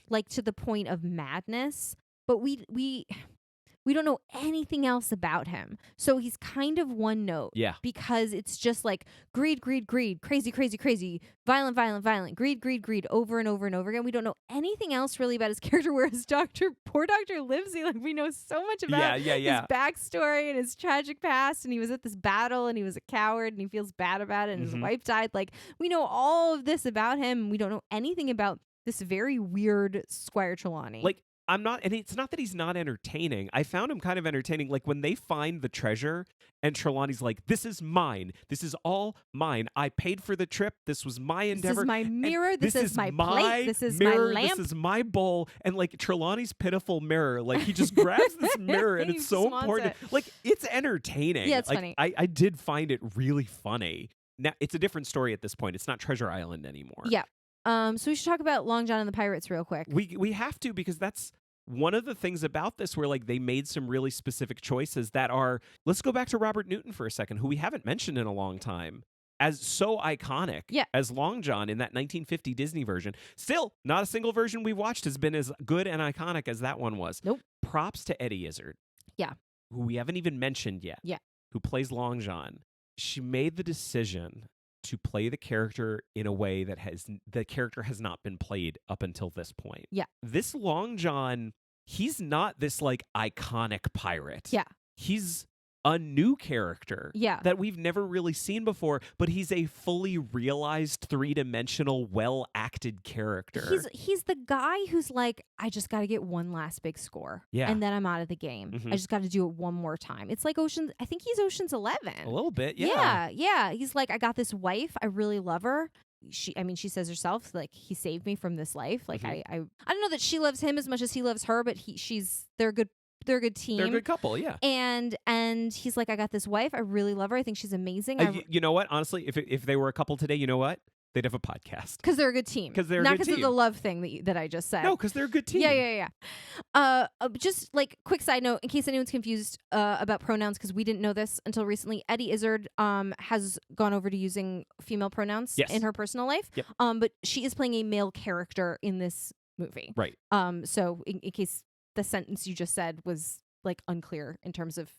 like to the point of madness, but we don't know anything else about him. So he's kind of one note. Yeah. Because it's just like greed, crazy, violent, greed, over and over and over again. We don't know anything else really about his character, whereas poor Dr. Livesey, like, we know so much about his backstory and his tragic past, and he was at this battle and he was a coward and he feels bad about it, and his wife died. Like, we know all of this about him, and we don't know anything about this very weird Squire Trelawney. Like, and it's not that he's not entertaining. I found him kind of entertaining. Like when they find the treasure and Trelawney's like, this is mine. This is all mine. I paid for the trip. This was my endeavor. This is my mirror. This is my plate. This is mirror, my lamp. This is my bowl. And like Trelawney's pitiful mirror, like he just grabs this mirror and it's so important. Like, it's entertaining. Yeah, it's like, funny. I did find it really funny. Now, it's a different story at this point. It's not Treasure Island anymore. Yeah. So we should talk about Long John and the Pirates real quick. We have to, because that's one of the things about this where like they made some really specific choices that are, let's go back to Robert Newton for a second, who we haven't mentioned in a long time, as so iconic as Long John in that 1950 Disney version. Still, not a single version we've watched has been as good and iconic as that one was. Nope. Props to Eddie Izzard. Yeah. Who we haven't even mentioned yet. Yeah. Who plays Long John. She made the decision to play the character in a way that the character has not been played up until this point. Yeah. This Long John, he's not this like iconic pirate. Yeah. He's a new character that we've never really seen before, but he's a fully realized, three-dimensional, well-acted character. He's the guy who's like, I just got to get one last big score, and then I'm out of the game. Mm-hmm. I just got to do it one more time. It's like I think he's Ocean's 11. A little bit, yeah. Yeah. He's like, I got this wife. I really love her. She says herself, like, he saved me from this life. Like, I don't know that she loves him as much as he loves her, but they're a good team. They're a good couple, yeah. And he's like, I got this wife. I really love her. I think she's amazing. You know what? Honestly, if they were a couple today, you know what? They'd have a podcast. Because they're a good team. Because they're not because of the love thing that I just said. No, because they're a good team. Yeah. Just like quick side note, in case anyone's confused about pronouns, because we didn't know this until recently. Eddie Izzard has gone over to using female pronouns in her personal life. Yep. But she is playing a male character in this movie. Right. So in case the sentence you just said was like unclear in terms of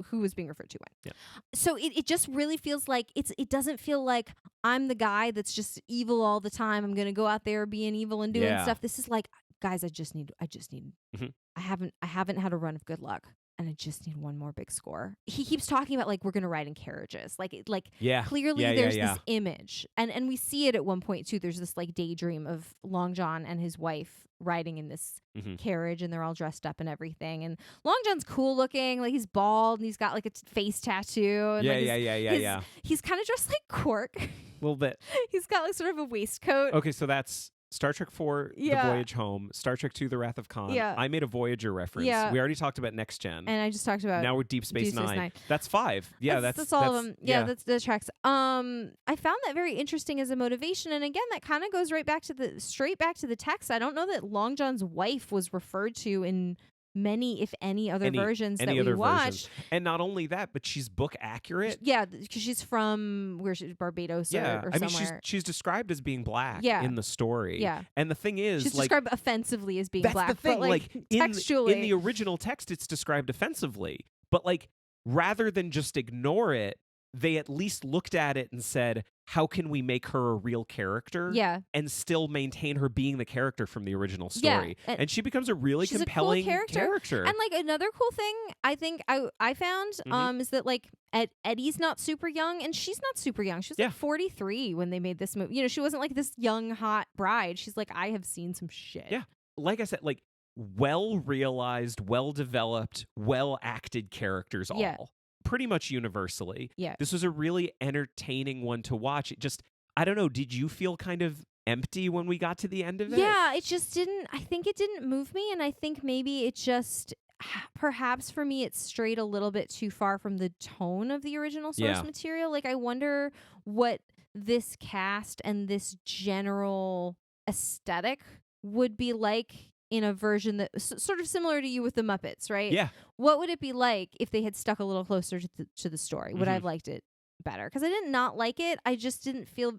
who was being referred to when. Yeah. So it just really feels like it doesn't feel like I'm the guy that's just evil all the time. I'm gonna go out there being evil and doing stuff. This is like, guys, I just need mm-hmm. I haven't had a run of good luck. And I just need one more big score. He keeps talking about like we're gonna ride in carriages, clearly there's this image, and we see it at one point too. There's this like daydream of Long John and his wife riding in this carriage, and they're all dressed up and everything. And Long John's cool looking, like he's bald and he's got like a face tattoo. And, He's kind of dressed like Quark. A little bit. He's got like sort of a waistcoat. Okay, so that's Star Trek IV, The Voyage Home, Star Trek II, The Wrath of Khan. Yeah. I made a Voyager reference. Yeah. We already talked about Next Gen. And I just talked about now we're Deep Space Nine. That's 5. Yeah, that's all of them. Yeah, that's the tracks. I found that very interesting as a motivation, and again, that kind of goes straight back to the text. I don't know that Long John's wife was referred to in many, if any, other versions that we watched. And not only that, but she's book accurate. Yeah, because she's from Barbados or somewhere. She's described as being black in the story. Yeah. And the thing is, she's described offensively as being black. That's the thing. But textually. In the original text, it's described offensively. But rather than just ignore it, they at least looked at it and said, how can we make her a real character and still maintain her being the character from the original story? Yeah. And she becomes a really compelling cool character. And another cool thing I think I found is that Eddie's not super young and she's not super young. She was 43 when they made this movie. You know, she wasn't like this young hot bride. She's like, I have seen some shit. Yeah. Like I said, well-realized, well-developed, well-acted characters all. Pretty much universally. Yeah. This was a really entertaining one to watch. It just, I don't know, did you feel kind of empty when we got to the end of it? Yeah, it just didn't, I think it didn't move me, and I think maybe it just, perhaps for me, it strayed a little bit too far from the tone of the original source material. I wonder what this cast and this general aesthetic would be like in a version that sort of similar to you with the Muppets, right? Yeah. What would it be like if they had stuck a little closer to the story? Would I have liked it better? Because I did not like it. I just didn't feel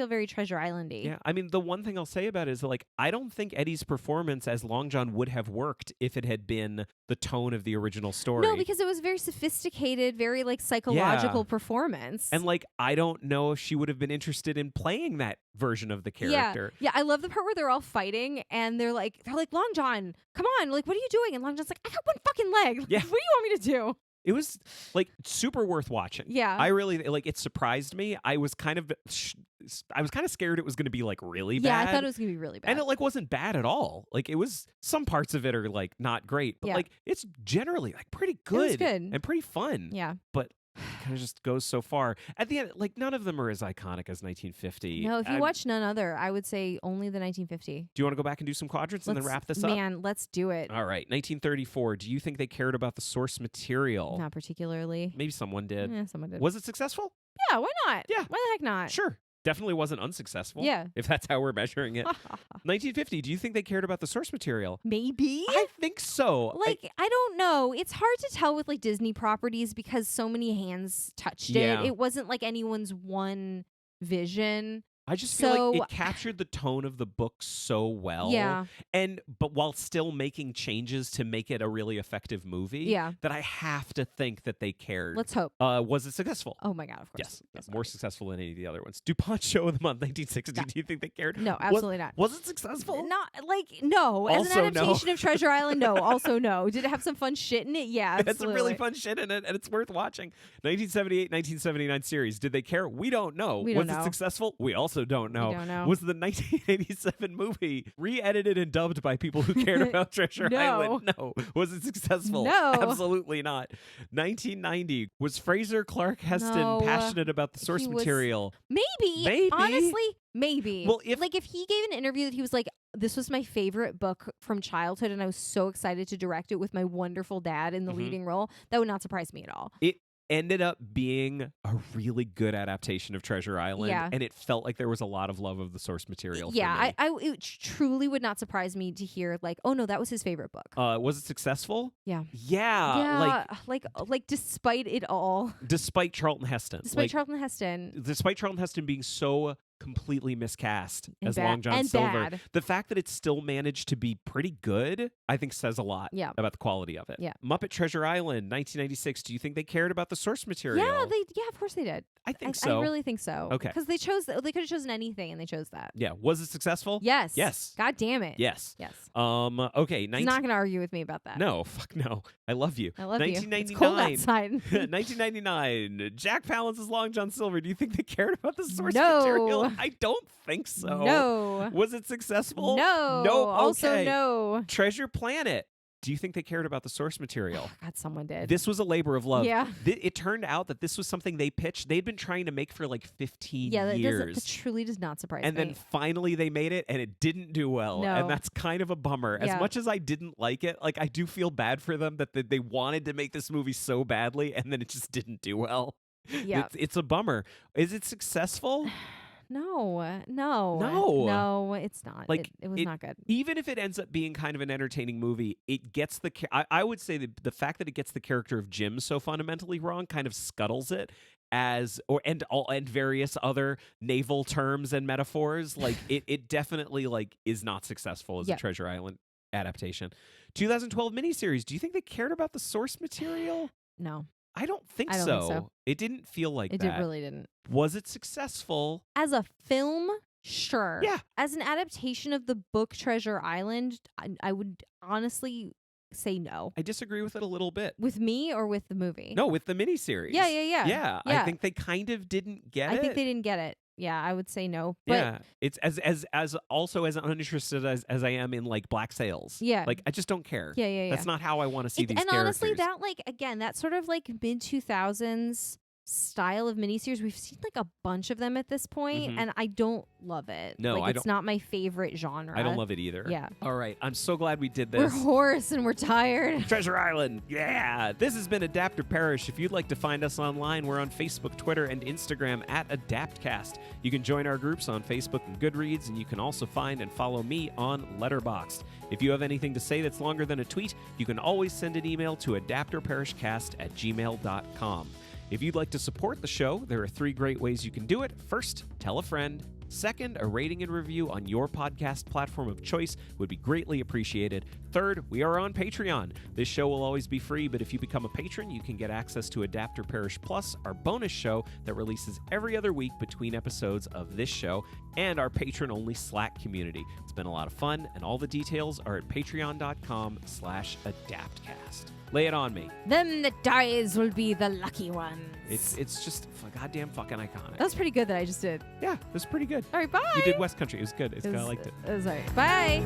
very Treasure Island-y. Yeah. I mean, the one thing I'll say about it is I don't think Eddie's performance as Long John would have worked if it had been the tone of the original story. No, because it was very sophisticated, very psychological performance. And I don't know if she would have been interested in playing that version of the character. Yeah. I love the part where they're all fighting and they're like, Long John, come on, what are you doing? And Long John's like, I got one fucking leg. Yeah. What do you want me to do? It was super worth watching. Yeah. I really it surprised me. I was kind of scared it was going to be really bad. Yeah, I thought it was going to be really bad. And it wasn't bad at all. It was, some parts of it are not great, but it's generally pretty good. It was good. And pretty fun. Yeah. But kind of just goes so far. At the end, none of them are as iconic as 1950. No, if you watch none other, I would say only the 1950. Do you want to go back and do some quadrants and then wrap this up? Man, let's do it. All right. 1934. Do you think they cared about the source material? Not particularly. Maybe someone did. Yeah, someone did. Was it successful? Yeah, why not? Yeah. Why the heck not? Sure. Definitely wasn't unsuccessful. Yeah. If that's how we're measuring it. 1950, do you think they cared about the source material? Maybe. I think so. I don't know. It's hard to tell with like Disney properties because so many hands touched Yeah. it. It wasn't like anyone's one vision. I just feel like it captured the tone of the book so well. Yeah. But while still making changes to make it a really effective movie, that I have to think that they cared. Let's hope. Was it successful? Oh my God, of course. Yes. More successful than any of the other ones. DuPont Show of the Month, 1960. Do you think they cared? No, absolutely not. Was it successful? No. As Also an adaptation of Treasure Island, no. Also, no. Did it have some fun shit in it? Yeah, absolutely. It's some really fun shit in it, and it's worth watching. 1978, 1979 series. Did they care? We don't know. Was it successful? We also don't know. We don't know. Was the 1987 movie re-edited and dubbed by people who cared about Treasure Island? No. Was it successful? No. Absolutely not. 1990. Was Fraser Clark Heston passionate about the source material? Maybe. Honestly, maybe. Well, if he gave an interview that he was like, this was my favorite book from childhood, and I was so excited to direct it with my wonderful dad in the leading role, that would not surprise me at all. It ended up being a really good adaptation of Treasure Island, and it felt like there was a lot of love of the source material. Yeah, it truly would not surprise me to hear like, oh no, that was his favorite book. Was it successful? Yeah. Like despite it all. Despite Charlton Heston. Despite Charlton Heston being so completely miscast and as Long John Silver. The fact that it still managed to be pretty good, I think says a lot about the quality of it. Yeah. Muppet Treasure Island, 1996. Do you think they cared about the source material? Yeah, of course they did. I think so. I really think so. Okay. Because they could have chosen anything and they chose that. Yeah. Was it successful? Yes. God damn it. Yes. Okay. He's not going to argue with me about that. No. Fuck no. I love you. I love 1999. you. It's cold outside. 1999. Jack Palance's Long John Silver. Do you think they cared about the source No. material? I don't think so. No. Was it successful? No. Nope. Also okay. no. Treasure Planet. Do you think they cared about the source material? Oh, God, someone did. This was a labor of love. Yeah. It turned out that this was something they pitched. They'd been trying to make for like 15 years. That truly does not surprise me. And then finally they made it, and it didn't do well. No. And that's kind of a bummer. Yeah. As much as I didn't like it, like I do feel bad for them that they wanted to make this movie so badly, and then it just didn't do well. Yeah. It's a bummer. Is it successful? No, it's not. Like it was not good. Even if it ends up being kind of an entertaining movie, it gets I would say that the fact that it gets the character of Jim so fundamentally wrong kind of scuttles it and various other naval terms and metaphors. Like it definitely like is not successful as a Treasure Island adaptation. 2012 miniseries. Do you think they cared about the source material? No. I don't think think so. It didn't feel like that. It really didn't. Was it successful? As a film, sure. Yeah. As an adaptation of the book Treasure Island, I would honestly say no. I disagree with it a little bit. With me or with the movie? No, with the miniseries. Yeah. I think they kind of didn't get it. I think they didn't get it. Yeah, I would say no. But it's as also as uninterested as I am in like Black Sails. Yeah, like I just don't care. Yeah. That's not how I want to see these characters. And honestly, that like again, that sort of like mid-2000s style of miniseries, we've seen like a bunch of them at this point, and I don't love it. No, like, it's not my favorite genre. I don't love it either. Yeah. All right, I'm so glad we did this. We're hoarse and we're tired. Treasure Island, yeah. This has been Adapt or Perish. If you'd like to find us online, we're on Facebook, Twitter, and Instagram at AdaptCast. You can join our groups on Facebook and Goodreads, and you can also find and follow me on Letterboxd. If you have anything to say that's longer than a tweet, you can always send an email to adaptorperishcast@gmail.com. If you'd like to support the show, there are 3 great ways you can do it. First, tell a friend. Second, a rating and review on your podcast platform of choice would be greatly appreciated. Third, we are on Patreon. This show will always be free, but if you become a patron, you can get access to Adapt or Perish Plus, our bonus show that releases every other week between episodes of this show, and our patron-only Slack community. It's been a lot of fun, and all the details are at patreon.com/adaptcast. Lay it on me. Them that dies will be the lucky ones. It's just goddamn fucking iconic. That was pretty good that I just did. Yeah, it was pretty good. All right, bye. You did West Country. It was good. I liked it. It was all right. Bye.